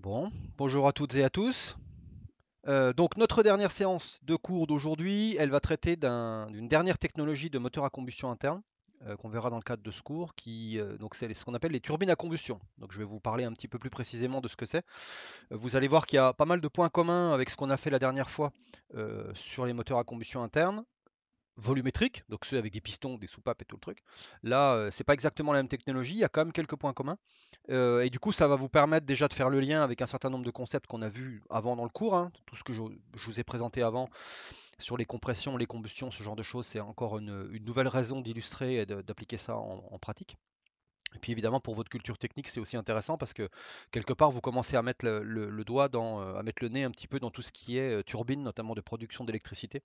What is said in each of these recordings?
Bon, bonjour à toutes et à tous. Donc notre dernière séance de cours d'aujourd'hui, elle va traiter d'une dernière technologie de moteur à combustion interne qu'on verra dans le cadre de ce cours, donc c'est ce qu'on appelle les turbines à combustion. Donc je vais vous parler un petit peu plus précisément de ce que c'est. Vous allez voir qu'il y a pas mal de points communs avec ce qu'on a fait la dernière fois sur les moteurs à combustion interne volumétriques, donc ceux avec des pistons, des soupapes et tout le truc. Là, c'est pas exactement la même technologie, il y a quand même quelques points communs. Et du coup, ça va vous permettre déjà de faire le lien avec un certain nombre de concepts qu'on a vus avant dans le cours, hein. Tout ce que je vous ai présenté avant sur les compressions, les combustions, ce genre de choses, c'est encore une nouvelle raison d'illustrer et d'appliquer ça en pratique. Et puis évidemment, pour votre culture technique, c'est aussi intéressant parce que quelque part, vous commencez à mettre le doigt à mettre le nez un petit peu dans tout ce qui est turbine, notamment de production d'électricité.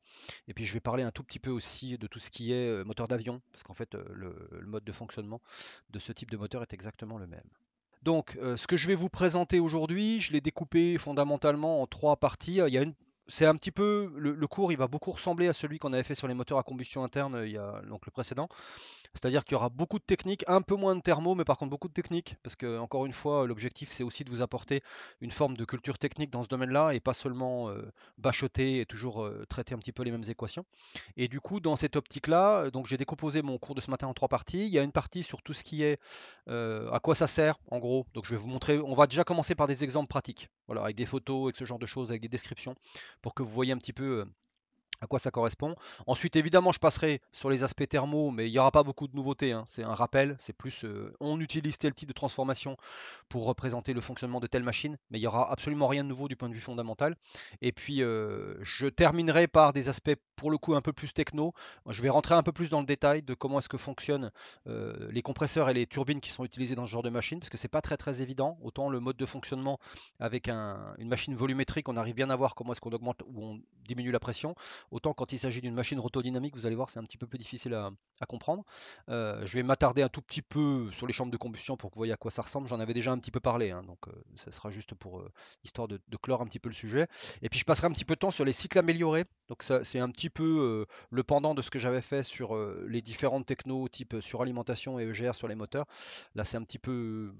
Et puis je vais parler un tout petit peu aussi de tout ce qui est moteur d'avion, parce qu'en fait, le mode de fonctionnement de ce type de moteur est exactement le même. Donc, ce que je vais vous présenter aujourd'hui, je l'ai découpé fondamentalement en trois parties. C'est un petit peu le cours, il va beaucoup ressembler à celui qu'on avait fait sur les moteurs à combustion interne, donc le précédent. C'est-à-dire qu'il y aura beaucoup de techniques, un peu moins de thermo, mais par contre beaucoup de techniques, parce que encore une fois, l'objectif c'est aussi de vous apporter une forme de culture technique dans ce domaine-là et pas seulement bachoter et toujours traiter un petit peu les mêmes équations. Et du coup, dans cette optique-là, donc j'ai décomposé mon cours de ce matin en trois parties. Il y a une partie sur tout ce qui est à quoi ça sert, en gros. Donc je vais vous montrer. On va déjà commencer par des exemples pratiques, voilà, avec des photos, avec ce genre de choses, avec des descriptions, pour que vous voyez un petit peu à quoi ça correspond. Ensuite, évidemment, je passerai sur les aspects thermaux, mais il n'y aura pas beaucoup de nouveautés, hein. C'est un rappel, c'est plus on utilise tel type de transformation pour représenter le fonctionnement de telle machine, mais il n'y aura absolument rien de nouveau du point de vue fondamental. Et puis, je terminerai par des aspects pour le coup un peu plus techno. Je vais rentrer un peu plus dans le détail de comment est-ce que fonctionnent les compresseurs et les turbines qui sont utilisés dans ce genre de machine, parce que c'est pas très très évident. Autant le mode de fonctionnement avec une machine volumétrique, on arrive bien à voir comment est-ce qu'on augmente ou on diminue la pression. Autant quand il s'agit d'une machine rotodynamique, vous allez voir, c'est un petit peu plus difficile à comprendre. Je vais m'attarder un tout petit peu sur les chambres de combustion pour que vous voyez à quoi ça ressemble. J'en avais déjà un petit peu parlé, hein, donc ça sera juste pour histoire de clore un petit peu le sujet. Et puis je passerai un petit peu de temps sur les cycles améliorés. Donc ça, c'est un petit peu le pendant de ce que j'avais fait sur les différentes technos type suralimentation et EGR sur les moteurs. Là, c'est un petit peu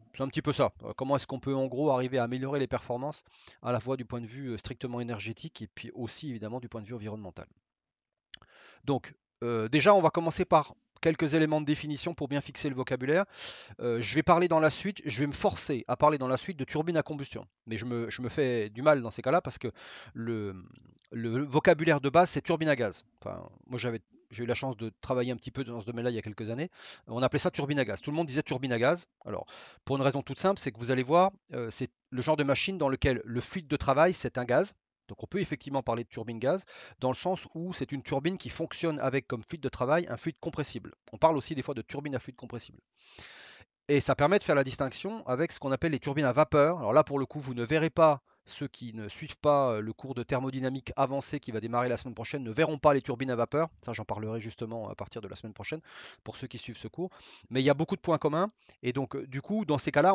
ça. Comment est-ce qu'on peut en gros arriver à améliorer les performances à la fois du point de vue strictement énergétique et puis aussi évidemment du point de vue environnemental. Donc, déjà, on va commencer par quelques éléments de définition pour bien fixer le vocabulaire. Je vais parler dans la suite, je vais me forcer à parler dans la suite de turbine à combustion. Mais je me fais du mal dans ces cas-là parce que le, le vocabulaire de base, c'est turbine à gaz. Enfin, moi, j'ai eu la chance de travailler un petit peu dans ce domaine-là il y a quelques années. On appelait ça turbine à gaz. Tout le monde disait turbine à gaz. Alors, pour une raison toute simple, c'est que vous allez voir, c'est le genre de machine dans lequel le fluide de travail, c'est un gaz. Donc on peut effectivement parler de turbine gaz dans le sens où c'est une turbine qui fonctionne avec comme fluide de travail un fluide compressible. On parle aussi des fois de turbine à fluide compressible. Et ça permet de faire la distinction avec ce qu'on appelle les turbines à vapeur. Alors là, pour le coup, vous ne verrez pas, ceux qui ne suivent pas le cours de thermodynamique avancé qui va démarrer la semaine prochaine, ne verront pas les turbines à vapeur. Ça, j'en parlerai justement à partir de la semaine prochaine pour ceux qui suivent ce cours. Mais il y a beaucoup de points communs. Et donc, du coup, dans ces cas-là,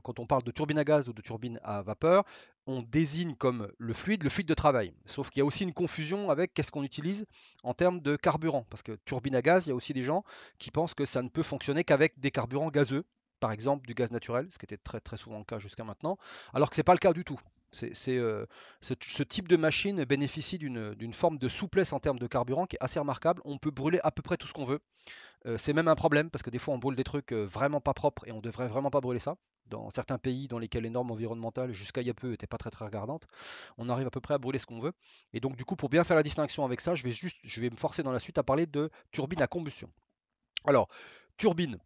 quand on parle de turbine à gaz ou de turbine à vapeur, on désigne comme le fluide de travail. Sauf qu'il y a aussi une confusion avec qu'est-ce qu'on utilise en termes de carburant. Parce que turbine à gaz, il y a aussi des gens qui pensent que ça ne peut fonctionner qu'avec des carburants gazeux, par exemple du gaz naturel, ce qui était très très souvent le cas jusqu'à maintenant, alors que ce n'est pas le cas du tout. Ce type de machine bénéficie d'une forme de souplesse en termes de carburant qui est assez remarquable. On peut brûler à peu près tout ce qu'on veut. C'est même un problème parce que des fois on brûle des trucs vraiment pas propres et on devrait vraiment pas brûler ça. Dans certains pays dans lesquels les normes environnementales jusqu'à il y a peu n'étaient pas très très regardantes, on arrive à peu près à brûler ce qu'on veut. Et donc du coup pour bien faire la distinction avec ça, je vais me forcer dans la suite à parler de turbine à combustion. Alors, turbine,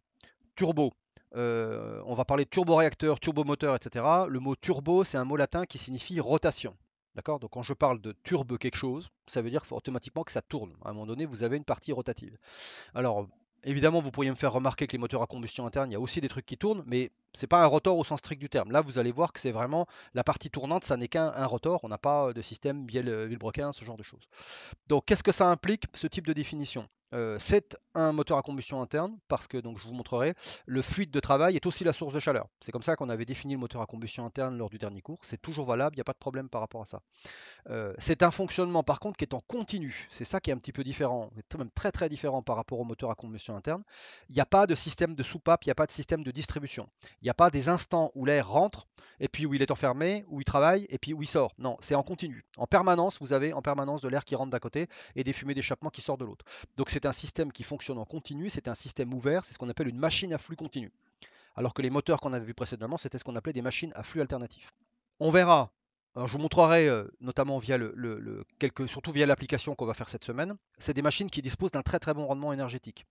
turbo, on va parler de turboréacteur, turbomoteur, etc. Le mot turbo, c'est un mot latin qui signifie rotation. D'accord? Donc quand je parle de turbe quelque chose, ça veut dire automatiquement que ça tourne. À un moment donné, vous avez une partie rotative. Alors, évidemment, vous pourriez me faire remarquer que les moteurs à combustion interne, il y a aussi des trucs qui tournent, mais c'est pas un rotor au sens strict du terme. Là, vous allez voir que c'est vraiment la partie tournante, ça n'est qu'un rotor. On n'a pas de système Villebrequin, ce genre de choses. Donc, qu'est-ce que ça implique, ce type de définition? c'est un moteur à combustion interne parce que, donc je vous montrerai, le fluide de travail est aussi la source de chaleur. C'est comme ça qu'on avait défini le moteur à combustion interne lors du dernier cours. C'est toujours valable, il n'y a pas de problème par rapport à ça. C'est un fonctionnement par contre qui est en continu. C'est ça qui est un petit peu différent, même très très différent par rapport au moteur à combustion interne. Il n'y a pas de système de soupape, il n'y a pas de système de distribution. Il n'y a pas des instants où l'air rentre et puis où il est enfermé, où il travaille et puis où il sort. Non, c'est en continu. En permanence, vous avez en permanence de l'air qui rentre d'un côté et des fumées d'échappement qui sortent de l'autre. Donc c'est un système qui fonctionne en continu, c'est un système ouvert, c'est ce qu'on appelle une machine à flux continu. Alors que les moteurs qu'on avait vus précédemment, c'était ce qu'on appelait des machines à flux alternatif. On verra. Alors, je vous montrerai notamment via surtout via l'application qu'on va faire cette semaine. C'est des machines qui disposent d'un très très bon rendement énergétique.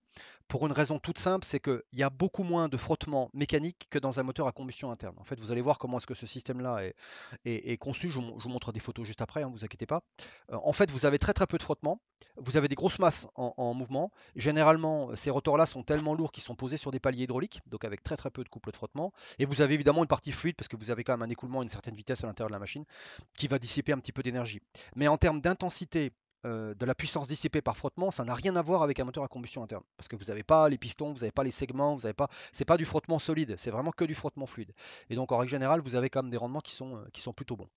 Pour une raison toute simple, c'est qu'il y a beaucoup moins de frottement mécanique que dans un moteur à combustion interne. En fait, vous allez voir comment est-ce que ce système-là est conçu. Je vous montre des photos juste après, ne vous inquiétez pas. En fait, vous avez très très peu de frottement. Vous avez des grosses masses en mouvement. Généralement, ces rotors-là sont tellement lourds qu'ils sont posés sur des paliers hydrauliques, donc avec très très peu de couple de frottement. Et vous avez évidemment une partie fluide parce que vous avez quand même un écoulement à une certaine vitesse à l'intérieur de la machine qui va dissiper un petit peu d'énergie. Mais en termes d'intensité de la puissance dissipée par frottement, ça n'a rien à voir avec un moteur à combustion interne. Parce que vous n'avez pas les pistons, vous n'avez pas les segments, vous n'avez pas, c'est pas du frottement solide, c'est vraiment que du frottement fluide. Et donc en règle générale, vous avez quand même des rendements qui sont plutôt bons.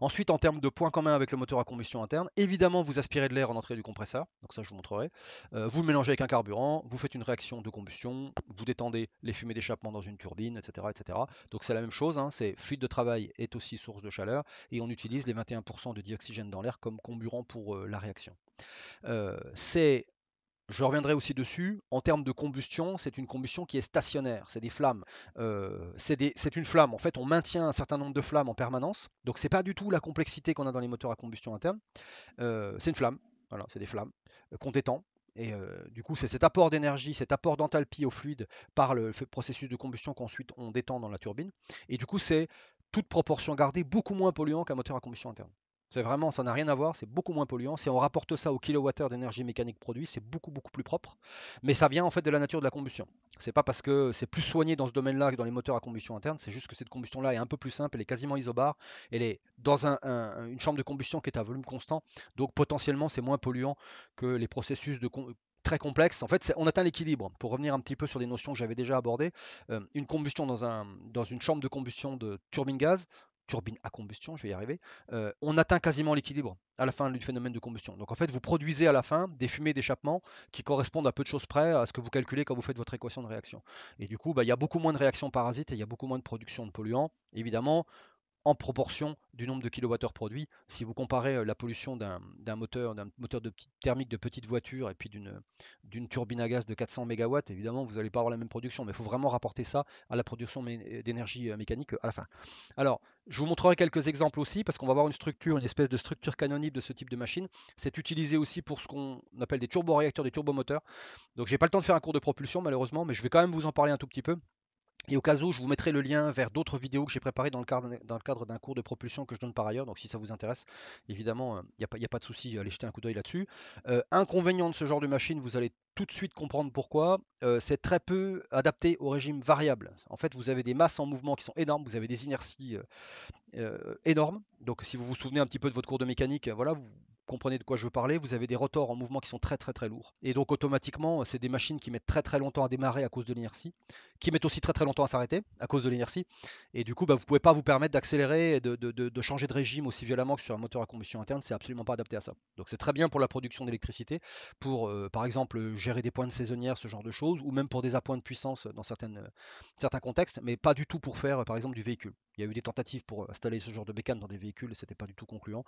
Ensuite, en termes de points communs avec le moteur à combustion interne, évidemment, vous aspirez de l'air en entrée du compresseur, donc ça je vous montrerai. Vous le mélangez avec un carburant, vous faites une réaction de combustion, vous détendez les fumées d'échappement dans une turbine, etc. etc. Donc c'est la même chose, hein, c'est fluide de travail est aussi source de chaleur, et on utilise les 21% de dioxygène dans l'air comme comburant pour la réaction. C'est Je reviendrai aussi dessus. En termes de combustion, c'est une combustion qui est stationnaire. C'est des flammes. C'est une flamme. En fait, on maintient un certain nombre de flammes en permanence. Donc, c'est pas du tout la complexité qu'on a dans les moteurs à combustion interne. C'est une flamme. Voilà, c'est des flammes qu'on détend. Et du coup, c'est cet apport d'énergie, cet apport d'enthalpie au fluide par le processus de combustion qu'ensuite on détend dans la turbine. Et du coup, c'est toute proportion gardée beaucoup moins polluant qu'un moteur à combustion interne. C'est vraiment, ça n'a rien à voir, c'est beaucoup moins polluant. Si on rapporte ça au kilowattheure d'énergie mécanique produit, c'est beaucoup beaucoup plus propre. Mais ça vient en fait de la nature de la combustion. C'est pas parce que c'est plus soigné dans ce domaine-là que dans les moteurs à combustion interne, c'est juste que cette combustion-là est un peu plus simple, elle est quasiment isobare, elle est dans une chambre de combustion qui est à volume constant, donc potentiellement c'est moins polluant que les processus très complexes. En fait, on atteint l'équilibre. Pour revenir un petit peu sur des notions que j'avais déjà abordées, une combustion dans une chambre de combustion de turbine gaz, turbine à combustion, je vais y arriver, on atteint quasiment l'équilibre à la fin du phénomène de combustion. Donc en fait, vous produisez à la fin des fumées d'échappement qui correspondent à peu de choses près à ce que vous calculez quand vous faites votre équation de réaction. Et du coup, bah, il y a beaucoup moins de réactions parasites et il y a beaucoup moins de production de polluants. Évidemment, en proportion du nombre de kilowattheures produits. Si vous comparez la pollution d'un moteur thermique de petite voiture et puis d'une turbine à gaz de 400 MW, évidemment, vous n'allez pas avoir la même production, mais il faut vraiment rapporter ça à la production d'énergie mécanique à la fin. Alors, je vous montrerai quelques exemples aussi, parce qu'on va avoir une espèce de structure canonique de ce type de machine. C'est utilisé aussi pour ce qu'on appelle des turboréacteurs, des turbomoteurs. Donc, j'ai pas le temps de faire un cours de propulsion, malheureusement, mais je vais quand même vous en parler un tout petit peu. Et au cas où, je vous mettrai le lien vers d'autres vidéos que j'ai préparées dans le cadre d'un cours de propulsion que je donne par ailleurs. Donc si ça vous intéresse, évidemment, il n'y a pas de souci, allez jeter un coup d'œil là-dessus. Inconvénient de ce genre de machine, vous allez tout de suite comprendre pourquoi. C'est très peu adapté au régime variable. En fait, vous avez des masses en mouvement qui sont énormes, vous avez des inerties énorme. Donc si vous vous souvenez un petit peu de votre cours de mécanique, voilà, vous comprenez de quoi je veux parler. Vous avez des rotors en mouvement qui sont très très très lourds. Et donc automatiquement, c'est des machines qui mettent très très longtemps à démarrer à cause de l'inertie, qui mettent aussi très très longtemps à s'arrêter à cause de l'inertie. Et du coup, bah, vous ne pouvez pas vous permettre d'accélérer et de changer de régime aussi violemment que sur un moteur à combustion interne. C'est absolument pas adapté à ça. Donc c'est très bien pour la production d'électricité, pour par exemple gérer des pointes saisonnières, ce genre de choses, ou même pour des appoints de puissance dans certains contextes, mais pas du tout pour faire par exemple du véhicule. Il y a eu des tentatives pour installer ce genre de bécane dans des véhicules et c'était pas du tout concluant.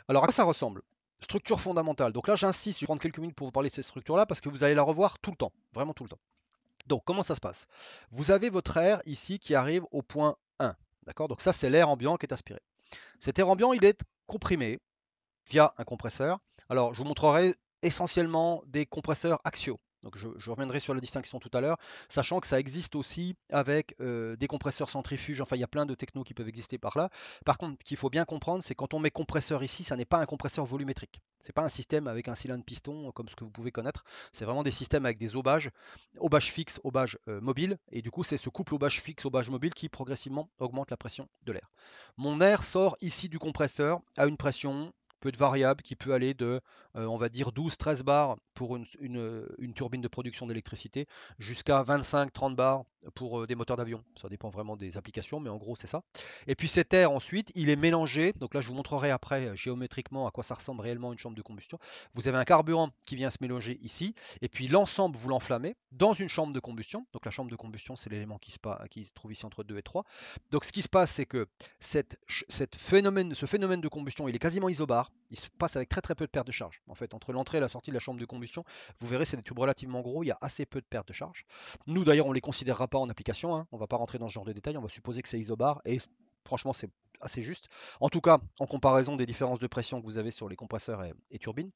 Alors à quoi ça ressemble? Structure fondamentale. Donc là j'insiste, je vais prendre quelques minutes pour vous parler de cette structure-là parce que vous allez la revoir tout le temps, vraiment tout le temps. Donc comment ça se passe? Vous avez votre air ici qui arrive au point 1. D'accord? Donc ça c'est l'air ambiant qui est aspiré. Cet air ambiant il est comprimé via un compresseur. Alors je vous montrerai essentiellement des compresseurs axiaux. Donc je reviendrai sur la distinction tout à l'heure, sachant que ça existe aussi avec des compresseurs centrifuges. Enfin, il y a plein de technos qui peuvent exister par là. Par contre, ce qu'il faut bien comprendre, c'est quand on met compresseur ici, ça n'est pas un compresseur volumétrique. C'est pas un système avec un cylindre piston comme ce que vous pouvez connaître. C'est vraiment des systèmes avec des aubages, aubages fixes, aubages mobiles. Et du coup, c'est ce couple aubage fixe, aubage mobile qui progressivement augmente la pression de l'air. Mon air sort ici du compresseur à une pression peut être variable, qui peut aller de, on va dire, 12-13 bars pour une turbine de production d'électricité, jusqu'à 25-30 bars pour des moteurs d'avion. Ça dépend vraiment des applications, mais en gros, c'est ça. Et puis cet air, ensuite, il est mélangé. Donc là, je vous montrerai après géométriquement à quoi ça ressemble réellement une chambre de combustion. Vous avez un carburant qui vient se mélanger ici, et puis l'ensemble, vous l'enflammez dans une chambre de combustion. Donc la chambre de combustion, c'est l'élément qui se trouve ici entre 2 et 3. Donc ce qui se passe, c'est que ce phénomène de combustion, il est quasiment isobare. Il se passe avec très très peu de perte de charge. En fait, entre l'entrée et la sortie de la chambre de combustion, vous verrez, c'est des tubes relativement gros, il y a assez peu de perte de charge. Nous d'ailleurs, on ne les considérera pas en application, hein. On ne va pas rentrer dans ce genre de détails, on va supposer que c'est isobare, et franchement, c'est assez juste. En tout cas, en comparaison des différences de pression que vous avez sur les compresseurs et turbines.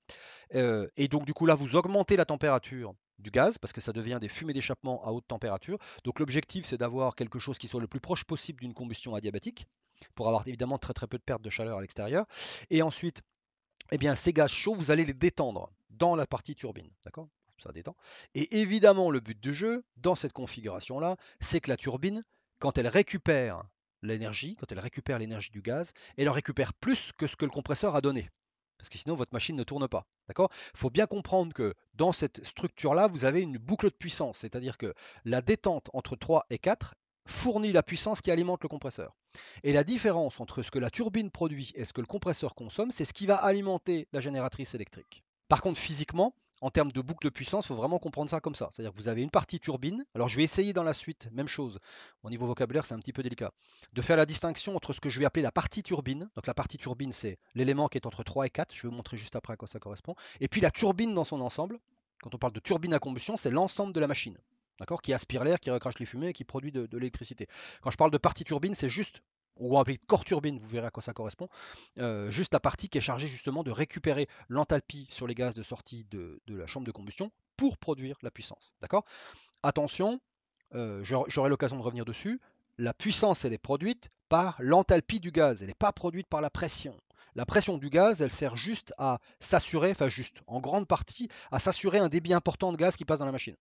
Et donc du coup là, vous augmentez la température du gaz parce que ça devient des fumées d'échappement à haute température. Donc l'objectif, c'est d'avoir quelque chose qui soit le plus proche possible d'une combustion adiabatique pour avoir évidemment très très peu de perte de chaleur à l'extérieur. Et ensuite, eh bien, ces gaz chauds, vous allez les détendre dans la partie turbine. D'accord? Ça détend. Et évidemment, le but du jeu, dans cette configuration-là, c'est que la turbine, quand elle récupère l'énergie, quand elle récupère l'énergie du gaz, elle en récupère plus que ce que le compresseur a donné. Parce que sinon, votre machine ne tourne pas. D'accord? Il faut bien comprendre que dans cette structure-là, vous avez une boucle de puissance. C'est-à-dire que la détente entre 3 et 4 fournit la puissance qui alimente le compresseur. Et la différence entre ce que la turbine produit et ce que le compresseur consomme, c'est ce qui va alimenter la génératrice électrique. Par contre, physiquement, en termes de boucle de puissance, il faut vraiment comprendre ça comme ça. C'est-à-dire que vous avez une partie turbine. Alors, je vais essayer dans la suite, même chose. Au niveau vocabulaire, c'est un petit peu délicat. De faire la distinction entre ce que je vais appeler la partie turbine. Donc, la partie turbine, c'est l'élément qui est entre 3 et 4. Je vais vous montrer juste après à quoi ça correspond. Et puis, la turbine dans son ensemble. Quand on parle de turbine à combustion, c'est l'ensemble de la machine. D'accord? Qui aspire l'air, qui recrache les fumées et qui produit de l'électricité. Quand je parle de partie turbine, c'est juste, ou on appelle corps turbine, vous verrez à quoi ça correspond, juste la partie qui est chargée justement de récupérer l'enthalpie sur les gaz de sortie de la chambre de combustion pour produire la puissance. D'accord? Attention, j'aurai l'occasion de revenir dessus, la puissance, elle est produite par l'enthalpie du gaz, elle n'est pas produite par la pression. La pression du gaz, elle sert juste à s'assurer, enfin juste, en grande partie, à s'assurer un débit important de gaz qui passe dans la machine.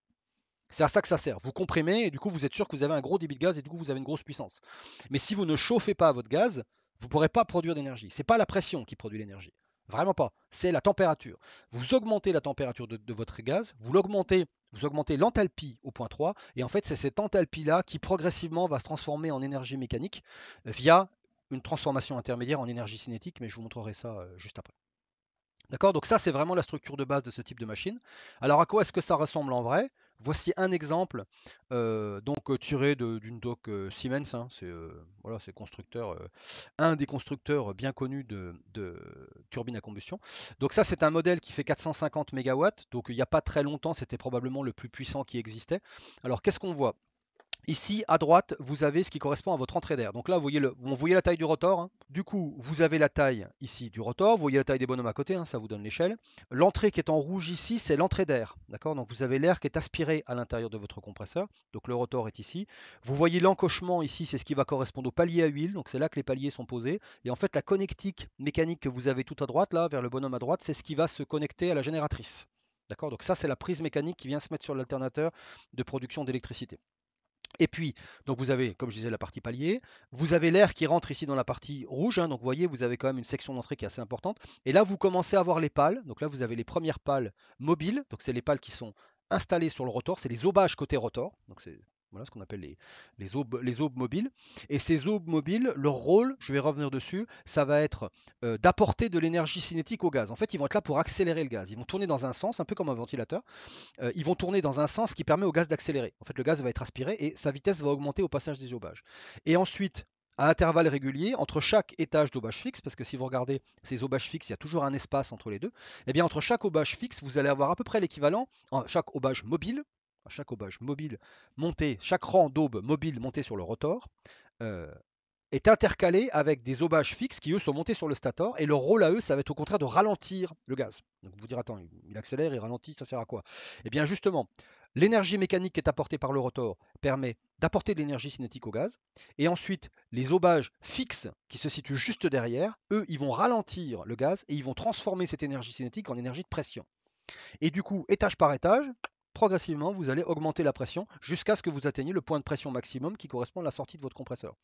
C'est à ça que ça sert. Vous comprimez et du coup vous êtes sûr que vous avez un gros débit de gaz et du coup vous avez une grosse puissance. Mais si vous ne chauffez pas votre gaz, vous ne pourrez pas produire d'énergie. Ce n'est pas la pression qui produit l'énergie. Vraiment pas. C'est la température. Vous augmentez la température de votre gaz, vous augmentez l'enthalpie au point 3, et en fait c'est cette enthalpie-là qui progressivement va se transformer en énergie mécanique via une transformation intermédiaire en énergie cinétique, mais je vous montrerai ça juste après. D'accord? Donc ça, c'est vraiment la structure de base de ce type de machine. Alors à quoi est-ce que ça ressemble en vrai? Voici un exemple tiré d'une doc Siemens, hein. C'est voilà, c'est un des constructeurs bien connus de turbines à combustion. Donc ça, c'est un modèle qui fait 450 MW. Donc il n'y a pas très longtemps, c'était probablement le plus puissant qui existait. Alors qu'est-ce qu'on voit? Ici, à droite, vous avez ce qui correspond à votre entrée d'air. Donc là, vous voyez la taille du rotor, hein. Du coup, vous avez la taille ici du rotor. Vous voyez la taille des bonhommes à côté, hein, ça vous donne l'échelle. L'entrée qui est en rouge ici, c'est l'entrée d'air. D'accord? Donc vous avez l'air qui est aspiré à l'intérieur de votre compresseur. Donc le rotor est ici. Vous voyez l'encochement ici, c'est ce qui va correspondre au palier à huile. Donc c'est là que les paliers sont posés. Et en fait, la connectique mécanique que vous avez tout à droite, là, vers le bonhomme à droite, c'est ce qui va se connecter à la génératrice. D'accord? Donc ça, c'est la prise mécanique qui vient se mettre sur l'alternateur de production d'électricité. Et puis, donc vous avez, comme je disais, la partie palier. Vous avez l'air qui rentre ici dans la partie rouge, hein. Donc vous voyez, vous avez quand même une section d'entrée qui est assez importante. Et là, vous commencez à voir les pales. Donc là, vous avez les premières pales mobiles. Donc c'est les pales qui sont installées sur le rotor. C'est les aubages côté rotor. Donc c'est voilà ce qu'on appelle les aubes mobiles. Et ces aubes mobiles, leur rôle, je vais revenir dessus, ça va être d'apporter de l'énergie cinétique au gaz. En fait, ils vont être là pour accélérer le gaz. Ils vont tourner dans un sens, un peu comme un ventilateur. Ils vont tourner dans un sens qui permet au gaz d'accélérer. En fait, le gaz va être aspiré et sa vitesse va augmenter au passage des aubages. Et ensuite, à intervalles réguliers, entre chaque étage d'aubage fixe, parce que si vous regardez ces aubages fixes, il y a toujours un espace entre les deux, et bien entre chaque aubage fixe, vous allez avoir à peu près l'équivalent, chaque aubage mobile, monté, chaque rang d'aube mobile monté sur le rotor, euh, est intercalé avec des aubages fixes qui, eux, sont montés sur le stator. Et leur rôle à eux, ça va être au contraire de ralentir le gaz. Donc vous dire, attends, il accélère, il ralentit, ça sert à quoi? Eh bien, justement, l'énergie mécanique qui est apportée par le rotor permet d'apporter de l'énergie cinétique au gaz. Et ensuite, les aubages fixes qui se situent juste derrière, eux, ils vont ralentir le gaz et ils vont transformer cette énergie cinétique en énergie de pression. Et du coup, étage par étage, progressivement, vous allez augmenter la pression jusqu'à ce que vous atteigniez le point de pression maximum qui correspond à la sortie de votre compresseur.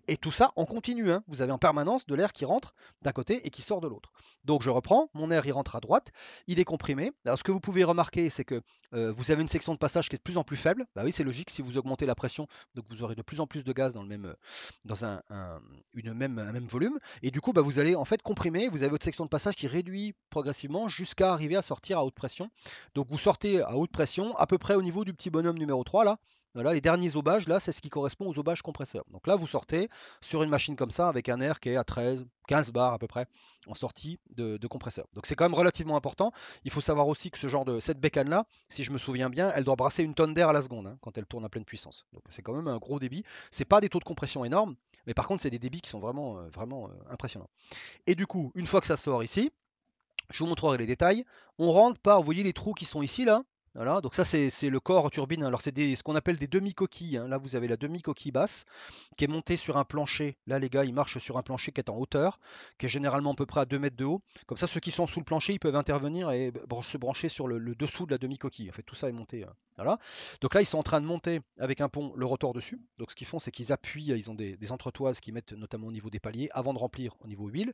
Et tout ça en continu, hein. Vous avez en permanence de l'air qui rentre d'un côté et qui sort de l'autre. Donc je reprends, mon air il rentre à droite, il est comprimé. Alors ce que vous pouvez remarquer, c'est que vous avez une section de passage qui est de plus en plus faible. Bah oui, c'est logique, si vous augmentez la pression, donc vous aurez de plus en plus de gaz dans le même, dans un même volume. Et du coup, bah, vous allez en fait comprimer, vous avez votre section de passage qui réduit progressivement jusqu'à arriver à sortir à haute pression. Donc vous sortez à haute pression, à peu près au niveau du petit bonhomme numéro 3 là. Voilà, les derniers aubages, là, c'est ce qui correspond aux aubages compresseurs. Donc là, vous sortez sur une machine comme ça avec un air qui est à 13, 15 bars à peu près en sortie de compresseur. Donc c'est quand même relativement important. Il faut savoir aussi que cette bécane-là, si je me souviens bien, elle doit brasser une tonne d'air à la seconde, hein, quand elle tourne à pleine puissance. Donc c'est quand même un gros débit. C'est pas des taux de compression énormes, mais par contre, c'est des débits qui sont vraiment impressionnants. Et du coup, une fois que ça sort ici, je vous montrerai les détails. On rentre par, vous voyez les trous qui sont ici là. Voilà, donc ça c'est le corps turbine. Alors c'est ce qu'on appelle des demi-coquilles, hein. Là vous avez la demi-coquille basse qui est montée sur un plancher. Là les gars ils marchent sur un plancher qui est en hauteur, qui est généralement à peu près à 2 mètres de haut. Comme ça ceux qui sont sous le plancher ils peuvent intervenir et se brancher sur le dessous de la demi-coquille. En fait tout ça est monté. Voilà. Donc là ils sont en train de monter avec un pont le rotor dessus. Donc ce qu'ils font c'est qu'ils appuient, ils ont des entretoises qu'ils mettent notamment au niveau des paliers avant de remplir au niveau huile.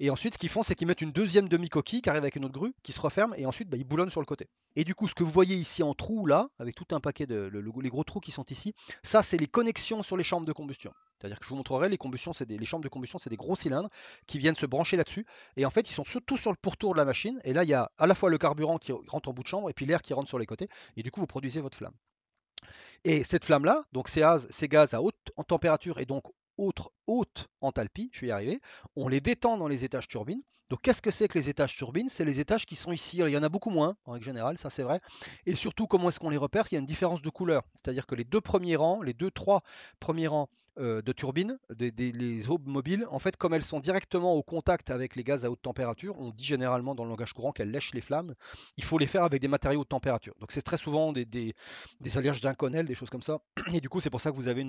Et ensuite, ce qu'ils font, c'est qu'ils mettent une deuxième demi-coquille qui arrive avec une autre grue, qui se referme, et ensuite, bah, ils boulonnent sur le côté. Et du coup, ce que vous voyez ici en trous, là, avec tout un paquet les gros trous qui sont ici, ça, c'est les connexions sur les chambres de combustion. C'est-à-dire que je vous montrerai, les chambres de combustion, c'est des gros cylindres qui viennent se brancher là-dessus. Et en fait, ils sont surtout sur le pourtour de la machine. Et là, il y a à la fois le carburant qui rentre en bout de chambre et puis l'air qui rentre sur les côtés. Et du coup, vous produisez votre flamme. Et cette flamme-là, donc ces gaz à haute en température et donc haute enthalpie, je vais y arriver, on les détend dans les étages turbines. Donc qu'est-ce que c'est que les étages turbines? C'est les étages qui sont ici. Alors, il y en a beaucoup moins, en règle générale, ça c'est vrai. Et surtout, comment est-ce qu'on les repère? Il y a une différence de couleur. C'est-à-dire que les deux premiers rangs, les deux, trois premiers rangs de turbines, les aubes mobiles, en fait, comme elles sont directement au contact avec les gaz à haute température, on dit généralement dans le langage courant qu'elles lèchent les flammes, il faut les faire avec des matériaux de température. Donc c'est très souvent des alliages d'Inconel, des choses comme ça. Et du coup, c'est pour ça que vous avez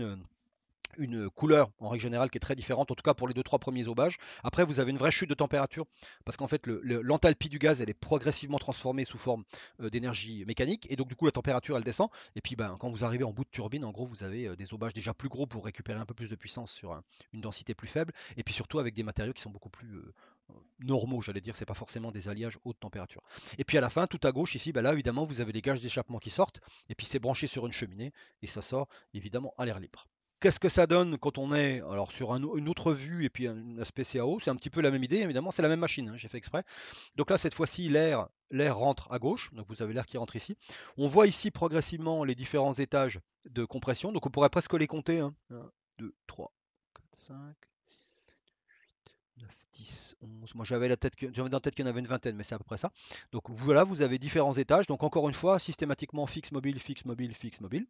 une couleur en règle générale qui est très différente, en tout cas pour les deux trois premiers aubages. Après, vous avez une vraie chute de température parce qu'en fait, l'enthalpie du gaz elle est progressivement transformée sous forme d'énergie mécanique et donc du coup la température elle descend. Et puis ben, quand vous arrivez en bout de turbine, en gros, vous avez des aubages déjà plus gros pour récupérer un peu plus de puissance sur une densité plus faible et puis surtout avec des matériaux qui sont beaucoup plus normaux, j'allais dire, c'est pas forcément des alliages haute température. Et puis à la fin, tout à gauche ici, ben là évidemment vous avez les gages d'échappement qui sortent et puis c'est branché sur une cheminée et ça sort évidemment à l'air libre. Qu'est-ce que ça donne quand on est alors sur une autre vue et puis un aspect CAO? C'est un petit peu la même idée, évidemment, c'est la même machine, hein, j'ai fait exprès. Donc là, cette fois-ci, l'air rentre à gauche, donc vous avez l'air qui rentre ici. On voit ici progressivement les différents étages de compression, donc on pourrait presque les compter, hein. 1, 2, 3, 4, 5, 9, 10, 11. Moi j'avais dans la tête qu'il y en avait une vingtaine, mais c'est à peu près ça. Donc voilà, vous avez différents étages. Donc encore une fois, systématiquement fixe, mobile, fixe, mobile, fixe, mobile.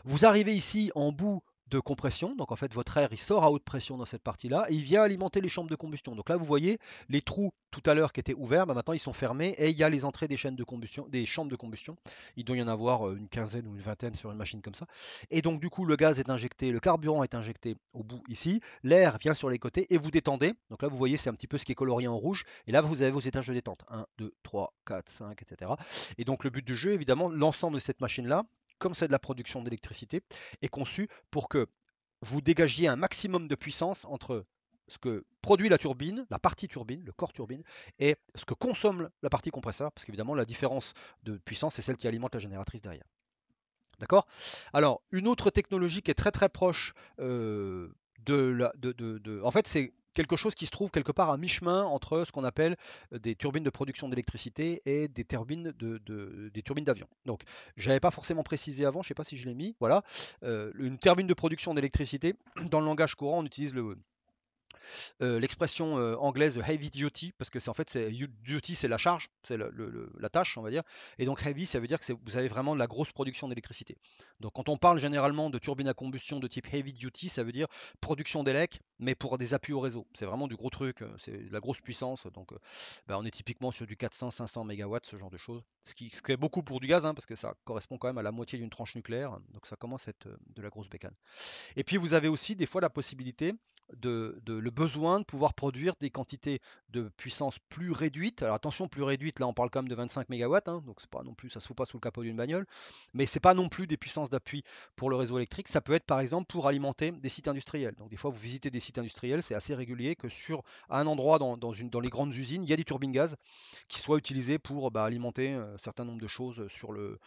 Vous arrivez ici en bout de compression, donc en fait votre air il sort à haute pression dans cette partie-là et il vient alimenter les chambres de combustion. Donc là vous voyez les trous tout à l'heure qui étaient ouverts, bah maintenant ils sont fermés et il y a les entrées des chaînes de combustion, des chambres de combustion. Il doit y en avoir une quinzaine ou une vingtaine sur une machine comme ça. Et donc du coup le gaz est injecté, le carburant est injecté au bout ici, l'air vient sur les côtés et vous détendez. Donc là vous voyez c'est un petit peu ce qui est colorié en rouge et là vous avez vos étages de détente. 1, 2, 3, 4, 5, etc. Et donc le but du jeu évidemment, l'ensemble de cette machine-là comme c'est de la production d'électricité, est conçu pour que vous dégagiez un maximum de puissance entre ce que produit la turbine, la partie turbine, le corps turbine, et ce que consomme la partie compresseur, parce qu'évidemment la différence de puissance c'est celle qui alimente la génératrice derrière. D'accord? Alors, une autre technologie qui est très très proche en fait, c'est quelque chose qui se trouve quelque part à mi-chemin entre ce qu'on appelle des turbines de production d'électricité et des turbines d'avion. Donc, je n'avais pas forcément précisé avant, je ne sais pas si je l'ai mis. Voilà. Une turbine de production d'électricité, dans le langage courant, on utilise l'expression anglaise heavy duty, parce que c'est en fait, duty, c'est la charge, c'est la tâche, on va dire. Et donc heavy, ça veut dire que vous avez vraiment de la grosse production d'électricité. Donc quand on parle généralement de turbine à combustion de type heavy duty, ça veut dire production d'élec, mais pour des appuis au réseau. C'est vraiment du gros truc, c'est de la grosse puissance. Donc on est typiquement sur du 400-500 MW, ce genre de choses. Ce qui est beaucoup pour du gaz, hein, parce que ça correspond quand même à la moitié d'une tranche nucléaire. Donc ça commence à être de la grosse bécane. Et puis vous avez aussi des fois la possibilité le besoin de pouvoir produire des quantités de puissance plus réduites. Alors attention, plus réduites, là on parle quand même de 25 mégawatts, hein, donc c'est pas non plus, ça se fout pas sous le capot d'une bagnole, mais c'est pas non plus des puissances d'appui pour le réseau électrique. Ça peut être par exemple pour alimenter des sites industriels. Donc des fois vous visitez des sites industriels, c'est assez régulier que sur un endroit dans les grandes usines, il y a des turbines gaz qui soient utilisées pour alimenter un certain nombre de choses sur le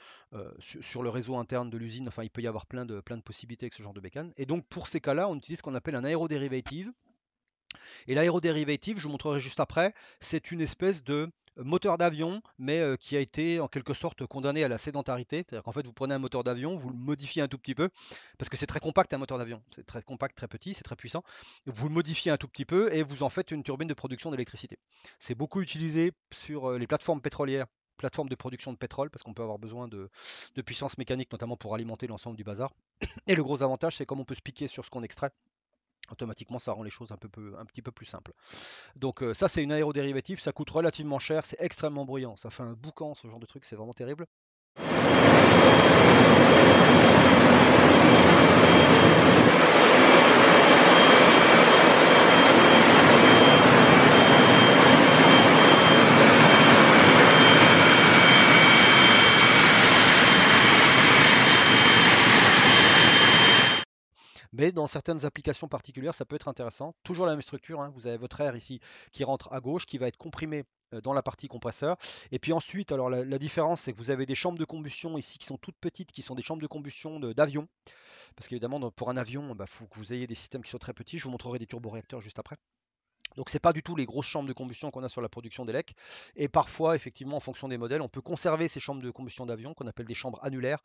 réseau interne de l'usine. Enfin, il peut y avoir plein de possibilités avec ce genre de bécane. Et donc, pour ces cas-là, on utilise ce qu'on appelle un aérodérivative. Et l'aérodérivative, je vous montrerai juste après, c'est une espèce de moteur d'avion, mais qui a été en quelque sorte condamné à la sédentarité. C'est-à-dire qu'en fait, vous prenez un moteur d'avion, vous le modifiez un tout petit peu, parce que c'est très compact un moteur d'avion. C'est très compact, très petit, c'est très puissant. Vous le modifiez un tout petit peu et vous en faites une turbine de production d'électricité. C'est beaucoup utilisé sur les plateformes pétrolières, plateformes de production de pétrole, parce qu'on peut avoir besoin de puissance mécanique, notamment pour alimenter l'ensemble du bazar. Et le gros avantage, c'est comme on peut se piquer sur ce qu'on extrait, automatiquement ça rend les choses un petit peu plus simples. Donc ça c'est une aérodérivative, ça coûte relativement cher, c'est extrêmement bruyant, ça fait un boucan ce genre de truc, c'est vraiment terrible. Mais dans certaines applications particulières, ça peut être intéressant. Toujours la même structure, hein. Vous avez votre air ici qui rentre à gauche, qui va être comprimé dans la partie compresseur. Et puis ensuite, alors la différence, c'est que vous avez des chambres de combustion ici qui sont toutes petites, qui sont des chambres de combustion d'avion. Parce qu'évidemment, pour un avion, il faut que vous ayez des systèmes qui sont très petits. Je vous montrerai des turboréacteurs juste après. Donc c'est pas du tout les grosses chambres de combustion qu'on a sur la production d'élec. Et parfois, effectivement, en fonction des modèles, on peut conserver ces chambres de combustion d'avion qu'on appelle des chambres annulaires,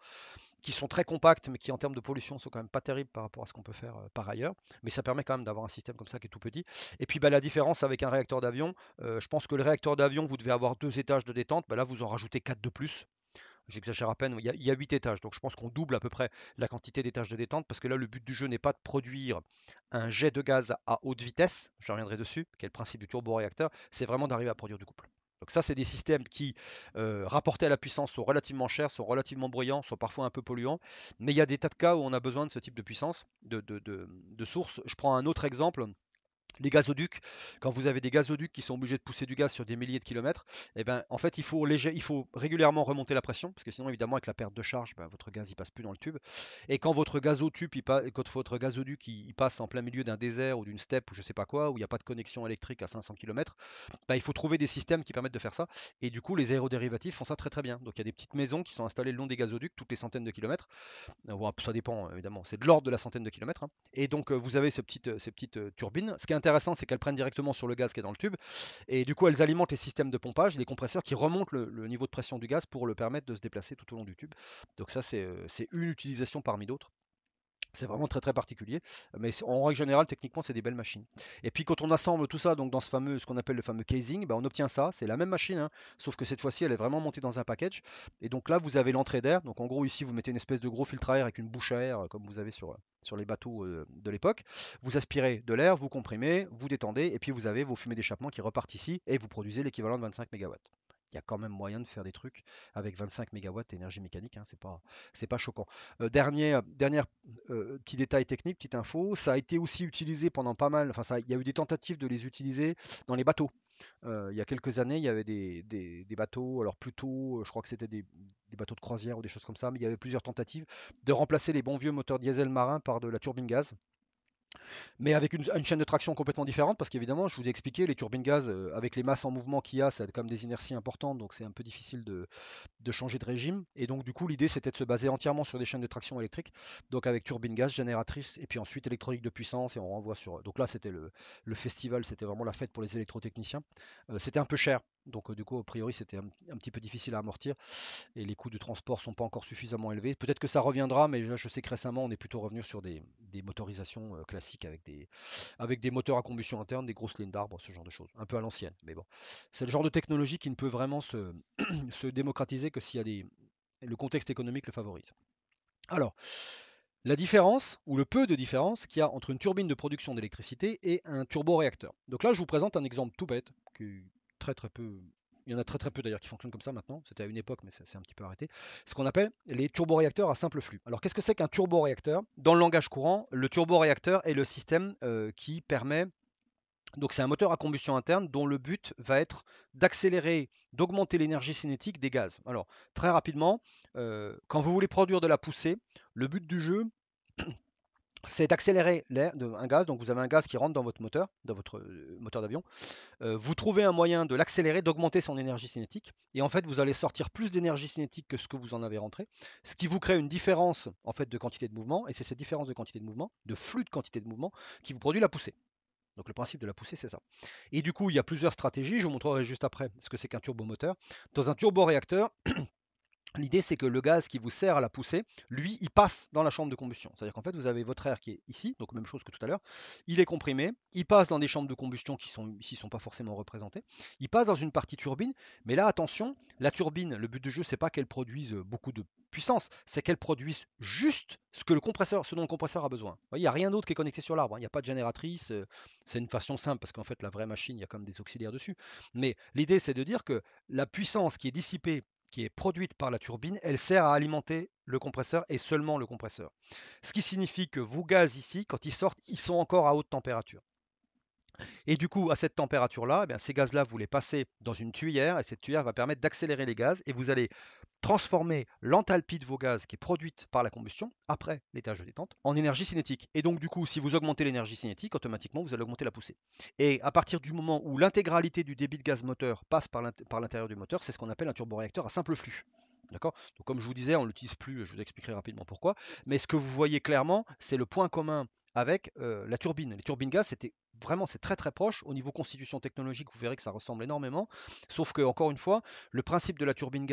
qui sont très compactes, mais qui en termes de pollution sont quand même pas terribles par rapport à ce qu'on peut faire par ailleurs. Mais ça permet quand même d'avoir un système comme ça qui est tout petit. Et puis la différence avec un réacteur d'avion, je pense que le réacteur d'avion, vous devez avoir 2 étages de détente. Là, vous en rajoutez 4 de plus. J'exagère à peine, il y a 8 étages, donc je pense qu'on double à peu près la quantité d'étages de détente, parce que là, le but du jeu n'est pas de produire un jet de gaz à haute vitesse, je reviendrai dessus, qui est le principe du turboréacteur, c'est vraiment d'arriver à produire du couple. Donc ça, c'est des systèmes qui, rapportés à la puissance, sont relativement chers, sont relativement bruyants, sont parfois un peu polluants, mais il y a des tas de cas où on a besoin de ce type de puissance, de source. Je prends un autre exemple. Les gazoducs, quand vous avez des gazoducs qui sont obligés de pousser du gaz sur des milliers de kilomètres, eh ben, en fait, il faut régulièrement remonter la pression, parce que sinon, évidemment, avec la perte de charge, ben, votre gaz il passe plus dans le tube. Et quand votre quand votre gazoduc il passe en plein milieu d'un désert ou d'une steppe ou je sais pas quoi, où il n'y a pas de connexion électrique à 500 km, ben, il faut trouver des systèmes qui permettent de faire ça. Et du coup, les aérodérivatifs font ça très très bien. Donc il y a des petites maisons qui sont installées le long des gazoducs, toutes les centaines de kilomètres. Ça dépend évidemment, c'est de l'ordre de la centaine de kilomètres, hein. Et donc vous avez ces petites turbines. Ce qui est intéressant, c'est qu'elles prennent directement sur le gaz qui est dans le tube. Et du coup, elles alimentent les systèmes de pompage, les compresseurs qui remontent le niveau de pression du gaz pour le permettre de se déplacer tout au long du tube. Donc ça, c'est une utilisation parmi d'autres. C'est vraiment très très particulier, mais en règle générale, techniquement, c'est des belles machines. Et puis quand on assemble tout ça donc dans ce qu'on appelle le fameux casing, on obtient ça. C'est la même machine, hein, sauf que cette fois-ci, elle est vraiment montée dans un package. Et donc là, vous avez l'entrée d'air. Donc en gros, ici, vous mettez une espèce de gros filtre à air avec une bouche à air, comme vous avez sur les bateaux de l'époque. Vous aspirez de l'air, vous comprimez, vous détendez, et puis vous avez vos fumées d'échappement qui repartent ici, et vous produisez l'équivalent de 25 mégawatts. Il y a quand même moyen de faire des trucs avec 25 mégawatts d'énergie mécanique, hein, c'est pas choquant. Dernier petit détail technique, petite info, ça a été aussi utilisé pendant pas mal, enfin il y a eu des tentatives de les utiliser dans les bateaux. Il y a quelques années, il y avait des bateaux, alors plutôt, je crois que c'était des bateaux de croisière ou des choses comme ça, mais il y avait plusieurs tentatives de remplacer les bons vieux moteurs diesel marins par de la turbine gaz. Mais avec une chaîne de traction complètement différente, parce qu'évidemment, je vous ai expliqué, les turbines gaz, avec les masses en mouvement qu'il y a, ça a quand même des inerties importantes, donc c'est un peu difficile de changer de régime. Et donc, du coup, l'idée, c'était de se baser entièrement sur des chaînes de traction électrique, donc avec turbine gaz, génératrice, et puis ensuite électronique de puissance, et on renvoie sur. Donc là, c'était le festival, c'était vraiment la fête pour les électrotechniciens. C'était un peu cher, donc du coup, a priori, c'était un petit peu difficile à amortir et les coûts de transport sont pas encore suffisamment élevés. Peut-être que ça reviendra, mais là, je sais que récemment, on est plutôt revenu sur des motorisations classiques avec des moteurs à combustion interne, des grosses lignes d'arbres, ce genre de choses. Un peu à l'ancienne, mais bon. C'est le genre de technologie qui ne peut vraiment se démocratiser que s'il y a le contexte économique le favorise. Alors, la différence, ou le peu de différence qu'il y a entre une turbine de production d'électricité et un turboréacteur. Donc là, je vous présente un exemple tout bête, qui est très très peu il y en a très très peu d'ailleurs qui fonctionnent comme ça maintenant, c'était à une époque mais ça s'est un petit peu arrêté, ce qu'on appelle les turboréacteurs à simple flux. Alors qu'est-ce que c'est qu'un turboréacteur? Dans le langage courant, le turboréacteur est le système qui permet, donc c'est un moteur à combustion interne dont le but va être d'accélérer, d'augmenter l'énergie cinétique des gaz. Alors très rapidement, quand vous voulez produire de la poussée, le but du jeu, c'est d'accélérer l'air, un gaz, donc vous avez un gaz qui rentre dans votre moteur d'avion. Vous trouvez un moyen de l'accélérer, d'augmenter son énergie cinétique, et en fait vous allez sortir plus d'énergie cinétique que ce que vous en avez rentré, ce qui vous crée une différence en fait de quantité de mouvement, et c'est cette différence de quantité de mouvement, de flux de quantité de mouvement, qui vous produit la poussée. Donc le principe de la poussée, c'est ça. Et du coup, il y a plusieurs stratégies, je vous montrerai juste après ce que c'est qu'un turbomoteur. Dans un turboréacteur, l'idée, c'est que le gaz qui vous sert à la pousser, lui, il passe dans la chambre de combustion. C'est-à-dire qu'en fait, vous avez votre air qui est ici, donc même chose que tout à l'heure. Il est comprimé, il passe dans des chambres de combustion qui sont ici sont pas forcément représentées. Il passe dans une partie turbine, mais là, attention, la turbine, le but du jeu, c'est pas qu'elle produise beaucoup de puissance, c'est qu'elle produise juste ce dont le compresseur a besoin. Il n'y a rien d'autre qui est connecté sur l'arbre, hein. Il n'y a pas de génératrice. C'est une façon simple parce qu'en fait, la vraie machine, il y a quand même des auxiliaires dessus. Mais l'idée, c'est de dire que la puissance qui est dissipée, qui est produite par la turbine, elle sert à alimenter le compresseur et seulement le compresseur. Ce qui signifie que vos gaz ici, quand ils sortent, ils sont encore à haute température. Et du coup, à cette température-là, eh bien, ces gaz-là, vous les passez dans une tuyère et cette tuyère va permettre d'accélérer les gaz et vous allez transformer l'enthalpie de vos gaz qui est produite par la combustion après l'étage de détente en énergie cinétique. Et donc du coup, si vous augmentez l'énergie cinétique, automatiquement vous allez augmenter la poussée. Et à partir du moment où l'intégralité du débit de gaz moteur passe par l'intérieur du moteur, c'est ce qu'on appelle un turboréacteur à simple flux. D'accord. Donc comme je vous disais, on ne l'utilise plus, je vous expliquerai rapidement pourquoi. Mais ce que vous voyez clairement, c'est le point commun avec la turbine. Les turbines gaz, c'était vraiment c'est très très proche. Au niveau constitution technologique, vous verrez que ça ressemble énormément. Sauf que, encore une fois, le principe de la turbine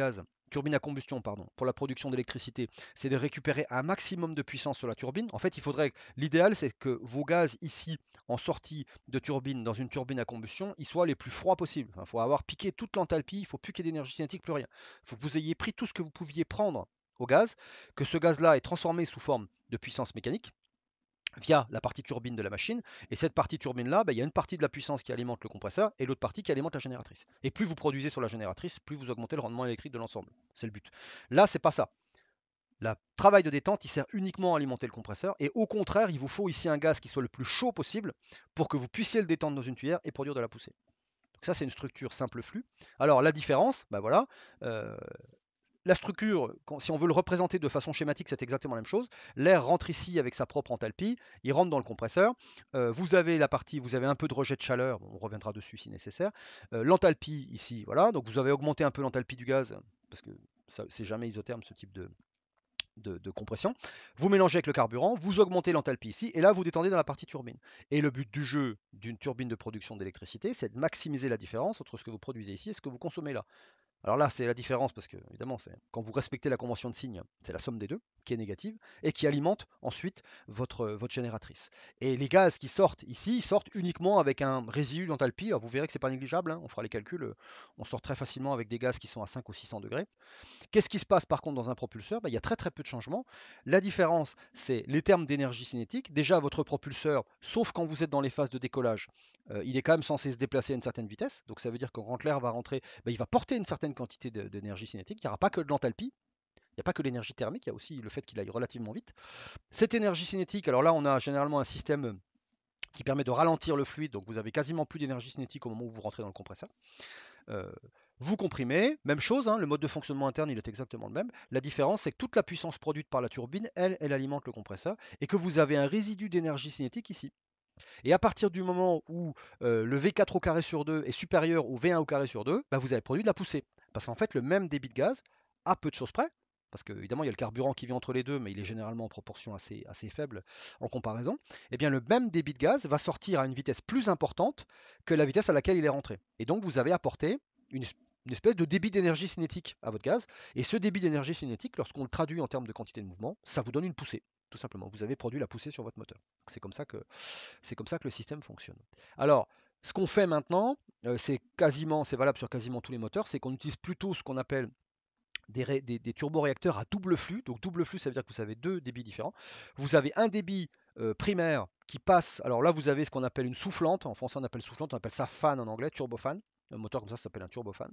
à combustion, pardon, pour la production d'électricité, c'est de récupérer un maximum de puissance sur la turbine. En fait, l'idéal, c'est que vos gaz ici, en sortie de turbine, dans une turbine à combustion, ils soient les plus froids possibles. Il faut avoir piqué toute l'enthalpie, il ne faut plus qu'il y ait d'énergie cinétique, plus rien. Il faut que vous ayez pris tout ce que vous pouviez prendre au gaz, que ce gaz-là est transformé sous forme de puissance mécanique via la partie turbine de la machine. Et cette partie turbine-là, il y a une partie de la puissance qui alimente le compresseur et l'autre partie qui alimente la génératrice. Et plus vous produisez sur la génératrice, plus vous augmentez le rendement électrique de l'ensemble. C'est le but. Là, c'est pas ça. Le travail de détente, il sert uniquement à alimenter le compresseur. Et au contraire, il vous faut ici un gaz qui soit le plus chaud possible pour que vous puissiez le détendre dans une tuyère et produire de la poussée. Donc ça, c'est une structure simple flux. Alors la différence, voilà, la structure, si on veut le représenter de façon schématique, c'est exactement la même chose. L'air rentre ici avec sa propre enthalpie, il rentre dans le compresseur. Vous avez vous avez un peu de rejet de chaleur, on reviendra dessus si nécessaire. L'enthalpie ici, voilà, donc vous avez augmenté un peu l'enthalpie du gaz, parce que c'est jamais isotherme ce type de compression. Vous mélangez avec le carburant, vous augmentez l'enthalpie ici, et là vous détendez dans la partie turbine. Et le but du jeu d'une turbine de production d'électricité, c'est de maximiser la différence entre ce que vous produisez ici et ce que vous consommez là. Alors là, c'est la différence parce que, évidemment, quand vous respectez la convention de signe, c'est la somme des deux qui est négative et qui alimente ensuite votre génératrice. Et les gaz qui sortent ici, ils sortent uniquement avec un résidu d'enthalpie. Alors vous verrez que c'est pas négligeable, hein, on fera les calculs. On sort très facilement avec des gaz qui sont à 5 ou 600 degrés. Qu'est-ce qui se passe par contre dans un propulseur? Il y a très très peu de changements. La différence, c'est les termes d'énergie cinétique. Déjà, votre propulseur, sauf quand vous êtes dans les phases de décollage, il est quand même censé se déplacer à une certaine vitesse. Donc ça veut dire que quand l'air va rentrer, il va porter une certaine quantité d'énergie cinétique. Il n'y aura pas que de l'enthalpie. Il n'y a pas que l'énergie thermique, il y a aussi le fait qu'il aille relativement vite. Cette énergie cinétique, alors là, on a généralement un système qui permet de ralentir le fluide, donc vous avez quasiment plus d'énergie cinétique au moment où vous rentrez dans le compresseur. Euh, Vous comprimez, même chose, hein, le mode de fonctionnement interne il est exactement le même. La différence c'est que toute la puissance produite par la turbine, elle alimente le compresseur et que vous avez un résidu d'énergie cinétique ici. Et à partir du moment où le V4 au carré sur 2 est supérieur au V1 au carré sur 2, vous avez produit de la poussée. Parce qu'en fait le même débit de gaz, à peu de choses près, parce qu'évidemment il y a le carburant qui vient entre les deux, mais il est généralement en proportion assez faible en comparaison, et bien le même débit de gaz va sortir à une vitesse plus importante que la vitesse à laquelle il est rentré. Et donc vous avez apporté une espèce de débit d'énergie cinétique à votre gaz, et ce débit d'énergie cinétique, lorsqu'on le traduit en termes de quantité de mouvement, ça vous donne une poussée, tout simplement. Vous avez produit la poussée sur votre moteur. C'est comme ça que le système fonctionne. Alors, ce qu'on fait maintenant, c'est valable sur quasiment tous les moteurs, c'est qu'on utilise plutôt ce qu'on appelle des turboréacteurs à double flux. Donc double flux, ça veut dire que vous avez deux débits différents. Vous avez un débit primaire qui passe. Alors là, vous avez ce qu'on appelle une soufflante. En français, on appelle soufflante, on appelle ça fan en anglais, turbofan. Un moteur comme ça s'appelle un turbofan.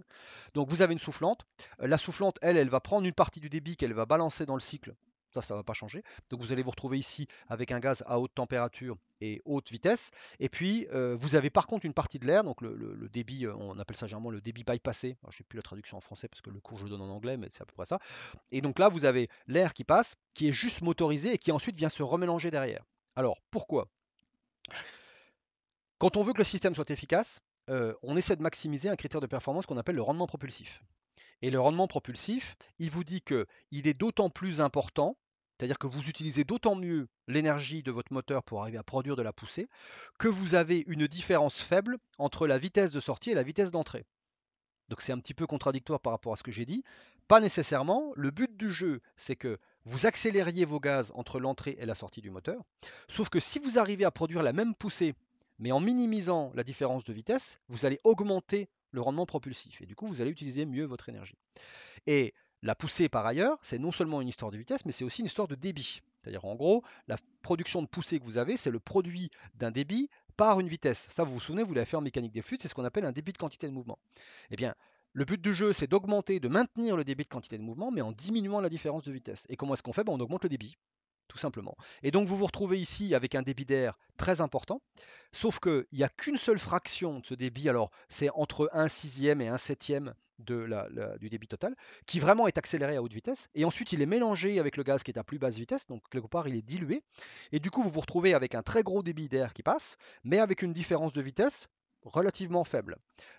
Donc vous avez une soufflante. La soufflante, elle va prendre une partie du débit qu'elle va balancer dans le cycle. Ça ne va pas changer. Donc vous allez vous retrouver ici avec un gaz à haute température et haute vitesse. Et puis vous avez par contre une partie de l'air, donc le débit, on appelle ça généralement le débit bypassé. Alors, je sais plus la traduction en français parce que le cours je le donne en anglais, mais c'est à peu près ça. Et donc là, vous avez l'air qui passe, qui est juste motorisé et qui ensuite vient se remélanger derrière. Alors pourquoi? Quand on veut que le système soit efficace, on essaie de maximiser un critère de performance qu'on appelle le rendement propulsif. Et le rendement propulsif, il vous dit qu'il est d'autant plus important, c'est-à-dire que vous utilisez d'autant mieux l'énergie de votre moteur pour arriver à produire de la poussée, que vous avez une différence faible entre la vitesse de sortie et la vitesse d'entrée. Donc c'est un petit peu contradictoire par rapport à ce que j'ai dit. Pas nécessairement. Le but du jeu, c'est que vous accélériez vos gaz entre l'entrée et la sortie du moteur. Sauf que si vous arrivez à produire la même poussée, mais en minimisant la différence de vitesse, vous allez augmenter le rendement propulsif. Et du coup, vous allez utiliser mieux votre énergie. Et la poussée, par ailleurs, c'est non seulement une histoire de vitesse, mais c'est aussi une histoire de débit. C'est-à-dire, en gros, la production de poussée que vous avez, c'est le produit d'un débit par une vitesse. Ça, vous vous souvenez, vous l'avez fait en mécanique des fluides, c'est ce qu'on appelle un débit de quantité de mouvement. Eh bien, le but du jeu, c'est d'augmenter, de maintenir le débit de quantité de mouvement, mais en diminuant la différence de vitesse. Et comment est-ce qu'on fait? On augmente le débit, tout simplement. Et donc, vous vous retrouvez ici avec un débit d'air très important, sauf qu'il n'y a qu'une seule fraction de ce débit, alors c'est entre 1 sixième et 1 septième du débit total, qui vraiment est accéléré à haute vitesse, et ensuite il est mélangé avec le gaz qui est à plus basse vitesse, donc quelque part il est dilué, et du coup vous vous retrouvez avec un très gros débit d'air qui passe, mais avec une différence de vitesse relativement faible.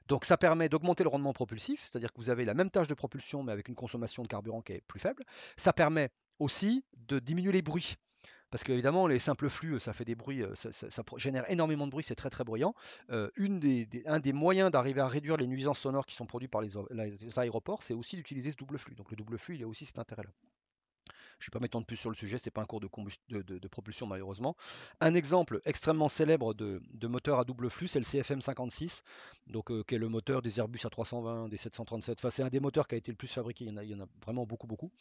Donc ça permet d'augmenter le rendement propulsif, c'est-à-dire que vous avez la même tâche de propulsion mais avec une consommation de carburant qui est plus faible. Ça permet aussi de diminuer les bruits. Parce qu'évidemment, les simples flux, ça fait des bruits, ça génère énormément de bruit, c'est très très bruyant. Un des moyens d'arriver à réduire les nuisances sonores qui sont produites par les aéroports, c'est aussi d'utiliser ce double flux. Donc le double flux, il a aussi cet intérêt-là. Je ne vais pas m'étendre plus sur le sujet, ce n'est pas un cours de propulsion malheureusement. Un exemple extrêmement célèbre de moteur à double flux, c'est le CFM 56, donc, qui est le moteur des Airbus A320, des 737. Enfin, c'est un des moteurs qui a été le plus fabriqué, il y en a vraiment beaucoup, beaucoup.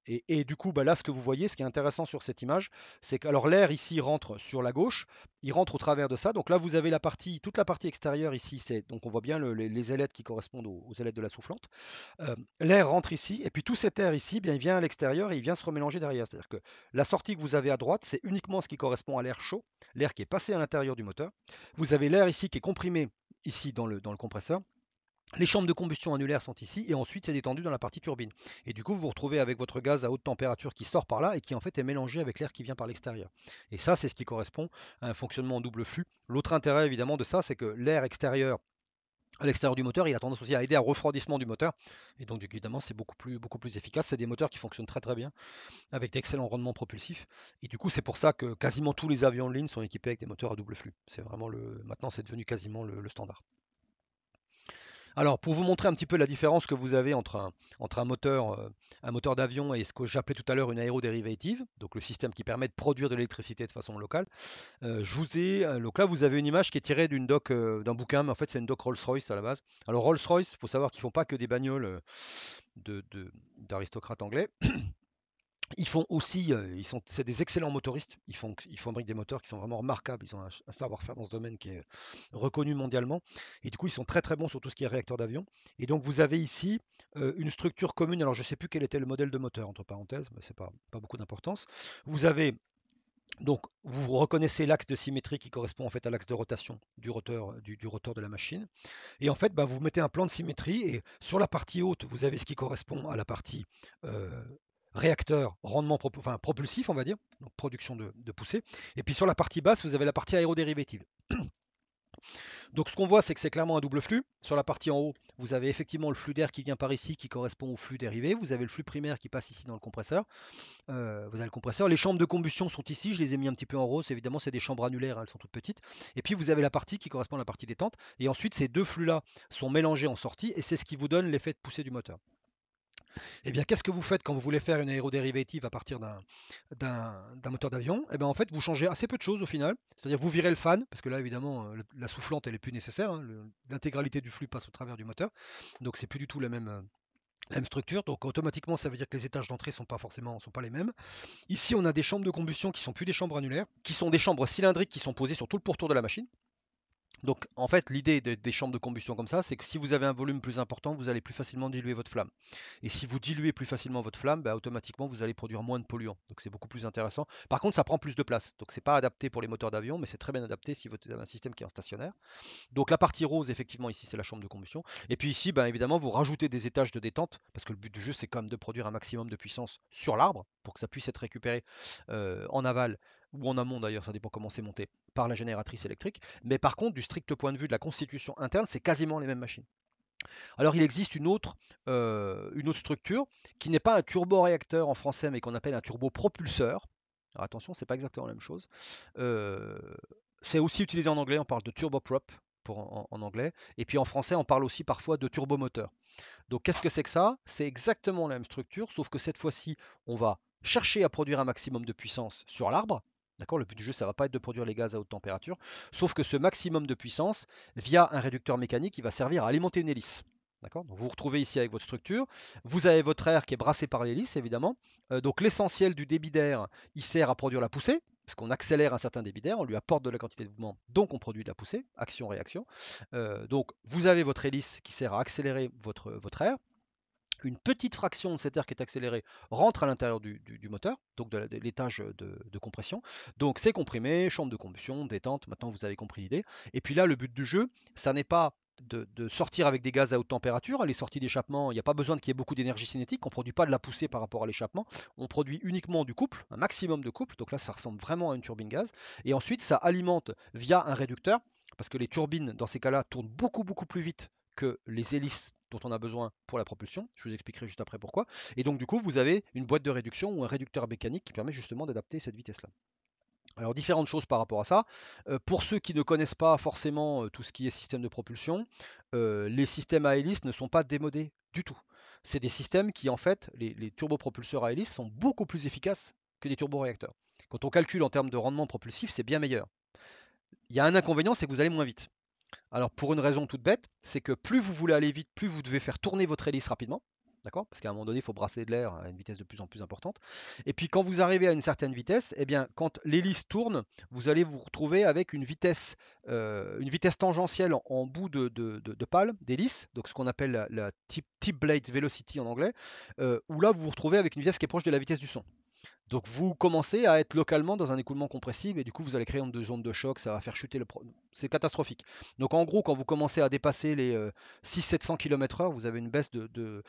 Et du coup, bah là, ce que vous voyez, ce qui est intéressant sur cette image, c'est que alors l'air ici rentre sur la gauche, il rentre au travers de ça. Donc là, vous avez toute la partie extérieure ici, donc on voit bien les ailettes qui correspondent aux ailettes de la soufflante. L'air rentre ici, et puis tout cet air ici, bien, il vient à l'extérieur et il vient se remélanger derrière. C'est-à-dire que la sortie que vous avez à droite, c'est uniquement ce qui correspond à l'air chaud, l'air qui est passé à l'intérieur du moteur. Vous avez l'air ici qui est comprimé ici dans le compresseur. Les chambres de combustion annulaires sont ici et ensuite c'est détendu dans la partie turbine. Et du coup, vous vous retrouvez avec votre gaz à haute température qui sort par là et qui en fait est mélangé avec l'air qui vient par l'extérieur. Et ça, c'est ce qui correspond à un fonctionnement en double flux. L'autre intérêt évidemment de ça, c'est que l'air extérieur à l'extérieur du moteur, il a tendance aussi à aider au refroidissement du moteur. Et donc évidemment, c'est beaucoup plus efficace. C'est des moteurs qui fonctionnent très très bien avec d'excellents rendements propulsifs. Et du coup, c'est pour ça que quasiment tous les avions de ligne sont équipés avec des moteurs à double flux. C'est vraiment maintenant, c'est devenu quasiment le standard. Alors, pour vous montrer un petit peu la différence que vous avez entre un moteur d'avion et ce que j'appelais tout à l'heure une aérodérivative, donc le système qui permet de produire de l'électricité de façon locale, donc là, vous avez une image qui est tirée d'une doc d'un bouquin, mais en fait, c'est une doc Rolls-Royce à la base. Alors, Rolls-Royce, il faut savoir qu'ils font pas que des bagnoles d'aristocrates anglais. Ils font aussi, c'est des excellents motoristes. Ils fabriquent des moteurs qui sont vraiment remarquables. Ils ont un savoir-faire dans ce domaine qui est reconnu mondialement. Et du coup, ils sont très très bons sur tout ce qui est réacteur d'avion. Et donc, vous avez ici une structure commune. Alors, je ne sais plus quel était le modèle de moteur, entre parenthèses, mais c'est pas beaucoup d'importance. Vous avez donc, vous reconnaissez l'axe de symétrie qui correspond en fait à l'axe de rotation du rotor, du rotor de la machine. Et en fait, bah, vous mettez un plan de symétrie et sur la partie haute, vous avez ce qui correspond à la partie réacteur, rendement propulsif, on va dire, donc production de poussée. Et puis sur la partie basse, vous avez la partie aérodérivative. Donc ce qu'on voit, c'est que c'est clairement un double flux. Sur la partie en haut, vous avez effectivement le flux d'air qui vient par ici, qui correspond au flux dérivé. Vous avez le flux primaire qui passe ici dans le compresseur. Vous avez le compresseur. Les chambres de combustion sont ici. Je les ai mis un petit peu en rose. Évidemment, c'est des chambres annulaires. Elles sont toutes petites. Et puis vous avez la partie qui correspond à la partie détente. Et ensuite, ces deux flux-là sont mélangés en sortie. Et c'est ce qui vous donne l'effet de poussée du moteur. Eh bien, qu'est-ce que vous faites quand vous voulez faire une aérodérivative à partir d'un moteur d'avion? Eh bien, en fait, vous changez assez peu de choses au final. C'est-à-dire, vous virez le fan, parce que là, évidemment, la soufflante, elle est plus nécessaire, hein. L'intégralité du flux passe au travers du moteur. Donc, c'est plus du tout la même structure. Donc, automatiquement, ça veut dire que les étages d'entrée sont pas les mêmes. Ici, on a des chambres de combustion qui sont plus des chambres annulaires, qui sont des chambres cylindriques qui sont posées sur tout le pourtour de la machine. Donc en fait, l'idée des chambres de combustion comme ça, c'est que si vous avez un volume plus important, vous allez plus facilement diluer votre flamme. Et si vous diluez plus facilement votre flamme, bah, automatiquement vous allez produire moins de polluants. Donc c'est beaucoup plus intéressant. Par contre, ça prend plus de place. Donc c'est pas adapté pour les moteurs d'avion, mais c'est très bien adapté si vous avez un système qui est en stationnaire. Donc la partie rose, effectivement, ici, c'est la chambre de combustion. Et puis ici, ben, évidemment, vous rajoutez des étages de détente, parce que le but du jeu, c'est quand même de produire un maximum de puissance sur l'arbre, pour que ça puisse être récupéré en aval, ou en amont d'ailleurs, ça dépend comment c'est monté, par la génératrice électrique. Mais par contre, du strict point de vue de la constitution interne, c'est quasiment les mêmes machines. Alors il existe une autre structure qui n'est pas un turboréacteur en français, mais qu'on appelle un turbopropulseur. Alors attention, c'est pas exactement la même chose. Euh, c'est aussi utilisé en anglais, on parle de turboprop en anglais. Et puis en français, on parle aussi parfois de turbomoteur. Donc qu'est-ce que c'est que ça? C'est exactement la même structure, sauf que cette fois-ci, on va chercher à produire un maximum de puissance sur l'arbre. D'accord? Le but du jeu, ça ne va pas être de produire les gaz à haute température, sauf que ce maximum de puissance, via un réducteur mécanique, il va servir à alimenter une hélice. D'accord? Donc vous vous retrouvez ici avec votre structure. Vous avez votre air qui est brassé par l'hélice, évidemment. Donc l'essentiel du débit d'air, il sert à produire la poussée, parce qu'on accélère un certain débit d'air, on lui apporte de la quantité de mouvement, donc on produit de la poussée, action-réaction. Donc vous avez votre hélice qui sert à accélérer votre air. Une petite fraction de cet air qui est accéléré rentre à l'intérieur du moteur, donc de l'étage de compression. Donc c'est comprimé, chambre de combustion, détente, maintenant vous avez compris l'idée. Et puis là, le but du jeu, ça n'est pas de sortir avec des gaz à haute température. Les sorties d'échappement, il n'y a pas besoin qu'il y ait beaucoup d'énergie cinétique. On ne produit pas de la poussée par rapport à l'échappement. On produit uniquement du couple, un maximum de couple. Donc là, ça ressemble vraiment à une turbine gaz. Et ensuite, ça alimente via un réducteur, parce que les turbines, dans ces cas-là, tournent beaucoup plus vite que les hélices dont on a besoin pour la propulsion. Je vous expliquerai juste après pourquoi. Et donc, du coup, vous avez une boîte de réduction ou un réducteur mécanique qui permet justement d'adapter cette vitesse-là. Alors, différentes choses par rapport à ça. Pour ceux qui ne connaissent pas forcément tout ce qui est système de propulsion, les systèmes à hélice ne sont pas démodés du tout. C'est des systèmes qui, en fait, les turbopropulseurs à hélice sont beaucoup plus efficaces que les turboréacteurs. Quand on calcule en termes de rendement propulsif, c'est bien meilleur. Il y a un inconvénient, c'est que vous allez moins vite. Alors pour une raison toute bête, c'est que plus vous voulez aller vite, plus vous devez faire tourner votre hélice rapidement. D'accord? Parce qu'à un moment donné, il faut brasser de l'air à une vitesse de plus en plus importante. Et puis quand vous arrivez à une certaine vitesse, eh bien, quand l'hélice tourne, vous allez vous retrouver avec une vitesse tangentielle en bout de pale d'hélice, donc ce qu'on appelle la tip blade velocity en anglais, où là vous vous retrouvez avec une vitesse qui est proche de la vitesse du son. Donc vous commencez à être localement dans un écoulement compressible et du coup vous allez créer une zone de choc, ça va faire chuter c'est catastrophique. Donc en gros quand vous commencez à dépasser les 600-700 km/h, vous avez une baisse de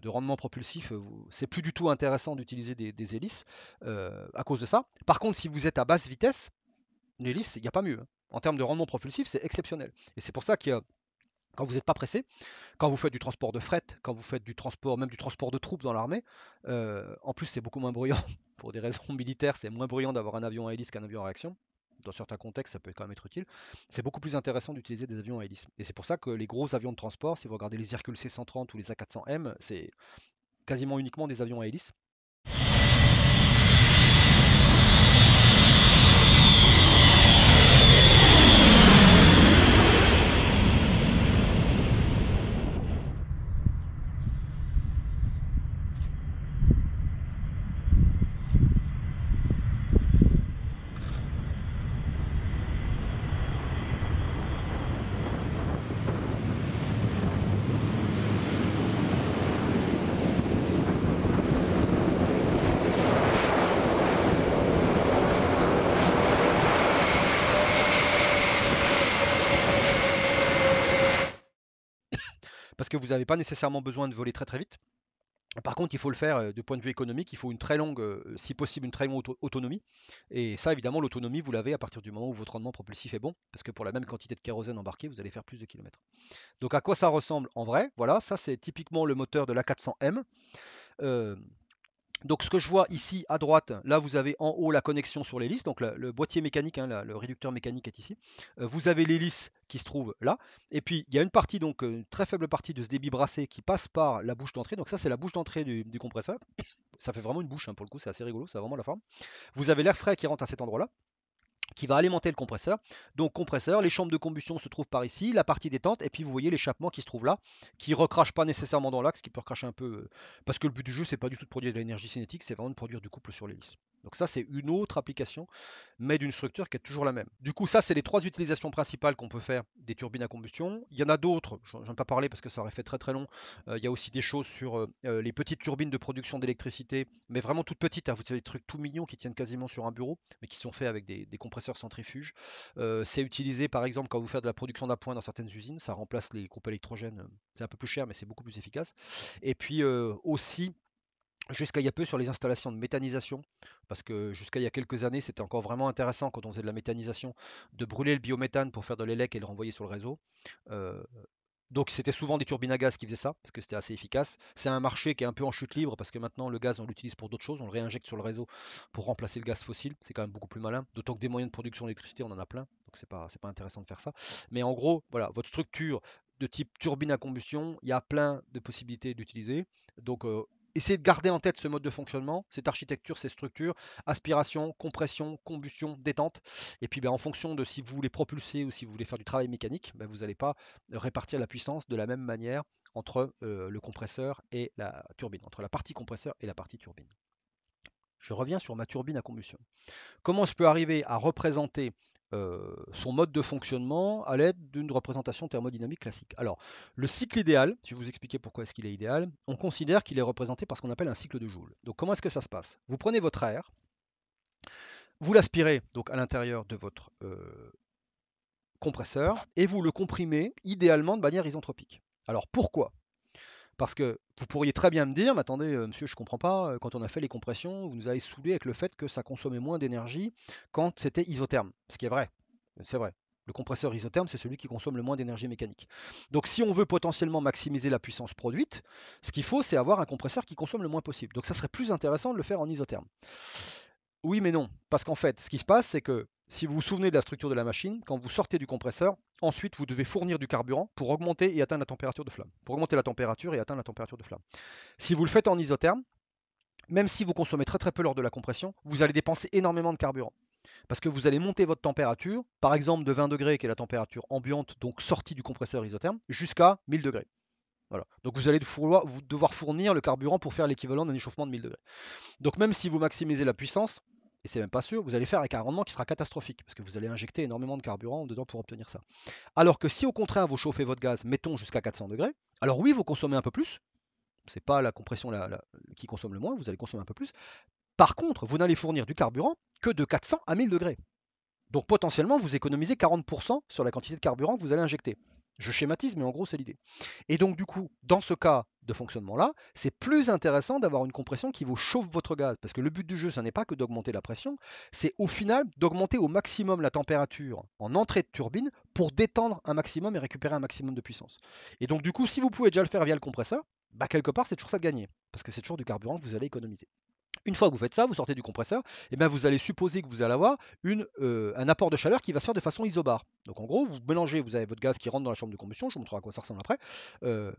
rendement propulsif, c'est plus du tout intéressant d'utiliser des hélices à cause de ça. Par contre si vous êtes à basse vitesse, l'hélice, il n'y a pas mieux, hein. En termes de rendement propulsif, c'est exceptionnel. Et c'est pour ça que quand vous n'êtes pas pressé, quand vous faites du transport de fret, quand vous faites du transport, même du transport de troupes dans l'armée, en plus c'est beaucoup moins bruyant. Pour des raisons militaires, c'est moins bruyant d'avoir un avion à hélice qu'un avion à réaction. Dans certains contextes, ça peut quand même être utile. C'est beaucoup plus intéressant d'utiliser des avions à hélice. Et c'est pour ça que les gros avions de transport, si vous regardez les Hercule C-130 ou les A400M, c'est quasiment uniquement des avions à hélice. Parce que vous n'avez pas nécessairement besoin de voler très très vite. Par contre, il faut le faire du point de vue économique, il faut une très longue, si possible, une très longue autonomie. Et ça, évidemment, l'autonomie, vous l'avez à partir du moment où votre rendement propulsif est bon, parce que pour la même quantité de kérosène embarqué, vous allez faire plus de kilomètres. Donc à quoi ça ressemble en vrai? Voilà, ça c'est typiquement le moteur de l'A400M. Euh, donc ce que je vois ici à droite, là vous avez en haut la connexion sur l'hélice, donc le boîtier mécanique, hein, le réducteur mécanique est ici. Vous avez l'hélice qui se trouve là, et puis il y a une partie, donc une très faible partie de ce débit brassé qui passe par la bouche d'entrée. Donc ça c'est la bouche d'entrée du compresseur. Ça fait vraiment une bouche, hein, pour le coup, c'est assez rigolo, ça a vraiment la forme. Vous avez l'air frais qui rentre à cet endroit-là. qui va alimenter le compresseur. Donc compresseur, les chambres de combustion se trouvent par ici, la partie détente, et puis vous voyez l'échappement qui se trouve là, qui recrache pas nécessairement dans l'axe, qui peut recracher un peu, parce que le but du jeu, c'est pas du tout de produire de l'énergie cinétique, c'est vraiment de produire du couple sur l'hélice. Donc ça, c'est une autre application, mais d'une structure qui est toujours la même. Du coup, ça, c'est les trois utilisations principales qu'on peut faire des turbines à combustion. Il y en a d'autres, j'en ai pas parlé parce que ça aurait fait très très long. Il y a aussi des choses sur les petites turbines de production d'électricité, mais vraiment toutes petites, hein. Vous savez, des trucs tout mignons qui tiennent quasiment sur un bureau, mais qui sont faits avec des compresseurs centrifuges. C'est utilisé par exemple quand vous faites de la production d'appoint dans certaines usines, ça remplace les groupes électrogènes. C'est un peu plus cher, mais c'est beaucoup plus efficace. Et puis aussi, jusqu'à il y a peu sur les installations de méthanisation, parce que jusqu'à il y a quelques années, c'était encore vraiment intéressant quand on faisait de la méthanisation de brûler le biométhane pour faire de l'élec et le renvoyer sur le réseau. Euh, donc c'était souvent des turbines à gaz qui faisaient ça, parce que c'était assez efficace. C'est un marché qui est un peu en chute libre, parce que maintenant le gaz on l'utilise pour d'autres choses, on le réinjecte sur le réseau pour remplacer le gaz fossile. C'est quand même beaucoup plus malin, d'autant que des moyens de production d'électricité on en a plein, donc c'est pas intéressant de faire ça. Mais en gros, voilà, votre structure de type turbine à combustion, il y a plein de possibilités d'utiliser. Donc essayez de garder en tête ce mode de fonctionnement, cette architecture, ces structures, aspiration, compression, combustion, détente. Et puis ben, en fonction de si vous voulez propulser ou si vous voulez faire du travail mécanique, ben, vous n'allez pas répartir la puissance de la même manière entre le compresseur et la turbine, entre la partie compresseur et la partie turbine. Je reviens sur ma turbine à combustion. Comment je peux arriver à représenter son mode de fonctionnement à l'aide d'une représentation thermodynamique classique? Alors, le cycle idéal, je vais vous expliquer pourquoi est-ce qu'il est idéal, on considère qu'il est représenté par ce qu'on appelle un cycle de Joule. Donc comment est-ce que ça se passe? Vous prenez votre air, vous l'aspirez donc à l'intérieur de votre compresseur et vous le comprimez idéalement de manière isentropique. Alors pourquoi? Parce que vous pourriez très bien me dire, mais attendez, monsieur, je ne comprends pas, quand on a fait les compressions, vous nous avez saoulé avec le fait que ça consommait moins d'énergie quand c'était isotherme. Ce qui est vrai, c'est vrai. Le compresseur isotherme, c'est celui qui consomme le moins d'énergie mécanique. Donc si on veut potentiellement maximiser la puissance produite, ce qu'il faut, c'est avoir un compresseur qui consomme le moins possible. Donc ça serait plus intéressant de le faire en isotherme. Oui, mais non. Parce qu'en fait, ce qui se passe, c'est que si vous vous souvenez de la structure de la machine, quand vous sortez du compresseur, ensuite vous devez fournir du carburant pour augmenter et atteindre la température de flamme. Pour augmenter la température et atteindre la température de flamme. Si vous le faites en isotherme, même si vous consommez très très peu lors de la compression, vous allez dépenser énormément de carburant. Parce que vous allez monter votre température, par exemple de 20 degrés, qui est la température ambiante, donc sortie du compresseur isotherme, jusqu'à 1000 degrés. Voilà. Donc vous allez devoir fournir le carburant pour faire l'équivalent d'un échauffement de 1000 degrés. Donc même si vous maximisez la puissance, et c'est même pas sûr, vous allez faire avec un rendement qui sera catastrophique, parce que vous allez injecter énormément de carburant dedans pour obtenir ça. Alors que si au contraire vous chauffez votre gaz, mettons jusqu'à 400 degrés, alors oui, vous consommez un peu plus, c'est pas la compression qui consomme le moins, vous allez consommer un peu plus. Par contre, vous n'allez fournir du carburant que de 400 à 1000 degrés. Donc potentiellement, vous économisez 40% sur la quantité de carburant que vous allez injecter. Je schématise, mais en gros, c'est l'idée. Et donc, du coup, dans ce cas de fonctionnement-là, c'est plus intéressant d'avoir une compression qui vous chauffe votre gaz. Parce que le but du jeu, ce n'est pas que d'augmenter la pression, c'est au final d'augmenter au maximum la température en entrée de turbine pour détendre un maximum et récupérer un maximum de puissance. Et donc, du coup, si vous pouvez déjà le faire via le compresseur, bah, quelque part, c'est toujours ça de gagner. Parce que c'est toujours du carburant que vous allez économiser. Une fois que vous faites ça, vous sortez du compresseur, et bien vous allez supposer que vous allez avoir un apport de chaleur qui va se faire de façon isobare. Donc en gros, vous mélangez, vous avez votre gaz qui rentre dans la chambre de combustion, je vous montrerai à quoi ça ressemble après. Euh,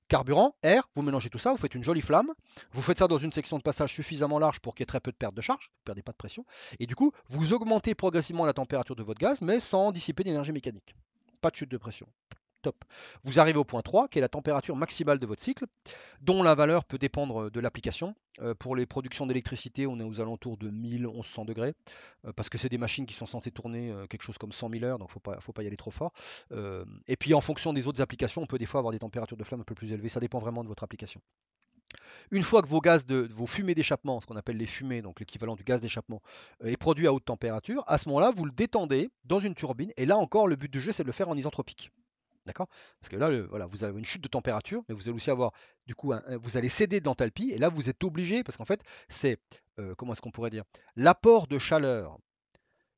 Carburant, air, vous mélangez tout ça, vous faites une jolie flamme, vous faites ça dans une section de passage suffisamment large pour qu'il y ait très peu de perte de charge, vous ne perdez pas de pression, et du coup, vous augmentez progressivement la température de votre gaz, mais sans dissiper d'énergie mécanique. Pas de chute de pression. Top. Vous arrivez au point 3, qui est la température maximale de votre cycle, dont la valeur peut dépendre de l'application. Pour les productions d'électricité, on est aux alentours de 1000-1100 degrés, parce que c'est des machines qui sont censées tourner quelque chose comme 100 000 heures, donc faut pas y aller trop fort. Et puis en fonction des autres applications, on peut des fois avoir des températures de flamme un peu plus élevées, ça dépend vraiment de votre application. Une fois que vos fumées d'échappement, ce qu'on appelle les fumées, donc l'équivalent du gaz d'échappement, est produit à haute température, à ce moment-là, vous le détendez dans une turbine, et là encore, le but du jeu, c'est de le faire en isentropique. D'accord? Parce que là, voilà, vous avez une chute de température, mais vous allez aussi avoir, du coup, vous allez céder de l'enthalpie, et là, vous êtes obligé, parce qu'en fait, c'est, comment est-ce qu'on pourrait dire, l'apport de chaleur,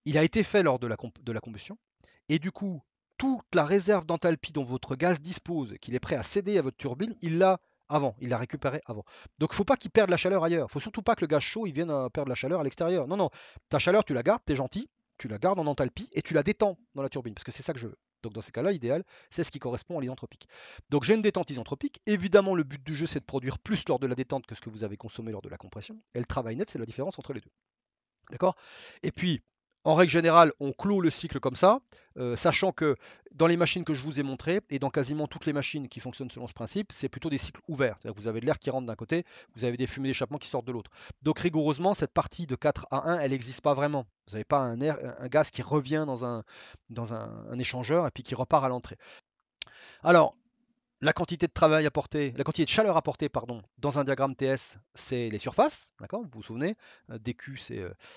il a été fait lors de la combustion, et du coup, toute la réserve d'enthalpie dont votre gaz dispose, qu'il est prêt à céder à votre turbine, il l'a récupéré avant. Donc, il ne faut pas qu'il perde la chaleur ailleurs. Il ne faut surtout pas que le gaz chaud il vienne perdre la chaleur à l'extérieur. Non, non, ta chaleur, tu la gardes, tu es gentil, tu la gardes en enthalpie et tu la détends dans la turbine, parce que c'est ça que je veux. Donc dans ces cas-là, l'idéal, c'est ce qui correspond à l'isentropique. Donc j'ai une détente isentropique. Évidemment, le but du jeu, c'est de produire plus lors de la détente que ce que vous avez consommé lors de la compression. Et le travail net, c'est la différence entre les deux. D'accord? Et puis, En règle générale, on clôt le cycle comme ça, sachant que dans les machines que je vous ai montrées, et dans quasiment toutes les machines qui fonctionnent selon ce principe, c'est plutôt des cycles ouverts. C'est-à-dire que vous avez de l'air qui rentre d'un côté, vous avez des fumées d'échappement qui sortent de l'autre. Donc rigoureusement, cette partie de 4 à 1, elle n'existe pas vraiment. Vous n'avez pas un gaz qui revient dans un échangeur et puis qui repart à l'entrée. Alors, la quantité de travail apportée, la quantité de chaleur apportée, pardon, dans un diagramme TS, c'est les surfaces, d'accord? Vous vous souvenez, dQ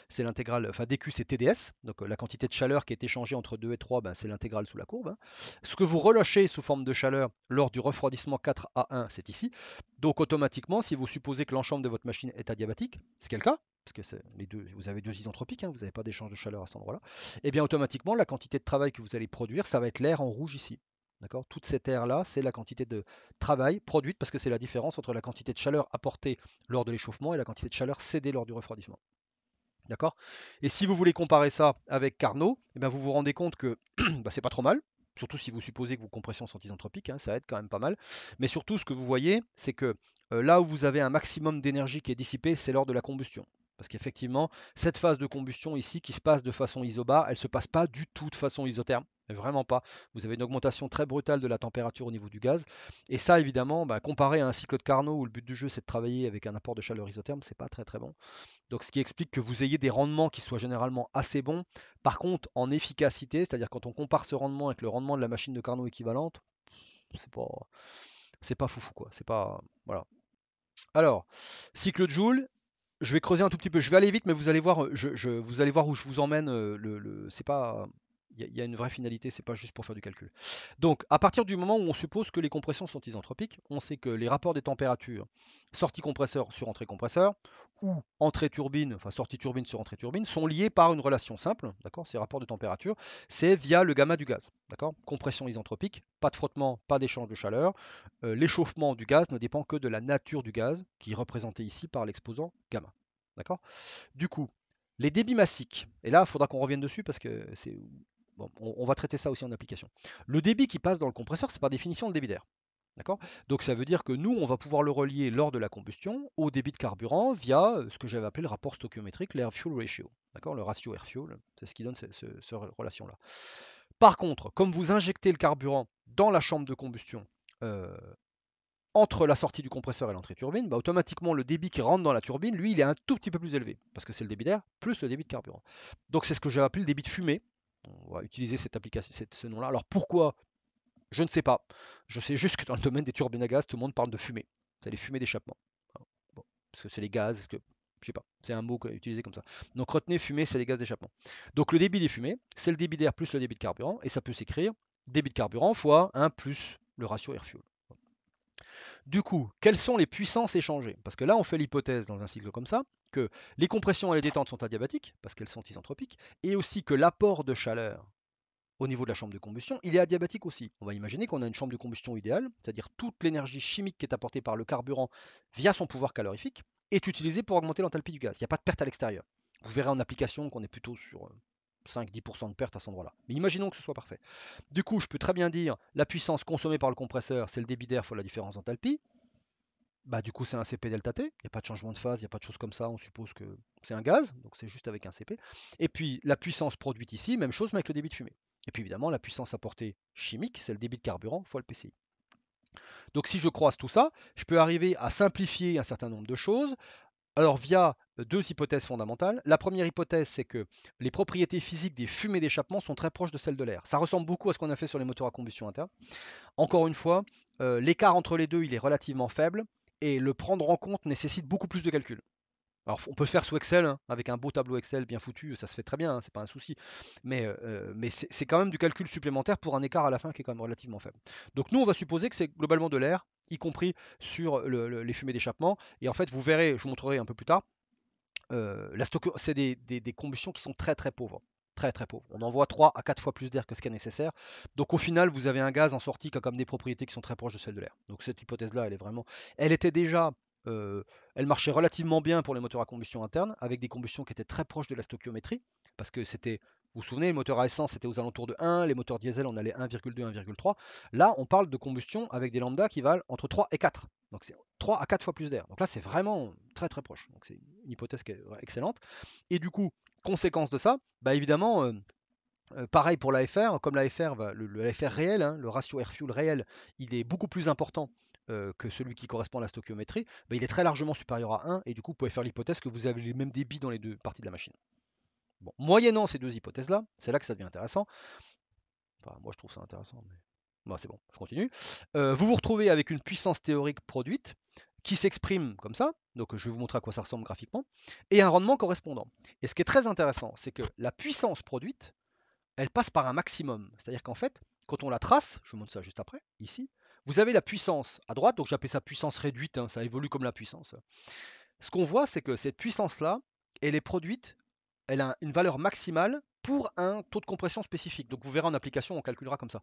c'est l'intégrale, enfin dQ c'est TdS, donc la quantité de chaleur qui est échangée entre 2 et 3, ben, c'est l'intégrale sous la courbe, hein. Ce que vous relâchez sous forme de chaleur lors du refroidissement 4 à 1, c'est ici. Donc automatiquement, si vous supposez que l'ensemble de votre machine est adiabatique, ce qui est le cas, parce que les deux, vous avez deux isentropiques, hein, vous n'avez pas d'échange de chaleur à cet endroit-là, et bien automatiquement, la quantité de travail que vous allez produire, ça va être l'air en rouge ici. D'accord? Toute cette air-là, c'est la quantité de travail produite parce que c'est la différence entre la quantité de chaleur apportée lors de l'échauffement et la quantité de chaleur cédée lors du refroidissement. D'accord? Et si vous voulez comparer ça avec Carnot, eh bien vous vous rendez compte que bah, c'est pas trop mal. Surtout si vous supposez que vos compressions sont isentropiques, hein, ça aide quand même pas mal. Mais surtout, ce que vous voyez, c'est que là où vous avez un maximum d'énergie qui est dissipée, c'est lors de la combustion. Parce qu'effectivement, cette phase de combustion ici qui se passe de façon isobar, elle ne se passe pas du tout de façon isotherme. Mais vraiment pas. Vous avez une augmentation très brutale de la température au niveau du gaz. Et ça, évidemment, bah, comparé à un cycle de Carnot où le but du jeu c'est de travailler avec un apport de chaleur isotherme, c'est pas très très bon. Donc, ce qui explique que vous ayez des rendements qui soient généralement assez bons. Par contre, en efficacité, c'est-à-dire quand on compare ce rendement avec le rendement de la machine de Carnot équivalente, c'est pas foufou quoi. C'est pas voilà. Alors, cycle de Joule, je vais creuser un tout petit peu. Je vais aller vite, mais vous allez voir, vous allez voir où je vous emmène. C'est pas, il y a une vraie finalité, c'est pas juste pour faire du calcul. Donc, à partir du moment où on suppose que les compressions sont isentropiques, on sait que les rapports des températures, sortie compresseur sur entrée compresseur, ou entrée turbine, enfin sortie turbine sur entrée turbine, sont liés par une relation simple, d'accord? Ces rapports de température, c'est via le gamma du gaz, d'accord? Compression isentropique, pas de frottement, pas d'échange de chaleur. L'échauffement du gaz ne dépend que de la nature du gaz, qui est représenté ici par l'exposant gamma. D'accord? Du coup, les débits massiques, et là, il faudra qu'on revienne dessus parce que c'est. Bon, on va traiter ça aussi en application. Le débit qui passe dans le compresseur, c'est par définition le débit d'air. D'accord? Donc ça veut dire que nous, on va pouvoir le relier lors de la combustion au débit de carburant via ce que j'avais appelé le rapport stoichiométrique, l'air-fuel ratio. D'accord? Le ratio air-fuel, c'est ce qui donne cette relation-là. Par contre, comme vous injectez le carburant dans la chambre de combustion euh, entre la sortie du compresseur et l'entrée turbine, bah, automatiquement le débit qui rentre dans la turbine, lui, il est un tout petit peu plus élevé, parce que c'est le débit d'air plus le débit de carburant. Donc c'est ce que j'ai appelé le débit de fumée. On va utiliser cette application, ce nom-là. Alors pourquoi? Je ne sais pas. Je sais juste que dans le domaine des turbines à gaz, tout le monde parle de fumée. C'est les fumées d'échappement. Bon, parce que c'est les gaz, que, je sais pas, c'est un mot utilisé comme ça. Donc retenez fumée, c'est les gaz d'échappement. Donc le débit des fumées, c'est le débit d'air plus le débit de carburant, et ça peut s'écrire débit de carburant fois 1 plus le ratio air-fuel. Du coup, quelles sont les puissances échangées? Parce que là, on fait l'hypothèse dans un cycle comme ça que les compressions et les détentes sont adiabatiques, parce qu'elles sont isentropiques, et aussi que l'apport de chaleur au niveau de la chambre de combustion, il est adiabatique aussi. On va imaginer qu'on a une chambre de combustion idéale, c'est-à-dire toute l'énergie chimique qui est apportée par le carburant via son pouvoir calorifique est utilisée pour augmenter l'enthalpie du gaz. Il n'y a pas de perte à l'extérieur. Vous verrez en application qu'on est plutôt sur 5-10% de perte à cet endroit-là. Mais imaginons que ce soit parfait. Du coup, je peux très bien dire la puissance consommée par le compresseur, c'est le débit d'air fois la différence d'enthalpie. Bah, du coup, c'est un CP delta T. Il n'y a pas de changement de phase, il n'y a pas de choses comme ça. On suppose que c'est un gaz, donc c'est juste avec un CP. Et puis, la puissance produite ici, même chose, mais avec le débit de fumée. Et puis, évidemment, la puissance apportée chimique, c'est le débit de carburant fois le PCI. Donc, si je croise tout ça, je peux arriver à simplifier un certain nombre de choses. Alors, via deux hypothèses fondamentales. La première hypothèse, c'est que les propriétés physiques des fumées d'échappement sont très proches de celles de l'air. Ça ressemble beaucoup à ce qu'on a fait sur les moteurs à combustion interne. Encore une fois, l'écart entre les deux, il est relativement faible et le prendre en compte nécessite beaucoup plus de calculs. Alors, on peut le faire sous Excel, hein, avec un beau tableau Excel bien foutu, ça se fait très bien, hein, c'est pas un souci. Mais c'est quand même du calcul supplémentaire pour un écart à la fin qui est quand même relativement faible. Donc, nous, on va supposer que c'est globalement de l'air, y compris sur les fumées d'échappement. Et en fait, vous verrez, je vous montrerai un peu plus tard, c'est des combustions qui sont très très pauvres. Très très pauvres. On envoie 3 à 4 fois plus d'air que ce qui est nécessaire. Donc au final, vous avez un gaz en sortie qui a comme des propriétés qui sont très proches de celles de l'air. Donc cette hypothèse-là, elle est vraiment. Elle était déjà euh, elle marchait relativement bien pour les moteurs à combustion interne, avec des combustions qui étaient très proches de la stoichiométrie, parce que c'était, vous vous souvenez, les moteurs à essence c'était aux alentours de 1, les moteurs diesel on allait 1,2, 1,3. Là, on parle de combustion avec des lambda qui valent entre 3 et 4. Donc c'est 3 à 4 fois plus d'air. Donc là, c'est vraiment très très proche. Donc c'est une hypothèse qui est excellente. Et du coup, conséquence de ça, bah évidemment, pareil pour l'AFR, comme l'AFR, le AFR réel, hein, le ratio air-fuel réel, il est beaucoup plus important que celui qui correspond à la stoichiométrie, bah, il est très largement supérieur à 1, et du coup, vous pouvez faire l'hypothèse que vous avez les mêmes débits dans les deux parties de la machine. Bon, moyennant ces deux hypothèses-là, c'est là que ça devient intéressant. Enfin, moi, je trouve ça intéressant, mais bon, c'est bon, je continue. Vous vous retrouvez avec une puissance théorique produite qui s'exprime comme ça, donc je vais vous montrer à quoi ça ressemble graphiquement, et un rendement correspondant. Et ce qui est très intéressant, c'est que la puissance produite, elle passe par un maximum. C'est-à-dire qu'en fait, quand on la trace, je vous montre ça juste après, ici, vous avez la puissance à droite, donc j'appelle ça puissance réduite, hein, ça évolue comme la puissance. Ce qu'on voit, c'est que cette puissance-là, elle est produite, elle a une valeur maximale pour un taux de compression spécifique. Donc vous verrez en application, on calculera comme ça.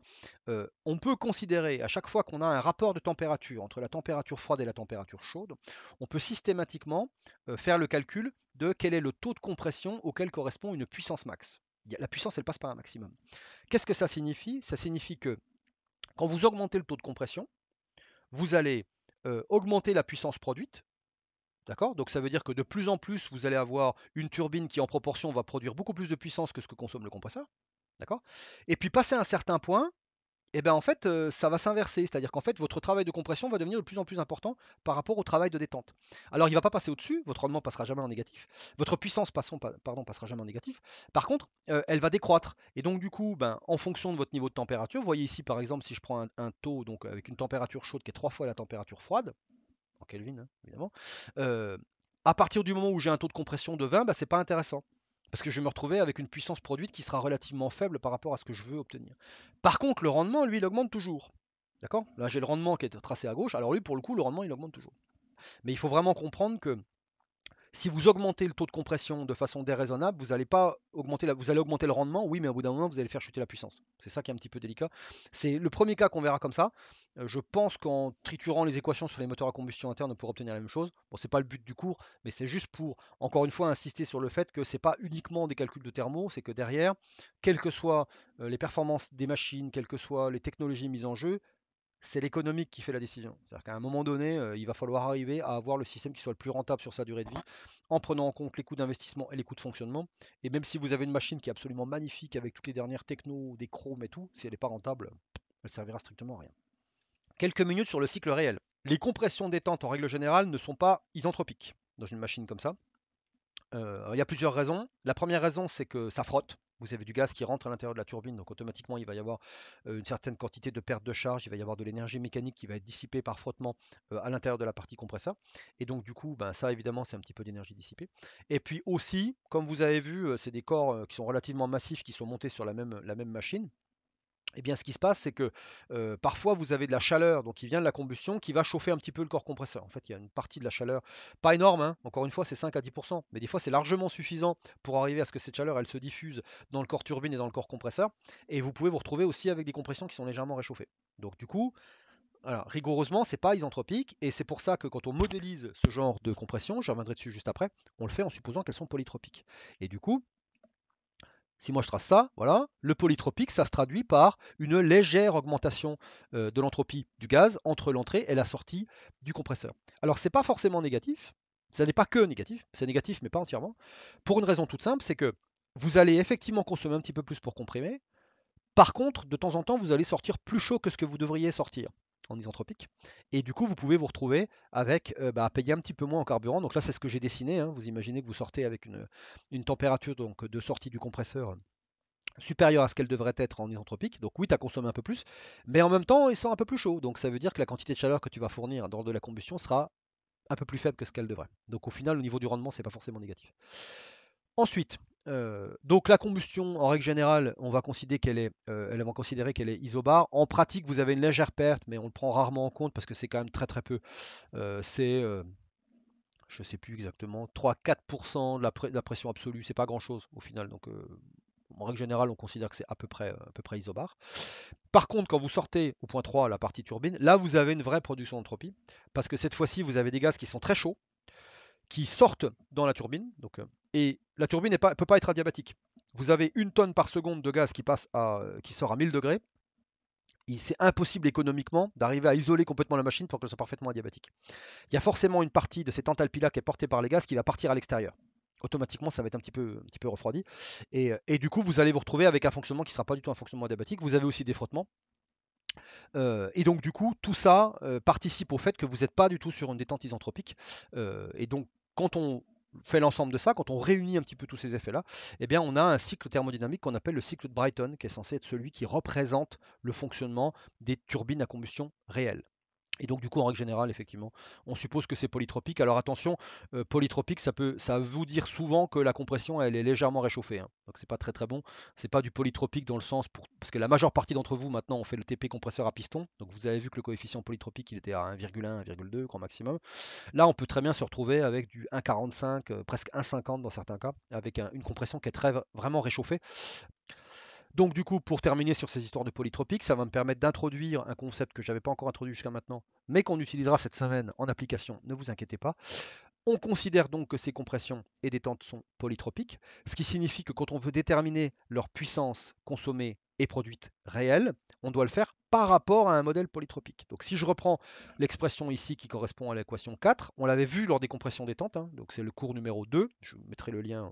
On peut considérer, à chaque fois qu'on a un rapport de température entre la température froide et la température chaude, on peut systématiquement faire le calcul de quel est le taux de compression auquel correspond une puissance max. La puissance, elle passe par un maximum. Qu'est-ce que ça signifie? Ça signifie que quand vous augmentez le taux de compression, vous allez augmenter la puissance produite. D'accord? Donc ça veut dire que de plus en plus, vous allez avoir une turbine qui en proportion va produire beaucoup plus de puissance que ce que consomme le compresseur. D'accord? Et puis passer à un certain point, et ben en fait, ça va s'inverser. C'est-à-dire qu'en fait, votre travail de compression va devenir de plus en plus important par rapport au travail de détente. Alors, il ne va pas passer au-dessus, votre rendement passera jamais en négatif, votre puissance passera jamais en négatif. Par contre, elle va décroître. Et donc, du coup, ben, en fonction de votre niveau de température, vous voyez ici, par exemple, si je prends un taux donc, avec une température chaude qui est 3 fois la température froide, en Kelvin, hein, évidemment, euh, à partir du moment où j'ai un taux de compression de 20, ben, c'est pas intéressant. Parce que je vais me retrouver avec une puissance produite qui sera relativement faible par rapport à ce que je veux obtenir. Par contre, le rendement, lui, il augmente toujours. D'accord? Là, j'ai le rendement qui est tracé à gauche. Alors lui, pour le coup, le rendement, il augmente toujours. Mais il faut vraiment comprendre que si vous augmentez le taux de compression de façon déraisonnable, vous allez pas augmenter vous allez augmenter le rendement, oui, mais au bout d'un moment, vous allez faire chuter la puissance. C'est ça qui est un petit peu délicat. C'est le premier cas qu'on verra comme ça. Je pense qu'en triturant les équations sur les moteurs à combustion interne, on pourra obtenir la même chose. Bon, c'est pas le but du cours, mais c'est juste pour, encore une fois, insister sur le fait que c'est pas uniquement des calculs de thermo, c'est que derrière, quelles que soient les performances des machines, quelles que soient les technologies mises en jeu, c'est l'économique qui fait la décision. C'est-à-dire qu'à un moment donné, il va falloir arriver à avoir le système qui soit le plus rentable sur sa durée de vie, en prenant en compte les coûts d'investissement et les coûts de fonctionnement. Et même si vous avez une machine qui est absolument magnifique avec toutes les dernières techno, des chromes et tout, si elle n'est pas rentable, elle servira strictement à rien. Quelques minutes sur le cycle réel. Les compressions détente en règle générale ne sont pas isentropiques dans une machine comme ça. Il y a plusieurs raisons. La première raison, c'est que ça frotte. Vous avez du gaz qui rentre à l'intérieur de la turbine, donc automatiquement il va y avoir une certaine quantité de perte de charge, il va y avoir de l'énergie mécanique qui va être dissipée par frottement à l'intérieur de la partie compresseur. Et donc du coup, ben, ça évidemment c'est un petit peu d'énergie dissipée. Et puis aussi, comme vous avez vu, c'est des corps qui sont relativement massifs qui sont montés sur la même machine. Eh bien, ce qui se passe, c'est que parfois vous avez de la chaleur donc qui vient de la combustion qui va chauffer un petit peu le corps compresseur. En fait, il y a une partie de la chaleur, pas énorme, hein, encore une fois, c'est 5 à 10%, mais des fois c'est largement suffisant pour arriver à ce que cette chaleur elle se diffuse dans le corps turbine et dans le corps compresseur. Et vous pouvez vous retrouver aussi avec des compressions qui sont légèrement réchauffées. Donc, du coup, voilà, rigoureusement, c'est pas isentropique, et c'est pour ça que quand on modélise ce genre de compression, je reviendrai dessus juste après, on le fait en supposant qu'elles sont polytropiques. Et du coup, si moi je trace ça, voilà, le polytropique, ça se traduit par une légère augmentation de l'entropie du gaz entre l'entrée et la sortie du compresseur. Alors c'est pas forcément négatif, ça n'est pas que négatif, c'est négatif mais pas entièrement, pour une raison toute simple, c'est que vous allez effectivement consommer un petit peu plus pour comprimer. Par contre, de temps en temps, vous allez sortir plus chaud que ce que vous devriez sortir en isentropique. Et du coup, vous pouvez vous retrouver avec à payer un petit peu moins en carburant. Donc là, c'est ce que j'ai dessiné, hein. Vous imaginez que vous sortez avec une température donc, de sortie du compresseur supérieure à ce qu'elle devrait être en isentropique. Donc oui, tu as consommé un peu plus, mais en même temps, il sent un peu plus chaud. Donc ça veut dire que la quantité de chaleur que tu vas fournir dans de la combustion sera un peu plus faible que ce qu'elle devrait. Donc au final, au niveau du rendement, c'est pas forcément négatif. Ensuite, donc la combustion, en règle générale, elle va considérer qu'elle est isobare. En pratique, vous avez une légère perte, mais on le prend rarement en compte parce que c'est quand même très très peu. C'est, je ne sais plus exactement, 3-4% de la pression absolue. C'est pas grand-chose au final. Donc En règle générale, on considère que c'est à peu près isobar. Par contre, quand vous sortez au point 3, la partie turbine, là, vous avez une vraie production d'entropie, parce que cette fois-ci, vous avez des gaz qui sont très chauds, qui sortent dans la turbine, et la turbine ne peut pas être adiabatique. Vous avez 1 tonne par seconde de gaz qui sort à 1000 degrés. C'est impossible économiquement d'arriver à isoler complètement la machine pour qu'elle soit parfaitement adiabatique. Il y a forcément une partie de cette enthalpie-là qui est portée par les gaz qui va partir à l'extérieur. Automatiquement, ça va être un petit peu refroidi. Et du coup, vous allez vous retrouver avec un fonctionnement qui ne sera pas du tout un fonctionnement adiabatique. Vous avez aussi des frottements. Et donc, du coup, tout ça participe au fait que vous n'êtes pas du tout sur une détente isentropique. Et donc, quand on fait l'ensemble de ça, quand on réunit un petit peu tous ces effets-là, eh bien, on a un cycle thermodynamique qu'on appelle le cycle de Brighton, qui est censé être celui qui représente le fonctionnement des turbines à combustion réelle. Et donc, du coup, en règle générale, effectivement, on suppose que c'est polytropique. Alors attention, polytropique, ça veut vous dire souvent que la compression, elle est légèrement réchauffée, hein. Donc, c'est pas très très bon. C'est pas du polytropique dans le sens parce que la majeure partie d'entre vous maintenant ont fait le TP compresseur à piston. Donc, vous avez vu que le coefficient polytropique, il était à 1,1, 1,2 grand maximum. Là, on peut très bien se retrouver avec du 1,45, presque 1,50 dans certains cas, avec une compression qui est vraiment réchauffée. Donc du coup, pour terminer sur ces histoires de polytropiques, ça va me permettre d'introduire un concept que je n'avais pas encore introduit jusqu'à maintenant, mais qu'on utilisera cette semaine en application, ne vous inquiétez pas. On considère donc que ces compressions et détentes sont polytropiques, ce qui signifie que quand on veut déterminer leur puissance consommée et produite réelle, on doit le faire par rapport à un modèle polytropique. Donc si je reprends l'expression ici qui correspond à l'équation 4, on l'avait vu lors des compressions détentes, hein, donc c'est le cours numéro 2, je vous mettrai le lien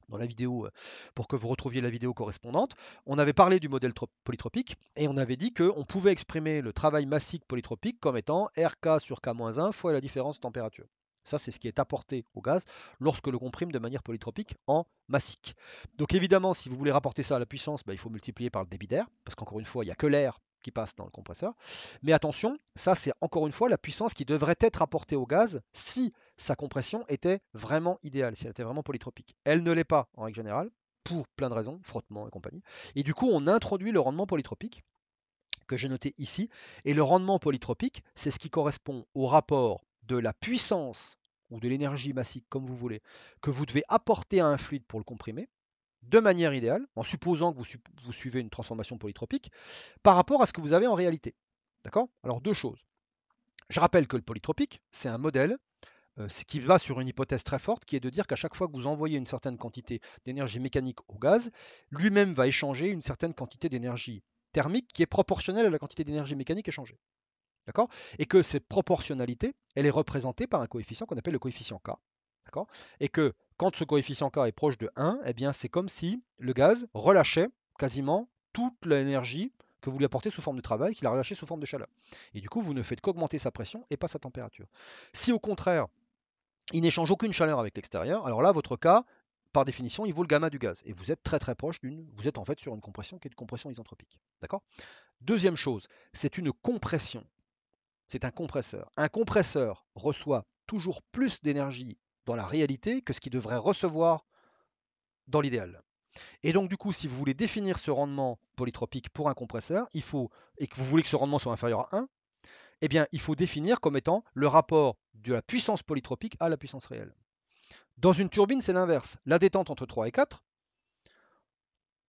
dans la vidéo pour que vous retrouviez la vidéo correspondante. On avait parlé du modèle polytropique et on avait dit qu'on pouvait exprimer le travail massique polytropique comme étant RK sur K-1 fois la différence de température. Ça, c'est ce qui est apporté au gaz lorsque l'on comprime de manière polytropique en massique. Donc évidemment, si vous voulez rapporter ça à la puissance, il faut multiplier par le débit d'air, parce qu'encore une fois, il n'y a que l'air qui passe dans le compresseur. Mais attention, ça c'est encore une fois la puissance qui devrait être apportée au gaz si sa compression était vraiment idéale, si elle était vraiment polytropique. Elle ne l'est pas en règle générale, pour plein de raisons, frottement et compagnie. Et du coup, on introduit le rendement polytropique que j'ai noté ici. Et le rendement polytropique, c'est ce qui correspond au rapport de la puissance ou de l'énergie massique, comme vous voulez, que vous devez apporter à un fluide pour le comprimer, de manière idéale, en supposant que vous suivez une transformation polytropique, par rapport à ce que vous avez en réalité. D'accord? Alors deux choses. Je rappelle que le polytropique, c'est un modèle qui va sur une hypothèse très forte, qui est de dire qu'à chaque fois que vous envoyez une certaine quantité d'énergie mécanique au gaz, lui-même va échanger une certaine quantité d'énergie thermique qui est proportionnelle à la quantité d'énergie mécanique échangée. D'accord? Et que cette proportionnalité, elle est représentée par un coefficient qu'on appelle le coefficient K. D'accord? Et que quand ce coefficient K est proche de 1, eh bien c'est comme si le gaz relâchait quasiment toute l'énergie que vous lui apportez sous forme de travail, qu'il a relâché sous forme de chaleur. Et du coup, vous ne faites qu'augmenter sa pression et pas sa température. Si au contraire, il n'échange aucune chaleur avec l'extérieur, alors là, votre cas, par définition, il vaut le gamma du gaz. Et vous êtes très très proche vous êtes en fait sur une compression qui est une compression isentropique. D'accord? Deuxième chose, c'est une compression. C'est un compresseur. Un compresseur reçoit toujours plus d'énergie dans la réalité que ce qu'il devrait recevoir dans l'idéal. Et donc du coup, si vous voulez définir ce rendement polytropique pour un compresseur, et que vous voulez que ce rendement soit inférieur à 1, eh bien, il faut définir comme étant le rapport de la puissance polytropique à la puissance réelle. Dans une turbine, c'est l'inverse. La détente entre 3 et 4,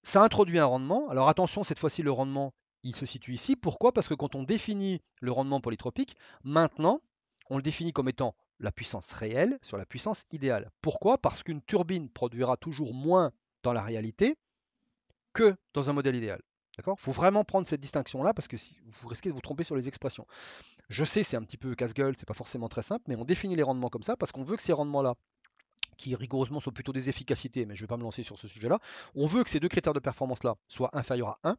ça introduit un rendement. Alors attention, cette fois-ci, le rendement, il se situe ici. Pourquoi? Parce que quand on définit le rendement polytropique, maintenant, on le définit comme étant la puissance réelle sur la puissance idéale. Pourquoi? Parce qu'une turbine produira toujours moins dans la réalité que dans un modèle idéal. D'accord? Il faut vraiment prendre cette distinction-là parce que vous risquez de vous tromper sur les expressions. Je sais, c'est un petit peu casse-gueule, c'est pas forcément très simple, mais on définit les rendements comme ça parce qu'on veut que ces rendements-là, qui rigoureusement sont plutôt des efficacités, mais je ne vais pas me lancer sur ce sujet-là, on veut que ces deux critères de performance-là soient inférieurs à 1.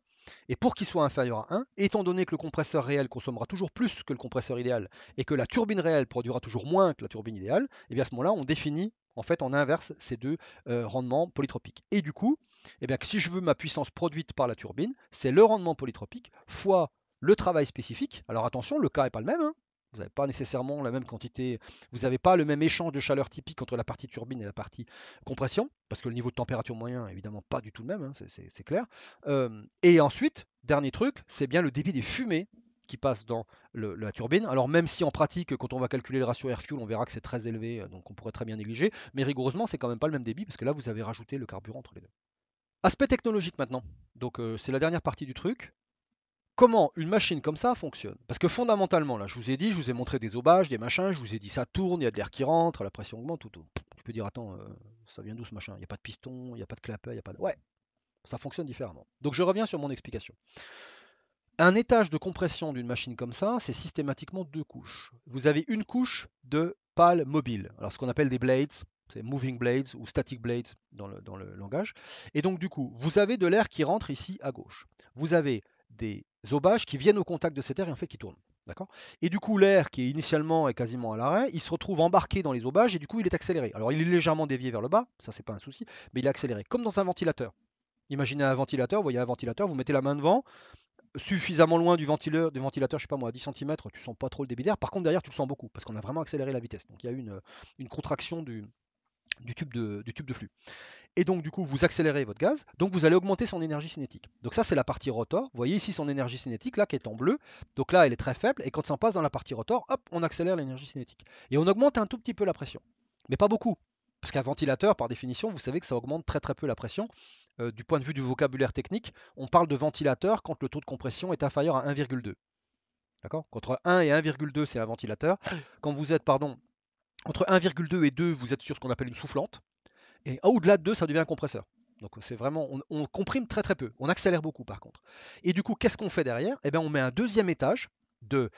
Et pour qu'ils soient inférieurs à 1, étant donné que le compresseur réel consommera toujours plus que le compresseur idéal et que la turbine réelle produira toujours moins que la turbine idéale, et bien à ce moment-là, on définit en fait on inverse ces deux rendements polytropiques. Et du coup, eh bien, si je veux ma puissance produite par la turbine, c'est le rendement polytropique fois le travail spécifique. Alors attention, le cas n'est pas le même, hein. Vous n'avez pas nécessairement la même quantité, vous n'avez pas le même échange de chaleur typique entre la partie turbine et la partie compression, parce que le niveau de température moyen, évidemment, pas du tout le même, hein, c'est clair. Et ensuite, dernier truc, c'est bien le débit des fumées qui passe dans la turbine. Alors même si en pratique, quand on va calculer le ratio air-fuel, on verra que c'est très élevé, donc on pourrait très bien négliger, mais rigoureusement, c'est quand même pas le même débit, parce que là, vous avez rajouté le carburant entre les deux. Aspect technologique maintenant. Donc c'est la dernière partie du truc. Comment une machine comme ça fonctionne? Parce que fondamentalement, là, je vous ai dit, je vous ai montré des aubages, des machins, je vous ai dit ça tourne, il y a de l'air qui rentre, la pression augmente, tout, tout. Tu peux dire, attends, ça vient d'où ce machin? Il n'y a pas de piston, il n'y a pas de clapet, il n'y a pas de... Ouais, ça fonctionne différemment. Donc je reviens sur mon explication. Un étage de compression d'une machine comme ça, c'est systématiquement deux couches. Vous avez une couche de pales mobiles, alors ce qu'on appelle des blades, c'est moving blades ou static blades dans le langage. Et donc du coup, vous avez de l'air qui rentre ici à gauche. Vous avez des aubages qui viennent au contact de cet air et en fait qui tournent. D'accord. Et du coup, l'air qui est initialement est quasiment à l'arrêt, il se retrouve embarqué dans les aubages et du coup, il est accéléré. Alors, il est légèrement dévié vers le bas, ça c'est pas un souci, mais il est accéléré, comme dans un ventilateur. Imaginez un ventilateur, vous voyez un ventilateur, vous mettez la main devant, suffisamment loin du ventilateur, je sais pas moi, à 10 cm, tu sens pas trop le débit d'air. Par contre, derrière, tu le sens beaucoup parce qu'on a vraiment accéléré la vitesse. Donc il y a eu une contraction du tube de flux. Et donc, du coup, vous accélérez votre gaz, donc vous allez augmenter son énergie cinétique. Donc, ça, c'est la partie rotor. Vous voyez ici son énergie cinétique, là, qui est en bleu. Donc là, elle est très faible. Et quand ça passe dans la partie rotor, hop, on accélère l'énergie cinétique. Et on augmente un tout petit peu la pression. Mais pas beaucoup. Parce qu'un ventilateur, par définition, vous savez que ça augmente très très peu la pression. Du point de vue du vocabulaire technique, on parle de ventilateur quand le taux de compression est inférieur à 1,2. D'accord. Entre 1 et 1,2, c'est un ventilateur. Quand vous êtes, pardon, entre 1,2 et 2, vous êtes sur ce qu'on appelle une soufflante. Et au-delà de 2, ça devient un compresseur. Donc c'est vraiment, on comprime très très peu. On accélère beaucoup par contre. Et du coup, qu'est-ce qu'on fait derrière? Eh bien, on met un deuxième étage de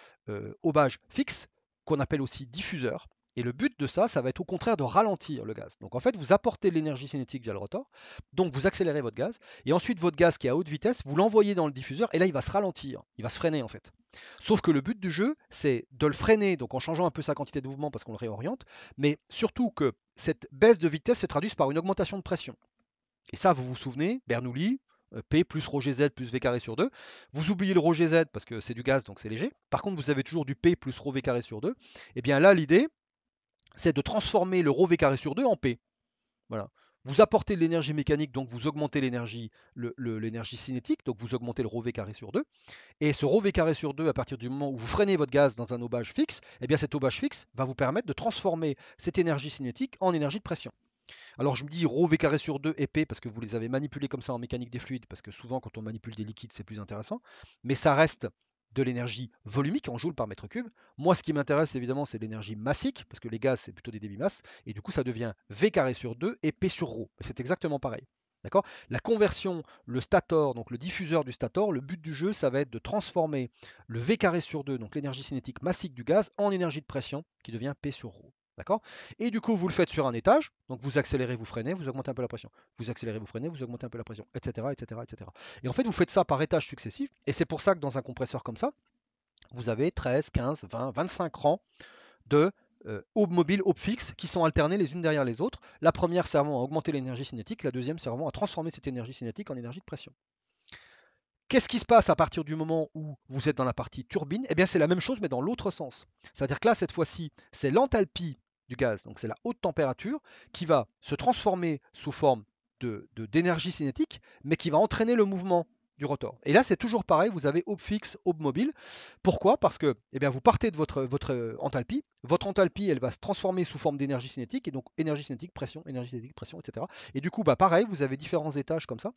haubage fixe, qu'on appelle aussi diffuseur. Et le but de ça, ça va être au contraire de ralentir le gaz. Donc en fait, vous apportez de l'énergie cinétique via le rotor, donc vous accélérez votre gaz, et ensuite votre gaz qui est à haute vitesse, vous l'envoyez dans le diffuseur, et là il va se ralentir, il va se freiner en fait. Sauf que le but du jeu, c'est de le freiner, donc en changeant un peu sa quantité de mouvement parce qu'on le réoriente, mais surtout que cette baisse de vitesse se traduise par une augmentation de pression. Et ça, vous vous souvenez, Bernoulli, P plus ρ z plus V carré sur 2. Vous oubliez le ρ z parce que c'est du gaz, donc c'est léger. Par contre, vous avez toujours du P plus ρ V carré sur 2. Et bien là, l'idée, c'est de transformer le ρ V carré sur 2 en P. Voilà. Vous apportez de l'énergie mécanique, donc vous augmentez l'énergie cinétique, donc vous augmentez le ρ V carré sur 2. Et ce ρ V carré sur 2, à partir du moment où vous freinez votre gaz dans un aubage fixe, eh bien cet aubage fixe va vous permettre de transformer cette énergie cinétique en énergie de pression. Alors je me dis ρ V carré sur 2 épais parce que vous les avez manipulés comme ça en mécanique des fluides, parce que souvent quand on manipule des liquides c'est plus intéressant, mais ça reste de l'énergie volumique en joules par mètre cube. Moi ce qui m'intéresse évidemment c'est l'énergie massique, parce que les gaz c'est plutôt des débits masses, et du coup ça devient V carré sur 2 et P sur ρ. C'est exactement pareil. D'accord. La conversion, le stator, donc le diffuseur du stator, le but du jeu, ça va être de transformer le V carré sur 2, donc l'énergie cinétique massique du gaz, en énergie de pression qui devient P sur ρ. D'accord. Et du coup, vous le faites sur un étage, donc vous accélérez, vous freinez, vous augmentez un peu la pression. Vous accélérez, vous freinez, vous augmentez un peu la pression, etc., etc., etc. Et en fait, vous faites ça par étages successifs, et c'est pour ça que dans un compresseur comme ça, vous avez 13, 15, 20, 25 rangs de aubes mobiles, aubes fixes, qui sont alternés les unes derrière les autres. La première servant à augmenter l'énergie cinétique, la deuxième servant à transformer cette énergie cinétique en énergie de pression. Qu'est-ce qui se passe à partir du moment où vous êtes dans la partie turbine? Eh bien, c'est la même chose, mais dans l'autre sens. C'est-à-dire que là, cette fois-ci, c'est l'enthalpie du gaz, donc c'est la haute température, qui va se transformer sous forme d'énergie cinétique, mais qui va entraîner le mouvement du rotor. Et là, c'est toujours pareil, vous avez aube fixe, aube mobile. Pourquoi? Parce que eh bien, vous partez de votre enthalpie. Votre enthalpie, elle va se transformer sous forme d'énergie cinétique, et donc énergie cinétique, pression, etc. Et du coup, bah, pareil, vous avez différents étages comme ça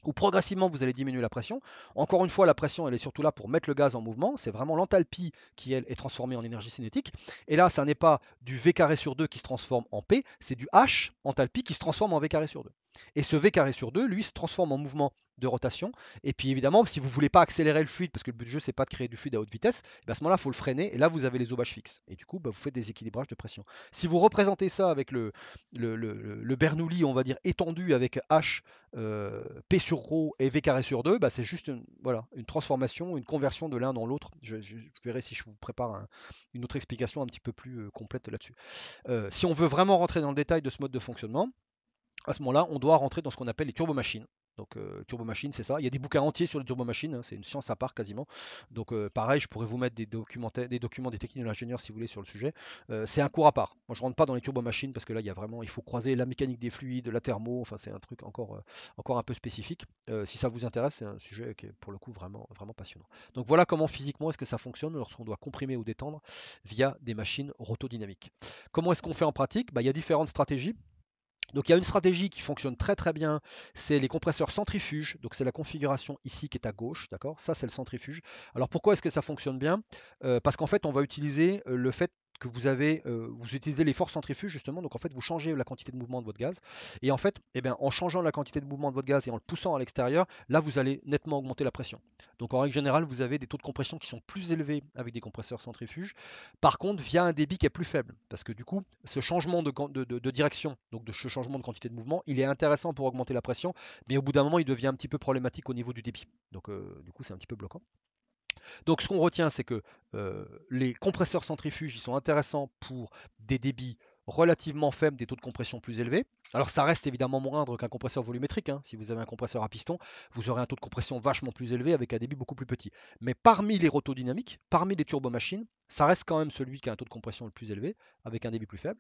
où progressivement vous allez diminuer la pression. Encore une fois, la pression, elle est surtout là pour mettre le gaz en mouvement. C'est vraiment l'enthalpie qui, elle, est transformée en énergie cinétique. Et là, ça n'est pas du V carré sur 2 qui se transforme en P, c'est du H, enthalpie, qui se transforme en V carré sur 2. Et ce V carré sur 2, lui, se transforme en mouvement de rotation. Et puis évidemment, si vous ne voulez pas accélérer le fluide, parce que le but du jeu, c'est pas de créer du fluide à haute vitesse, à ce moment-là, il faut le freiner. Et là, vous avez les aubages fixes. Et du coup, bah, vous faites des équilibrages de pression. Si vous représentez ça avec le Bernoulli, on va dire, étendu avec H, P sur ρ et V carré sur 2, bah, c'est juste voilà, une transformation, une conversion de l'un dans l'autre. Je verrai si je vous prépare une autre explication un petit peu plus complète là-dessus. Si on veut vraiment rentrer dans le détail de ce mode de fonctionnement, à ce moment-là, on doit rentrer dans ce qu'on appelle les turbomachines. Donc, turbomachine, c'est ça. Il y a des bouquins entiers sur les turbomachines, hein, c'est une science à part quasiment. Donc, pareil, je pourrais vous mettre des documents des techniques de l'ingénieur si vous voulez sur le sujet. C'est un cours à part. Moi, je rentre pas dans les turbomachines parce que là, il faut croiser la mécanique des fluides, la thermo. Enfin, c'est un truc encore un peu spécifique. Si ça vous intéresse, c'est un sujet qui est pour le coup vraiment, vraiment passionnant. Donc, voilà comment physiquement est-ce que ça fonctionne lorsqu'on doit comprimer ou détendre via des machines rotodynamiques. Comment est-ce qu'on fait en pratique? Bah, il y a différentes stratégies. Donc il y a une stratégie qui fonctionne très très bien, c'est les compresseurs centrifuges. Donc c'est la configuration ici qui est à gauche, d'accord? Ça c'est le centrifuge. Alors pourquoi est-ce que ça fonctionne bien? Parce qu'en fait on va utiliser le fait que vous utilisez les forces centrifuges justement. Donc en fait vous changez la quantité de mouvement de votre gaz. Et en fait, eh bien, en changeant la quantité de mouvement de votre gaz et en le poussant à l'extérieur, là vous allez nettement augmenter la pression. Donc en règle générale, vous avez des taux de compression qui sont plus élevés avec des compresseurs centrifuges. Par contre, via un débit qui est plus faible, parce que du coup, ce changement de direction, donc de ce changement de quantité de mouvement, il est intéressant pour augmenter la pression, mais au bout d'un moment, il devient un petit peu problématique au niveau du débit. Donc, du coup, c'est un petit peu bloquant. Donc, ce qu'on retient, c'est que les compresseurs centrifuges, ils sont intéressants pour des débits relativement faibles, des taux de compression plus élevés. Alors, ça reste évidemment moindre qu'un compresseur volumétrique, hein. Si vous avez un compresseur à piston, vous aurez un taux de compression vachement plus élevé avec un débit beaucoup plus petit. Mais parmi les rotodynamiques, parmi les turbomachines, ça reste quand même celui qui a un taux de compression le plus élevé, avec un débit plus faible.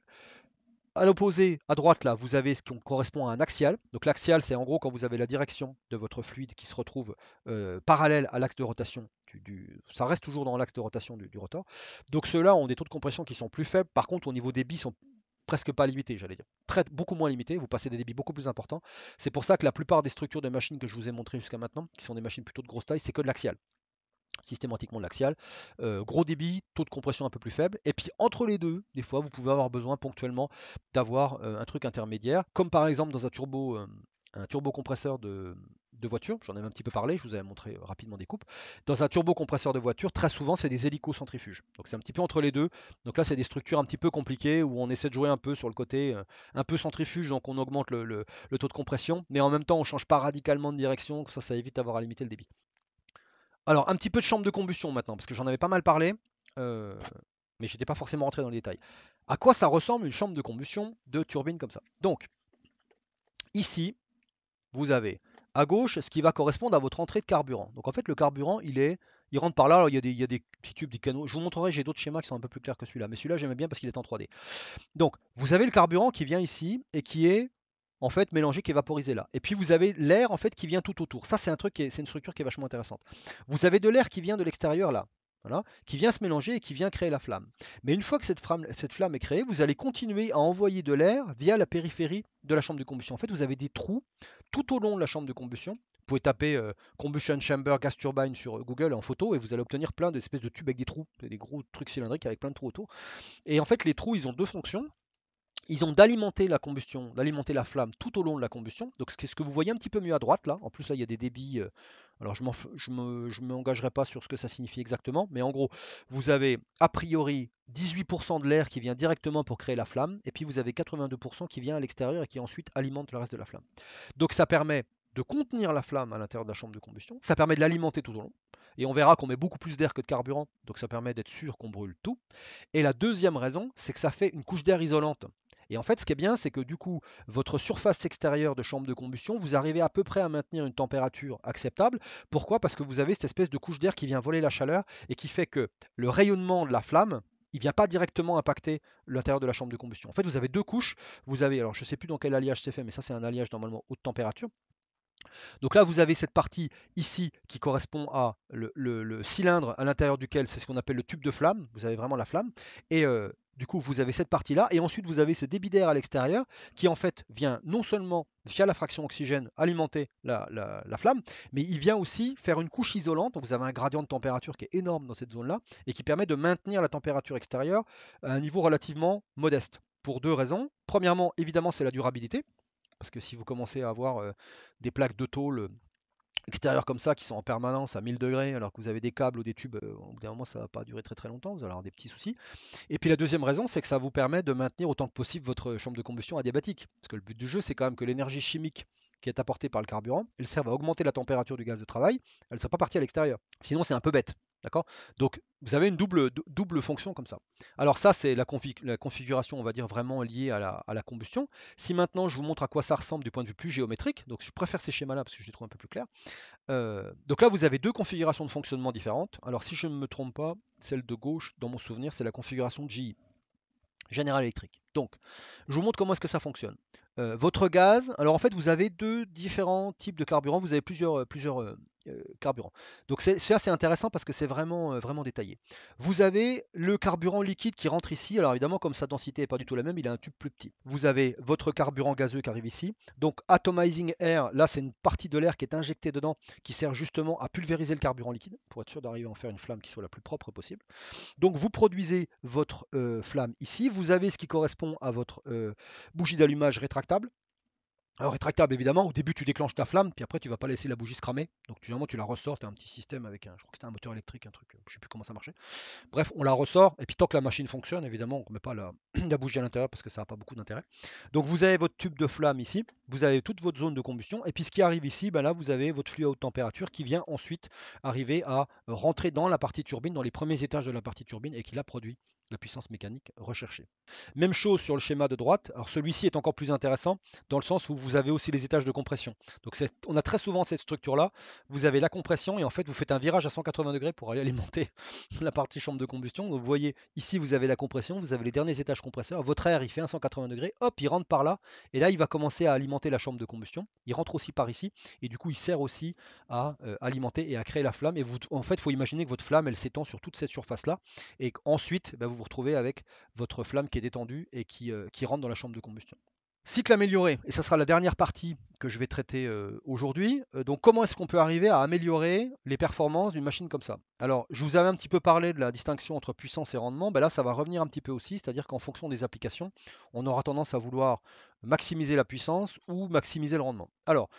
À l'opposé, à droite, là, vous avez ce qui correspond à un axial. Donc l'axial, c'est en gros quand vous avez la direction de votre fluide qui se retrouve parallèle à l'axe de rotation. Ça reste toujours dans l'axe de rotation du rotor. Donc ceux-là ont des taux de compression qui sont plus faibles. Par contre, au niveau débit, ils sont presque pas limités, j'allais dire. Beaucoup moins limités. Vous passez des débits beaucoup plus importants. C'est pour ça que la plupart des structures de machines que je vous ai montrées jusqu'à maintenant, qui sont des machines plutôt de grosse taille, c'est que de l'axial, systématiquement de l'axial. Gros débit, taux de compression un peu plus faible. Et puis entre les deux, des fois, vous pouvez avoir besoin ponctuellement d'avoir un truc intermédiaire, comme par exemple dans un turbocompresseur de voiture. J'en ai un petit peu parlé, je vous avais montré rapidement des coupes. Dans un turbocompresseur de voiture, très souvent, c'est des hélicocentrifuges. Donc c'est un petit peu entre les deux. Donc là, c'est des structures un petit peu compliquées où on essaie de jouer un peu sur le côté un peu centrifuge, donc on augmente le taux de compression, mais en même temps, on ne change pas radicalement de direction, ça évite d'avoir à limiter le débit. Alors, un petit peu de chambre de combustion maintenant, parce que j'en avais pas mal parlé, euh, mais j'étais pas forcément rentré dans les détails. À quoi ça ressemble une chambre de combustion de turbine comme ça? Donc, ici, vous avez à gauche ce qui va correspondre à votre entrée de carburant. Donc en fait, le carburant, il rentre par là. Alors, il y a des petits tubes, des canaux. Je vous montrerai, j'ai d'autres schémas qui sont un peu plus clairs que celui-là, mais celui-là, j'aimais bien parce qu'il est en 3D. Donc, vous avez le carburant qui vient ici et qui est en fait mélangé, qui est vaporisé là. Et puis vous avez l'air en fait qui vient tout autour. Ça, c'est une structure qui est vachement intéressante. Vous avez de l'air qui vient de l'extérieur là. Voilà, qui vient se mélanger et qui vient créer la flamme. Mais une fois que cette flamme est créée, vous allez continuer à envoyer de l'air via la périphérie de la chambre de combustion. En fait, vous avez des trous tout au long de la chambre de combustion. Vous pouvez taper combustion chamber gas turbine sur Google en photo et vous allez obtenir plein d'espèces de tubes avec des trous, des gros trucs cylindriques avec plein de trous autour. Et en fait, les trous, ils ont deux fonctions. Ils ont d'alimenter la combustion, d'alimenter la flamme tout au long de la combustion. Donc ce que vous voyez un petit peu mieux à droite là. En plus là il y a des débits. Alors je m'engagerai pas sur ce que ça signifie exactement, mais en gros vous avez a priori 18% de l'air qui vient directement pour créer la flamme, et puis vous avez 82% qui vient à l'extérieur et qui ensuite alimente le reste de la flamme. Donc ça permet de contenir la flamme à l'intérieur de la chambre de combustion. Ça permet de l'alimenter tout au long. Et on verra qu'on met beaucoup plus d'air que de carburant, donc ça permet d'être sûr qu'on brûle tout. Et la deuxième raison, c'est que ça fait une couche d'air isolante. Et en fait, ce qui est bien, c'est que du coup, votre surface extérieure de chambre de combustion, vous arrivez à peu près à maintenir une température acceptable. Pourquoi? Parce que vous avez cette espèce de couche d'air qui vient voler la chaleur et qui fait que le rayonnement de la flamme, il ne vient pas directement impacter l'intérieur de la chambre de combustion. En fait, vous avez deux couches. Vous avez, alors je ne sais plus dans quel alliage c'est fait, mais ça c'est un alliage normalement haute température. Donc là, vous avez cette partie ici qui correspond à le cylindre à l'intérieur duquel c'est ce qu'on appelle le tube de flamme. Vous avez vraiment la flamme. Et du coup, vous avez cette partie-là. Et ensuite, vous avez ce débit d'air à l'extérieur qui, en fait, vient non seulement via la fraction oxygène alimenter la flamme, mais il vient aussi faire une couche isolante. Donc, vous avez un gradient de température qui est énorme dans cette zone-là et qui permet de maintenir la température extérieure à un niveau relativement modeste. Pour deux raisons. Premièrement, évidemment, c'est la durabilité. Parce que si vous commencez à avoir des plaques de tôle extérieures comme ça qui sont en permanence à 1000 degrés alors que vous avez des câbles ou des tubes, au bout d'un moment ça va pas durer très très longtemps, vous allez avoir des petits soucis. Et puis la deuxième raison, c'est que ça vous permet de maintenir autant que possible votre chambre de combustion adiabatique. Parce que le but du jeu, c'est quand même que l'énergie chimique qui est apportée par le carburant, elle serve à augmenter la température du gaz de travail, elle ne soit pas partie à l'extérieur. Sinon c'est un peu bête. D'accord? Donc vous avez une double fonction comme ça. Alors ça, c'est la configuration, on va dire, vraiment liée à la combustion. Si maintenant je vous montre à quoi ça ressemble du point de vue plus géométrique, donc je préfère ces schémas-là parce que je les trouve un peu plus clairs. Donc là, vous avez deux configurations de fonctionnement différentes. Alors si je ne me trompe pas, celle de gauche, dans mon souvenir, c'est la configuration GE, General Electric. Donc, je vous montre comment est-ce que ça fonctionne. Votre gaz, alors en fait, vous avez deux différents types de carburant. Vous avez plusieurs carburant. Donc ça c'est intéressant parce que c'est vraiment détaillé. Vous avez le carburant liquide qui rentre ici. Alors évidemment, comme sa densité n'est pas du tout la même, il a un tube plus petit. Vous avez votre carburant gazeux qui arrive ici. Donc atomizing air, là c'est une partie de l'air qui est injectée dedans, qui sert justement à pulvériser le carburant liquide pour être sûr d'arriver à en faire une flamme qui soit la plus propre possible. Donc vous produisez votre flamme ici. Vous avez ce qui correspond à votre bougie d'allumage rétractable. Alors rétractable évidemment, au début tu déclenches ta flamme, puis après tu vas pas laisser la bougie se cramer. Donc généralement tu la ressors, tu as un petit système avec je crois que c'était un moteur électrique, un truc, je sais plus comment ça marchait. Bref, on la ressort, et puis tant que la machine fonctionne, évidemment, on ne met pas la bougie à l'intérieur parce que ça n'a pas beaucoup d'intérêt. Donc vous avez votre tube de flamme ici, vous avez toute votre zone de combustion, et puis ce qui arrive ici, ben là vous avez votre flux à haute température qui vient ensuite arriver à rentrer dans la partie turbine, dans les premiers étages de la partie turbine, et qui la produit la puissance mécanique recherchée. Même chose sur le schéma de droite. Alors celui-ci est encore plus intéressant dans le sens où vous avez aussi les étages de compression. Donc on a très souvent cette structure-là. Vous avez la compression et en fait vous faites un virage à 180 degrés pour aller alimenter la partie chambre de combustion. Donc vous voyez ici vous avez la compression, vous avez les derniers étages compresseurs. Votre air il fait un 180 degrés, hop il rentre par là et là il va commencer à alimenter la chambre de combustion. Il rentre aussi par ici et du coup il sert aussi à alimenter et à créer la flamme. Et vous, en fait il faut imaginer que votre flamme elle s'étend sur toute cette surface-là et qu'ensuite vous vous retrouvez avec votre flamme qui est détendue et qui rentre dans la chambre de combustion. Cycle amélioré, et ça sera la dernière partie que je vais traiter aujourd'hui. Donc comment est-ce qu'on peut arriver à améliorer les performances d'une machine comme ça? Alors je vous avais un petit peu parlé de la distinction entre puissance et rendement, ben là ça va revenir un petit peu aussi, c'est-à-dire qu'en fonction des applications, on aura tendance à vouloir maximiser la puissance ou maximiser le rendement. Alors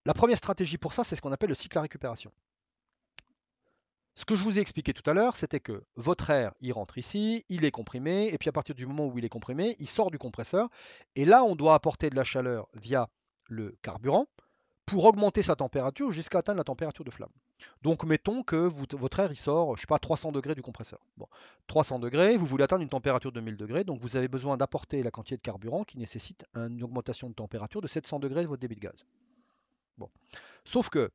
la première stratégie pour ça, c'est ce qu'on appelle le cycle à récupération. Ce que je vous ai expliqué tout à l'heure, c'était que votre air, il rentre ici, il est comprimé, et puis à partir du moment où il est comprimé, il sort du compresseur, et là, on doit apporter de la chaleur via le carburant pour augmenter sa température jusqu'à atteindre la température de flamme. Donc mettons que votre air, il sort, je sais pas, 300 degrés du compresseur. Bon, 300 degrés, vous voulez atteindre une température de 1000 degrés, donc vous avez besoin d'apporter la quantité de carburant qui nécessite une augmentation de température de 700 degrés de votre débit de gaz. Bon. Sauf que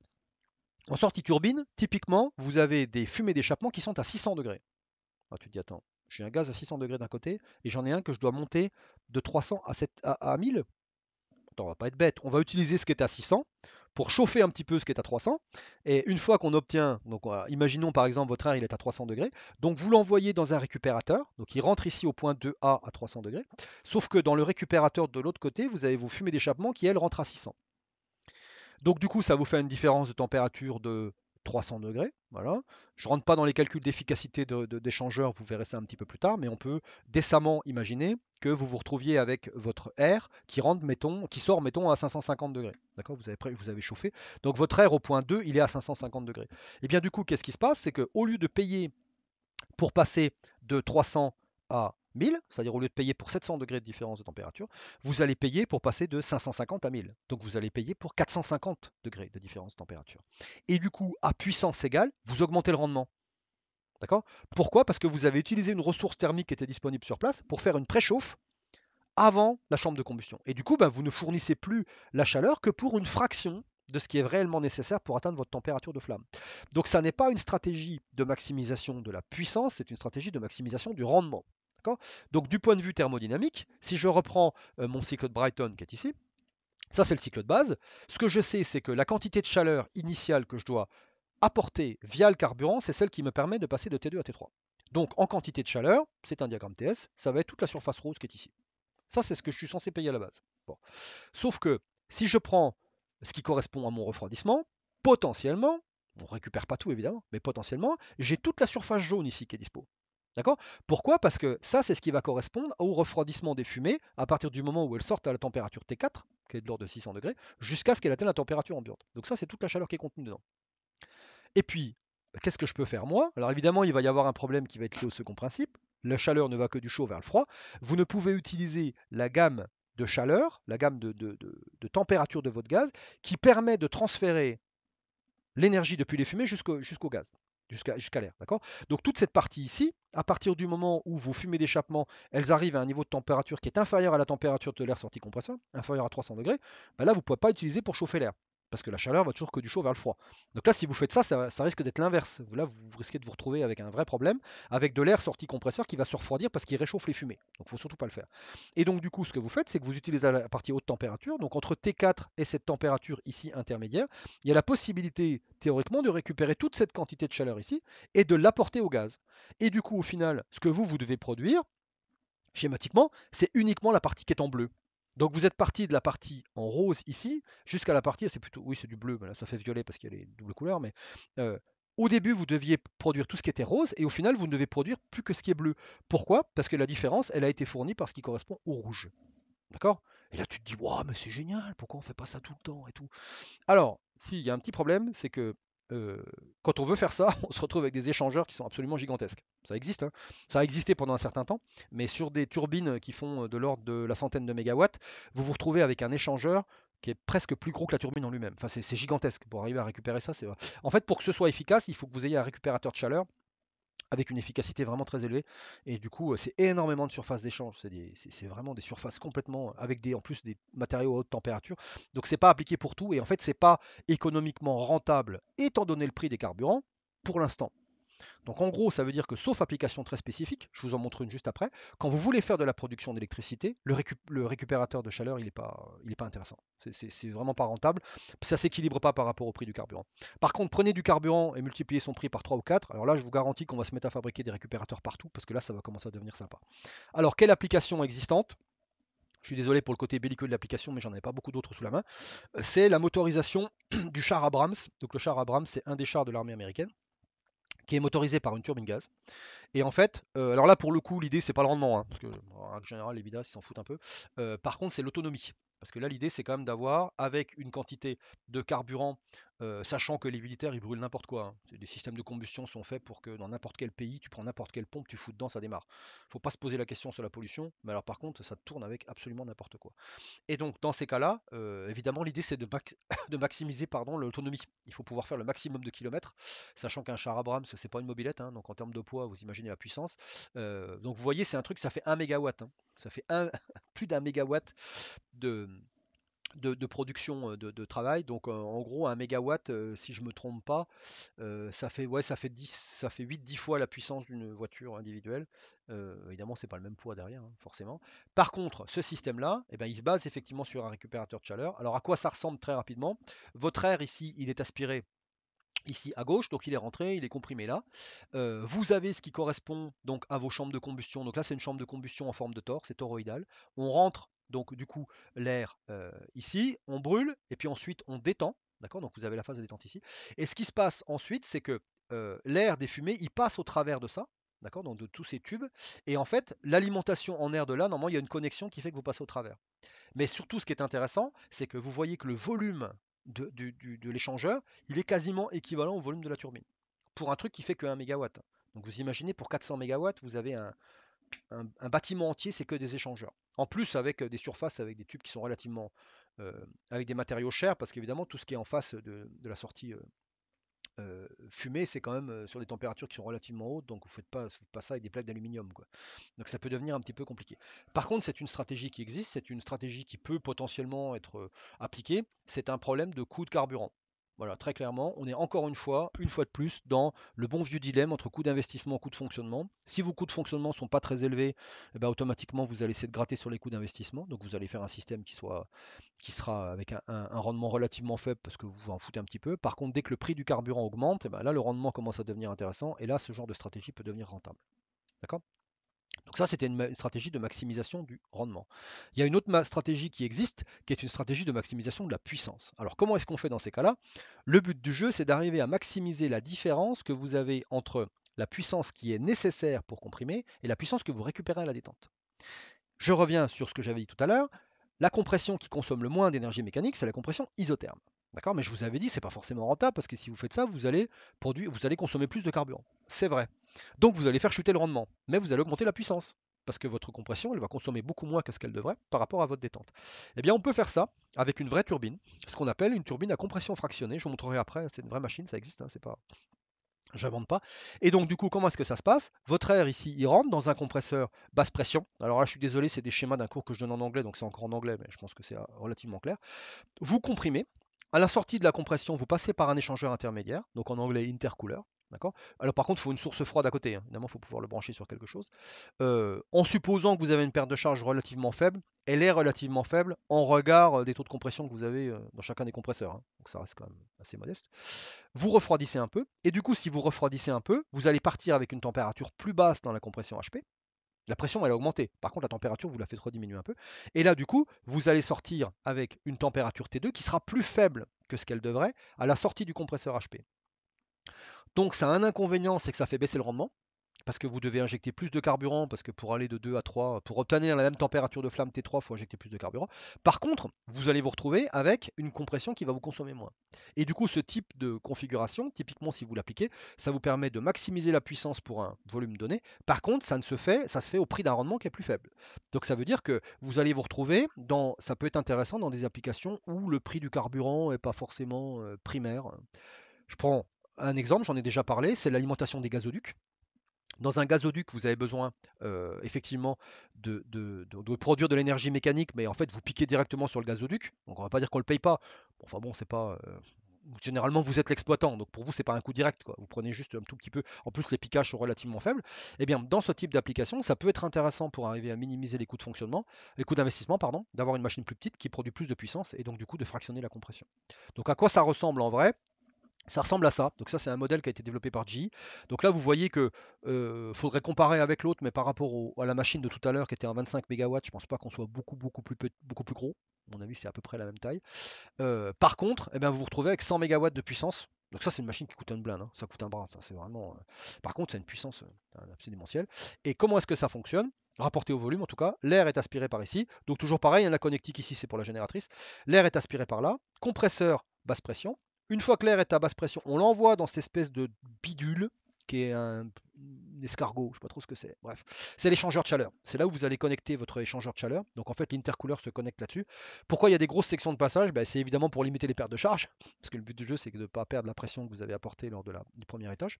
en sortie turbine, typiquement, vous avez des fumées d'échappement qui sont à 600 degrés. Ah, tu te dis, attends, j'ai un gaz à 600 degrés d'un côté et j'en ai un que je dois monter de 300 à 1000. Attends, on va pas être bête. On va utiliser ce qui est à 600 pour chauffer un petit peu ce qui est à 300. Et une fois qu'on obtient, donc voilà, imaginons par exemple votre air il est à 300 degrés, donc vous l'envoyez dans un récupérateur, donc il rentre ici au point 2A à 300 degrés, sauf que dans le récupérateur de l'autre côté, vous avez vos fumées d'échappement qui elles rentrent à 600. Donc du coup, ça vous fait une différence de température de 300 degrés. Voilà. Je ne rentre pas dans les calculs d'efficacité d'échangeur, vous verrez ça un petit peu plus tard, mais on peut décemment imaginer que vous vous retrouviez avec votre air qui rentre, mettons, qui sort, mettons, à 550 degrés. D'accord, vous avez chauffé. Donc votre air au point 2, il est à 550 degrés. Et bien du coup, qu'est-ce qui se passe? C'est qu'au lieu de payer pour passer de 300 à 1000, c'est-à-dire au lieu de payer pour 700 degrés de différence de température, vous allez payer pour passer de 550 à 1000. Donc vous allez payer pour 450 degrés de différence de température. Et du coup, à puissance égale, vous augmentez le rendement. D'accord? Pourquoi? Parce que vous avez utilisé une ressource thermique qui était disponible sur place pour faire une préchauffe avant la chambre de combustion. Et du coup, vous ne fournissez plus la chaleur que pour une fraction de ce qui est réellement nécessaire pour atteindre votre température de flamme. Donc ça n'est pas une stratégie de maximisation de la puissance, c'est une stratégie de maximisation du rendement. Donc du point de vue thermodynamique, si je reprends mon cycle de Brighton qui est ici, ça c'est le cycle de base, ce que je sais c'est que la quantité de chaleur initiale que je dois apporter via le carburant, c'est celle qui me permet de passer de T2 à T3. Donc en quantité de chaleur, c'est un diagramme TS, ça va être toute la surface rose qui est ici. Ça, c'est ce que je suis censé payer à la base. Bon. Sauf que si je prends ce qui correspond à mon refroidissement, potentiellement, on ne récupère pas tout évidemment, mais potentiellement, j'ai toute la surface jaune ici qui est dispo. D'accord? Pourquoi? Parce que ça, c'est ce qui va correspondre au refroidissement des fumées à partir du moment où elles sortent à la température T4, qui est de l'ordre de 600 degrés, jusqu'à ce qu'elle atteigne la température ambiante. Donc ça, c'est toute la chaleur qui est contenue dedans. Et puis, qu'est-ce que je peux faire moi? Alors évidemment, il va y avoir un problème qui va être lié au second principe. La chaleur ne va que du chaud vers le froid. Vous ne pouvez utiliser la gamme de chaleur, la gamme de température de votre gaz, qui permet de transférer l'énergie depuis les fumées jusqu'au gaz, jusqu'à l'air. D'accord? Donc toute cette partie ici, à partir du moment où vos fumées d'échappement, elles arrivent à un niveau de température qui est inférieur à la température de l'air sorti compresseur, inférieur à 300 degrés, là, vous ne pouvez pas utiliser pour chauffer l'air. parce que la chaleur va toujours que du chaud vers le froid. Donc là, si vous faites ça, ça risque d'être l'inverse. Là, vous risquez de vous retrouver avec un vrai problème, avec de l'air sorti compresseur qui va se refroidir parce qu'il réchauffe les fumées. Donc il faut surtout pas le faire. Et donc du coup, ce que vous faites, c'est que vous utilisez la partie haute température. Donc entre T4 et cette température ici intermédiaire, il y a la possibilité théoriquement de récupérer toute cette quantité de chaleur ici et de l'apporter au gaz. Et du coup, au final, ce que vous devez produire, schématiquement, c'est uniquement la partie qui est en bleu. Donc vous êtes parti de la partie en rose ici jusqu'à la partie, c'est plutôt, oui c'est du bleu, mais là ça fait violet parce qu'il y a les doubles couleurs, mais euh, au début vous deviez produire tout ce qui était rose et au final vous ne devez produire plus que ce qui est bleu. Pourquoi? Parce que la différence, elle a été fournie par ce qui correspond au rouge. D'accord? Et là tu te dis, waouh, mais c'est génial, pourquoi on fait pas ça tout le temps et tout. Alors, s'il y a un petit problème, c'est que euh, quand on veut faire ça, on se retrouve avec des échangeurs qui sont absolument gigantesques. Ça existe, hein. Ça a existé pendant un certain temps, mais sur des turbines qui font de l'ordre de la centaine de mégawatts, vous vous retrouvez avec un échangeur qui est presque plus gros que la turbine en lui-même. Enfin, c'est gigantesque. Pour arriver à récupérer ça, c'est... En fait, pour que ce soit efficace, il faut que vous ayez un récupérateur de chaleur avec une efficacité vraiment très élevée. Et du coup, c'est énormément de surfaces d'échange. C'est vraiment des surfaces complètement avec en plus des matériaux à haute température. Donc c'est pas appliqué pour tout. Et en fait, c'est pas économiquement rentable étant donné le prix des carburants pour l'instant. Donc en gros, ça veut dire que sauf application très spécifique, je vous en montre une juste après, quand vous voulez faire de la production d'électricité, le récupérateur de chaleur, il est pas intéressant. C'est vraiment pas rentable. Ça s'équilibre pas par rapport au prix du carburant. Par contre, prenez du carburant et multipliez son prix par 3 ou 4. Alors là, je vous garantis qu'on va se mettre à fabriquer des récupérateurs partout, parce que là, ça va commencer à devenir sympa. Alors, quelle application existante? Je suis désolé pour le côté belliqueux de l'application, mais j'en avais pas beaucoup d'autres sous la main. C'est la motorisation du char Abrams. Donc le char Abrams, c'est un des chars de l'armée américaine qui est motorisé par une turbine gaz. Et en fait, alors là pour le coup, l'idée c'est pas le rendement, hein, parce que en général les bidas ils s'en foutent un peu. Par contre, c'est l'autonomie. Parce que là, l'idée c'est quand même d'avoir, avec une quantité de carburant, sachant que les militaires ils brûlent n'importe quoi, hein. Les systèmes de combustion sont faits pour que dans n'importe quel pays, tu prends n'importe quelle pompe, tu fous dedans, ça démarre. Faut pas se poser la question sur la pollution, mais alors par contre, ça tourne avec absolument n'importe quoi. Et donc, dans ces cas-là, évidemment, l'idée c'est de maximiser pardon, l'autonomie. Il faut pouvoir faire le maximum de kilomètres, sachant qu'un char Abrams, c'est pas une mobilette, hein, donc en termes de poids, vous imaginez la puissance. Donc, vous voyez, c'est un truc, ça fait 1 mégawatt, hein. Ça fait plus d'un mégawatt de, de production de travail. Donc, en gros, un mégawatt, si je me trompe pas, ça fait 8-10 fois la puissance d'une voiture individuelle. Évidemment, c'est pas le même poids derrière, hein, forcément. Par contre, ce système-là, eh ben, il se base effectivement sur un récupérateur de chaleur. Alors, à quoi ça ressemble très rapidement? Votre air ici, il est aspiré ici à gauche, donc il est rentré, il est comprimé là. Vous avez ce qui correspond donc à vos chambres de combustion. Donc là, c'est une chambre de combustion en forme de tor, c'est toroïdal. On rentre donc du coup l'air ici, on brûle et puis ensuite on détend. D'accord? Donc vous avez la phase de détente ici. Et ce qui se passe ensuite, c'est que l'air des fumées, il passe au travers de ça. D'accord? Donc de tous ces tubes. Et en fait, l'alimentation en air de là, normalement, il y a une connexion qui fait que vous passez au travers. Mais surtout, ce qui est intéressant, c'est que vous voyez que le volume de l'échangeur, il est quasiment équivalent au volume de la turbine. Pour un truc qui fait que 1 mégawatt. Donc vous imaginez, pour 400 mégawatts, vous avez un bâtiment entier, c'est que des échangeurs. En plus, avec des surfaces, avec des tubes qui sont relativement... euh, avec des matériaux chers, parce qu'évidemment, tout ce qui est en face de la sortie fumée, c'est quand même sur des températures qui sont relativement hautes, donc vous faites pas ça avec des plaques d'aluminium, quoi. Donc ça peut devenir un petit peu compliqué. Par contre, c'est une stratégie qui existe, c'est une stratégie qui peut potentiellement être appliquée. C'est un problème de coût de carburant. Voilà, très clairement, on est encore une fois de plus, dans le bon vieux dilemme entre coût d'investissement et coût de fonctionnement. Si vos coûts de fonctionnement ne sont pas très élevés, eh ben, automatiquement, vous allez essayer de gratter sur les coûts d'investissement. Donc vous allez faire un système qui sera avec un rendement relativement faible parce que vous vous en foutez un petit peu. Par contre, dès que le prix du carburant augmente, eh ben là, le rendement commence à devenir intéressant et là, ce genre de stratégie peut devenir rentable. D'accord? Donc ça, c'était une stratégie de maximisation du rendement. Il y a une autre stratégie qui existe, qui est une stratégie de maximisation de la puissance. Alors comment est-ce qu'on fait dans ces cas-là? Le but du jeu, c'est d'arriver à maximiser la différence que vous avez entre la puissance qui est nécessaire pour comprimer et la puissance que vous récupérez à la détente. Je reviens sur ce que j'avais dit tout à l'heure. La compression qui consomme le moins d'énergie mécanique, c'est la compression isotherme. D'accord? Mais je vous avais dit, c'est pas forcément rentable parce que si vous faites ça, vous allez consommer plus de carburant. C'est vrai. Donc vous allez faire chuter le rendement, mais vous allez augmenter la puissance parce que votre compression, elle va consommer beaucoup moins que ce qu'elle devrait par rapport à votre détente. Eh bien, on peut faire ça avec une vraie turbine, ce qu'on appelle une turbine à compression fractionnée. Je vous montrerai après, c'est une vraie machine, ça existe, hein, c'est pas, j'invente pas. Et donc, du coup, comment est-ce que ça se passe? Votre air ici, il rentre dans un compresseur basse pression. Alors là, je suis désolé, c'est des schémas d'un cours que je donne en anglais, donc c'est encore en anglais, mais je pense que c'est relativement clair. Vous comprimez. À la sortie de la compression, vous passez par un échangeur intermédiaire, donc en anglais intercooler. D'accord. Alors par contre, il faut une source froide à côté, hein. Évidemment, il faut pouvoir le brancher sur quelque chose. En supposant que vous avez une perte de charge relativement faible, elle est relativement faible en regard des taux de compression que vous avez dans chacun des compresseurs, hein. Donc ça reste quand même assez modeste. Vous refroidissez un peu, et du coup, si vous refroidissez un peu, vous allez partir avec une température plus basse dans la compression HP. La pression, elle a augmenté. Par contre, la température, vous la faites rediminuer un peu. Et là, du coup, vous allez sortir avec une température T2 qui sera plus faible que ce qu'elle devrait à la sortie du compresseur HP. Donc, ça a un inconvénient, c'est que ça fait baisser le rendement parce que vous devez injecter plus de carburant, parce que pour aller de 2 à 3, pour obtenir la même température de flamme T3, il faut injecter plus de carburant. Par contre, vous allez vous retrouver avec une compression qui va vous consommer moins. Et du coup, ce type de configuration, typiquement si vous l'appliquez, ça vous permet de maximiser la puissance pour un volume donné. Par contre, ça se fait au prix d'un rendement qui est plus faible. Donc ça veut dire que vous allez vous retrouver dans, ça peut être intéressant dans des applications où le prix du carburant n'est pas forcément primaire. Je prends un exemple, j'en ai déjà parlé, c'est l'alimentation des gazoducs. Dans un gazoduc, vous avez besoin effectivement de produire de l'énergie mécanique, mais en fait, vous piquez directement sur le gazoduc. Donc, on ne va pas dire qu'on ne le paye pas. Bon, enfin bon, c'est pas. Généralement, vous êtes l'exploitant, donc pour vous, c'est pas un coût direct, quoi. Vous prenez juste un tout petit peu. En plus, les piquages sont relativement faibles. Eh bien, dans ce type d'application, ça peut être intéressant pour arriver à minimiser les coûts de fonctionnement, les coûts d'investissement, pardon, d'avoir une machine plus petite qui produit plus de puissance et donc du coup de fractionner la compression. Donc, à quoi ça ressemble en vrai? Ça ressemble à ça. Donc ça, c'est un modèle qui a été développé par GE. Donc là, vous voyez que faudrait comparer avec l'autre, mais par rapport à la machine de tout à l'heure qui était en 25 mégawatts, je pense pas qu'on soit beaucoup plus gros. À mon avis, c'est à peu près la même taille. Par contre, eh bien, vous vous retrouvez avec 100 mégawatts de puissance. Donc ça, c'est une machine qui coûte une blinde, hein. Ça coûte un bras. Ça, c'est vraiment. Par contre, c'est une puissance absolument démentielle. Et comment est-ce que ça fonctionne? Rapporté au volume, en tout cas, l'air est aspiré par ici. Donc toujours pareil, hein, la connectique ici, c'est pour la génératrice. L'air est aspiré par là. Compresseur basse pression. Une fois que l'air est à basse pression, on l'envoie dans cette espèce de bidule qui est un escargot, je ne sais pas trop ce que c'est. Bref, c'est l'échangeur de chaleur. C'est là où vous allez connecter votre échangeur de chaleur. Donc en fait, l'intercooler se connecte là-dessus. Pourquoi il y a des grosses sections de passage? Ben, c'est évidemment pour limiter les pertes de charge, parce que le but du jeu, c'est de ne pas perdre la pression que vous avez apportée lors du premier étage.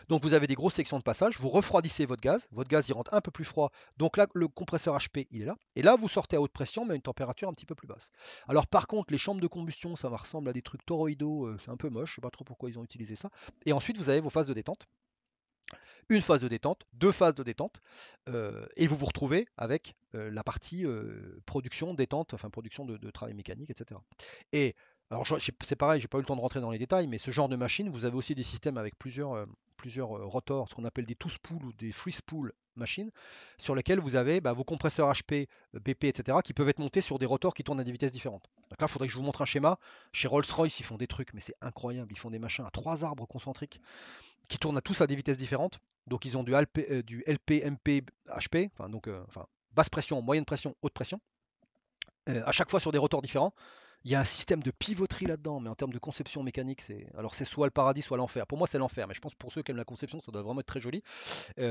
Donc vous avez des grosses sections de passage, vous refroidissez votre gaz il rentre un peu plus froid, donc là le compresseur HP il est là, et là vous sortez à haute pression mais à une température un petit peu plus basse. Alors par contre les chambres de combustion ça ressemble à des trucs toroïdaux, c'est un peu moche, je sais pas trop pourquoi ils ont utilisé ça. Et ensuite vous avez vos phases de détente, une phase de détente, deux phases de détente, et vous vous retrouvez avec la partie production, détente, enfin production de travail mécanique, etc. Et alors c'est pareil, j'ai pas eu le temps de rentrer dans les détails, mais ce genre de machine, vous avez aussi des systèmes avec plusieurs rotors, ce qu'on appelle des two spool ou des free spool machines, sur lesquels vous avez vos compresseurs HP, BP, etc., qui peuvent être montés sur des rotors qui tournent à des vitesses différentes. Donc là, il faudrait que je vous montre un schéma. Chez Rolls-Royce, ils font des trucs, mais c'est incroyable. Ils font des machins à trois arbres concentriques qui tournent à tous à des vitesses différentes. Donc ils ont du LP, MP, HP, enfin, basse pression, moyenne pression, haute pression, à chaque fois sur des rotors différents. Il y a un système de pivoterie là-dedans, mais en termes de conception mécanique, c'est soit le paradis, soit l'enfer. Pour moi, c'est l'enfer, mais je pense que pour ceux qui aiment la conception, ça doit vraiment être très joli.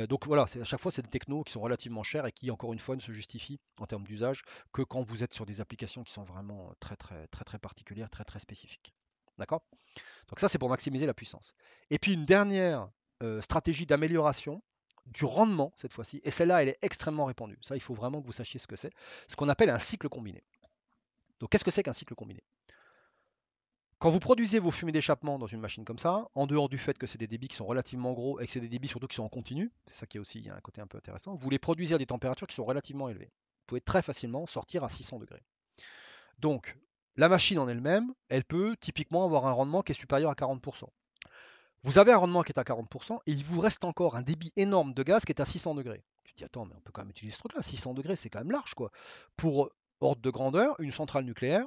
Donc voilà, à chaque fois, c'est des technos qui sont relativement chers et qui, encore une fois, ne se justifient en termes d'usage que quand vous êtes sur des applications qui sont vraiment très particulières, très spécifiques. D'accord? Donc ça, c'est pour maximiser la puissance. Et puis une dernière stratégie d'amélioration du rendement, cette fois-ci, et celle-là, elle est extrêmement répandue. Ça, il faut vraiment que vous sachiez ce que c'est. Ce qu'on appelle un cycle combiné. Donc qu'est-ce que c'est qu'un cycle combiné? Quand vous produisez vos fumées d'échappement dans une machine comme ça, en dehors du fait que c'est des débits qui sont relativement gros et que c'est des débits surtout qui sont en continu, c'est ça qui est aussi, il y a un côté un peu intéressant, vous les produisez à des températures qui sont relativement élevées. Vous pouvez très facilement sortir à 600 degrés. Donc, la machine en elle-même, elle peut typiquement avoir un rendement qui est supérieur à 40%. Vous avez un rendement qui est à 40% et il vous reste encore un débit énorme de gaz qui est à 600 degrés. Tu te dis, attends, mais on peut quand même utiliser ce truc-là. 600 degrés, c'est quand même large, quoi. Pour ordre de grandeur, une centrale nucléaire,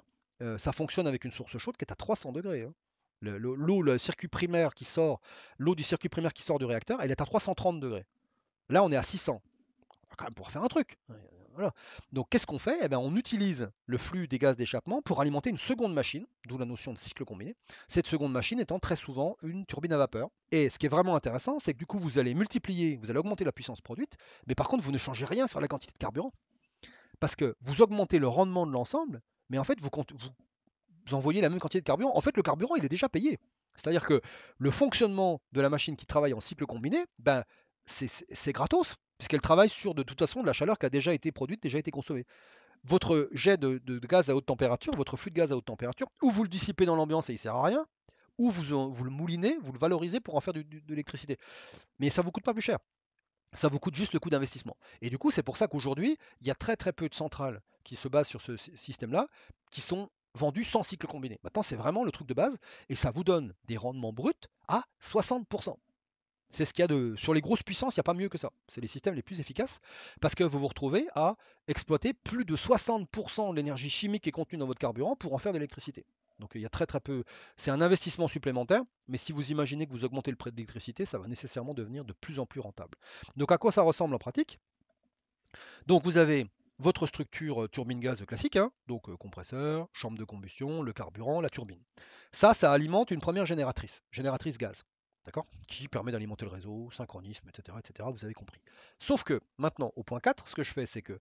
ça fonctionne avec une source chaude qui est à 300 degrés, hein. Le circuit primaire qui sort, l'eau du circuit primaire qui sort du réacteur, elle est à 330 degrés. Là, on est à 600. On va quand même pouvoir faire un truc. Voilà. Donc qu'est-ce qu'on fait? Eh bien, on utilise le flux des gaz d'échappement pour alimenter une seconde machine, d'où la notion de cycle combiné. Cette seconde machine étant très souvent une turbine à vapeur. Et ce qui est vraiment intéressant, c'est que du coup, vous allez multiplier, vous allez augmenter la puissance produite, mais par contre, vous ne changez rien sur la quantité de carburant, parce que vous augmentez le rendement de l'ensemble, mais en fait, vous envoyez la même quantité de carburant. En fait, le carburant, il est déjà payé. C'est-à-dire que le fonctionnement de la machine qui travaille en cycle combiné, ben, c'est gratos, puisqu'elle travaille sur de toute façon de la chaleur qui a déjà été produite, déjà été consommée. votre jet de gaz à haute température, votre flux de gaz à haute température, ou vous le dissipez dans l'ambiance et il ne sert à rien, ou vous le moulinez, vous le valorisez pour en faire de l'électricité. Mais ça ne vous coûte pas plus cher. Ça vous coûte juste le coût d'investissement. Et du coup, c'est pour ça qu'aujourd'hui, il y a très très peu de centrales qui se basent sur ce système-là, qui sont vendues sans cycle combiné. Maintenant, c'est vraiment le truc de base, et ça vous donne des rendements bruts à 60%. C'est ce qu'il y a de. Sur les grosses puissances, il n'y a pas mieux que ça. C'est les systèmes les plus efficaces parce que vous vous retrouvez à exploiter plus de 60% de l'énergie chimique qui est contenue dans votre carburant pour en faire de l'électricité. Donc il y a très très peu. C'est un investissement supplémentaire, mais si vous imaginez que vous augmentez le prix de l'électricité, ça va nécessairement devenir de plus en plus rentable. Donc à quoi ça ressemble en pratique? Donc vous avez votre structure turbine gaz classique, hein, donc compresseur, chambre de combustion, le carburant, la turbine. Ça alimente une première génératrice gaz, d'accord, qui permet d'alimenter le réseau, synchronisme, etc. Vous avez compris. Sauf que maintenant, au point 4, ce que je fais, c'est que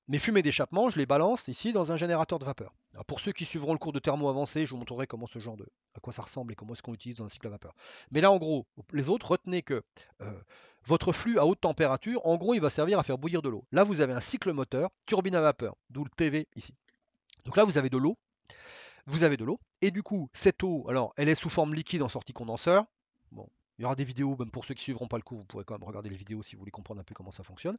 mes fumées d'échappement, je les balance ici dans un générateur de vapeur. Alors, pour ceux qui suivront le cours de thermo avancé, je vous montrerai comment à quoi ça ressemble et comment est-ce qu'on l'utilise dans un cycle à vapeur. Mais là, en gros, les autres, retenez que euh, votre flux à haute température, en gros, il va servir à faire bouillir de l'eau. Là, vous avez un cycle moteur, turbine à vapeur, d'où le TV ici. Donc là, vous avez de l'eau, et du coup, cette eau, alors, elle est sous forme liquide en sortie condenseur. Bon, il y aura des vidéos, même pour ceux qui ne suivront pas le cours, vous pourrez quand même regarder les vidéos si vous voulez comprendre un peu comment ça fonctionne.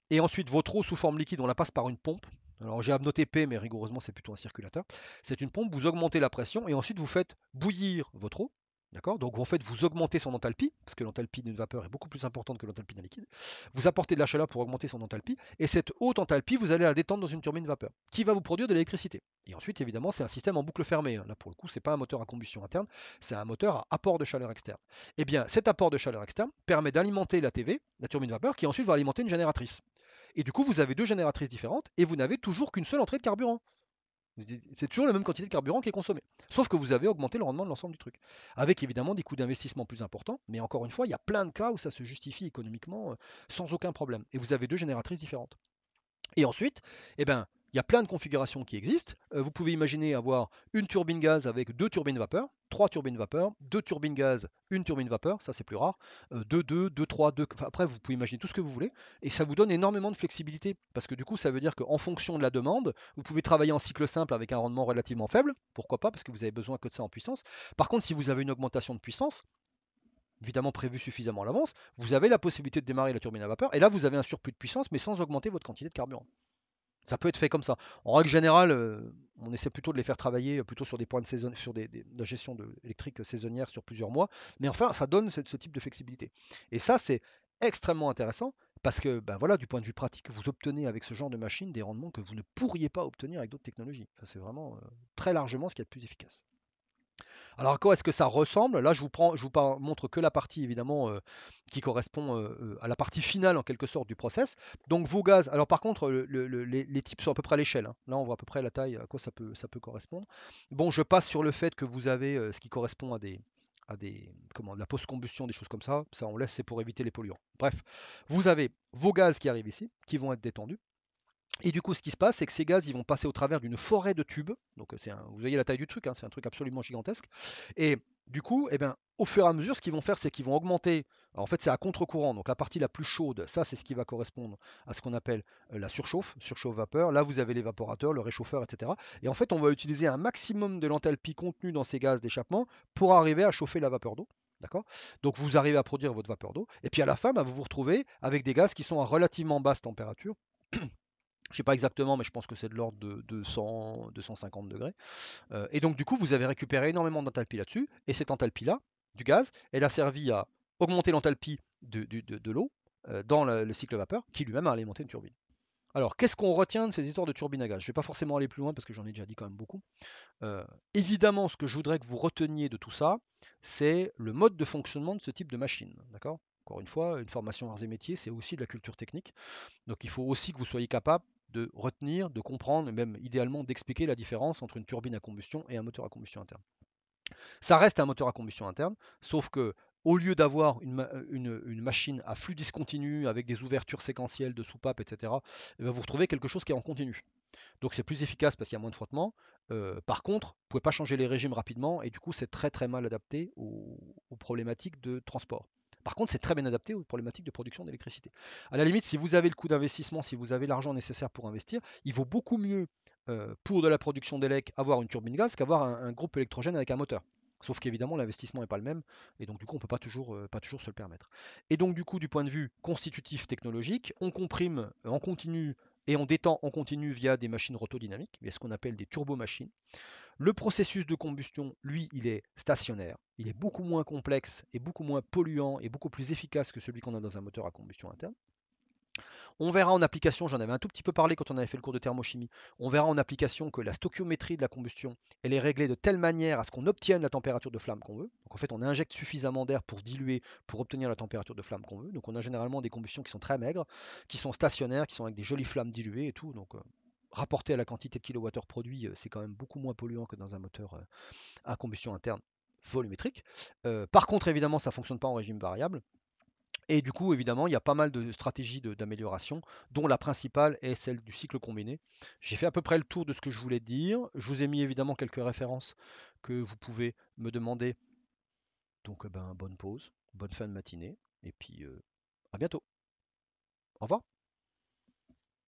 Et ensuite, votre eau sous forme liquide, on la passe par une pompe. Alors j'ai noté P, mais rigoureusement, c'est plutôt un circulateur. C'est une pompe, vous augmentez la pression et ensuite vous faites bouillir votre eau. D'accord. Donc en fait, vous augmentez son enthalpie, parce que l'enthalpie d'une vapeur est beaucoup plus importante que l'enthalpie d'un liquide. Vous apportez de la chaleur pour augmenter son enthalpie, et cette haute enthalpie, vous allez la détendre dans une turbine vapeur, qui va vous produire de l'électricité. Et ensuite, évidemment, c'est un système en boucle fermée, hein. Là, pour le coup, c'est pas un moteur à combustion interne, c'est un moteur à apport de chaleur externe. Eh bien, cet apport de chaleur externe permet d'alimenter la TV, la turbine vapeur, qui ensuite va alimenter une génératrice. Et du coup, vous avez deux génératrices différentes et vous n'avez toujours qu'une seule entrée de carburant. C'est toujours la même quantité de carburant qui est consommée. Sauf que vous avez augmenté le rendement de l'ensemble du truc. Avec évidemment des coûts d'investissement plus importants. Mais encore une fois, il y a plein de cas où ça se justifie économiquement sans aucun problème. Et vous avez deux génératrices différentes. Et ensuite, eh ben, il y a plein de configurations qui existent. Vous pouvez imaginer avoir une turbine gaz avec deux turbines vapeur, trois turbines vapeur, deux turbines gaz, une turbine vapeur, ça c'est plus rare, 2, 2, 2, 3, 2, enfin, après vous pouvez imaginer tout ce que vous voulez, et ça vous donne énormément de flexibilité, parce que du coup ça veut dire qu'en fonction de la demande, vous pouvez travailler en cycle simple avec un rendement relativement faible, pourquoi pas, parce que vous avez besoin que de ça en puissance. Par contre, si vous avez une augmentation de puissance, évidemment prévue suffisamment à l'avance, vous avez la possibilité de démarrer la turbine à vapeur, et là vous avez un surplus de puissance, mais sans augmenter votre quantité de carburant. Ça peut être fait comme ça. En règle générale, on essaie plutôt de les faire travailler plutôt sur des points de saison, sur de la gestion électrique saisonnière sur plusieurs mois. Mais enfin, ça donne ce type de flexibilité. Et ça, c'est extrêmement intéressant parce que, ben voilà, du point de vue pratique, vous obtenez avec ce genre de machine des rendements que vous ne pourriez pas obtenir avec d'autres technologies. Ça, c'est vraiment très largement ce qui est le plus efficace. Alors à quoi est-ce que ça ressemble? Là, montre que la partie évidemment qui correspond à la partie finale en quelque sorte du process. Donc vos gaz. Alors par contre, les types sont à peu près à l'échelle, hein. Là, on voit à peu près la taille à quoi ça peut correspondre. Bon, je passe sur le fait que vous avez ce qui correspond de la post-combustion, des choses comme ça. Ça, on laisse, c'est pour éviter les polluants. Bref, vous avez vos gaz qui arrivent ici, qui vont être détendus. Et du coup, ce qui se passe, c'est que ces gaz, ils vont passer au travers d'une forêt de tubes. Donc, vous voyez la taille du truc, hein, c'est un truc absolument gigantesque. Et du coup, eh ben, au fur et à mesure, ce qu'ils vont faire, c'est qu'ils vont augmenter. Alors, en fait, c'est à contre-courant. Donc, la partie la plus chaude, ça, c'est ce qui va correspondre à ce qu'on appelle la surchauffe vapeur. Là, vous avez l'évaporateur, le réchauffeur, etc. Et en fait, on va utiliser un maximum de l'enthalpie contenue dans ces gaz d'échappement pour arriver à chauffer la vapeur d'eau. D'accord. Donc, vous arrivez à produire votre vapeur d'eau. Et puis, à la fin, bah, vous vous retrouvez avec des gaz qui sont à relativement basse température. Je ne sais pas exactement, mais je pense que c'est de l'ordre de 200, 250 degrés. Et donc, du coup, vous avez récupéré énormément d'enthalpie là-dessus. Et cette enthalpie-là, du gaz, elle a servi à augmenter l'enthalpie de l'eau dans le cycle vapeur, qui lui-même a alimenté une turbine. Alors, qu'est-ce qu'on retient de ces histoires de turbine à gaz? Je ne vais pas forcément aller plus loin parce que j'en ai déjà dit quand même beaucoup. Évidemment, ce que je voudrais que vous reteniez de tout ça, c'est le mode de fonctionnement de ce type de machine. D'accord. Encore une fois, une formation arts et métiers, c'est aussi de la culture technique. Donc il faut aussi que vous soyez capable de retenir, de comprendre, et même idéalement d'expliquer la différence entre une turbine à combustion et un moteur à combustion interne. Ça reste un moteur à combustion interne, sauf que au lieu d'avoir une machine à flux discontinu avec des ouvertures séquentielles de soupapes, etc., eh bien, vous retrouvez quelque chose qui est en continu. Donc c'est plus efficace parce qu'il y a moins de frottement. Par contre, vous ne pouvez pas changer les régimes rapidement et du coup c'est très très mal adapté aux problématiques de transport. Par contre, c'est très bien adapté aux problématiques de production d'électricité. À la limite, si vous avez le coût d'investissement, si vous avez l'argent nécessaire pour investir, il vaut beaucoup mieux pour de la production d'élec avoir une turbine gaz qu'avoir un groupe électrogène avec un moteur. Sauf qu'évidemment, l'investissement n'est pas le même, et donc du coup, on ne peut pas toujours se le permettre. Et donc du coup, du point de vue constitutif technologique, on comprime en continu et on détend en continu via des machines rotodynamiques, via ce qu'on appelle des turbomachines. Le processus de combustion, lui, il est stationnaire. Il est beaucoup moins complexe et beaucoup moins polluant et beaucoup plus efficace que celui qu'on a dans un moteur à combustion interne. On verra en application, j'en avais un tout petit peu parlé quand on avait fait le cours de thermochimie, on verra en application que la stoichiométrie de la combustion, elle est réglée de telle manière à ce qu'on obtienne la température de flamme qu'on veut. Donc en fait, on injecte suffisamment d'air pour diluer, pour obtenir la température de flamme qu'on veut. Donc on a généralement des combustions qui sont très maigres, qui sont stationnaires, qui sont avec des jolies flammes diluées et tout. Donc rapporté à la quantité de kilowattheure produit, c'est quand même beaucoup moins polluant que dans un moteur à combustion interne volumétrique. Par contre, évidemment, ça ne fonctionne pas en régime variable. Et du coup, évidemment, il y a pas mal de stratégies d'amélioration, dont la principale est celle du cycle combiné. J'ai fait à peu près le tour de ce que je voulais dire. Je vous ai mis évidemment quelques références que vous pouvez me demander. Donc, bonne pause, bonne fin de matinée, et puis à bientôt. Au revoir.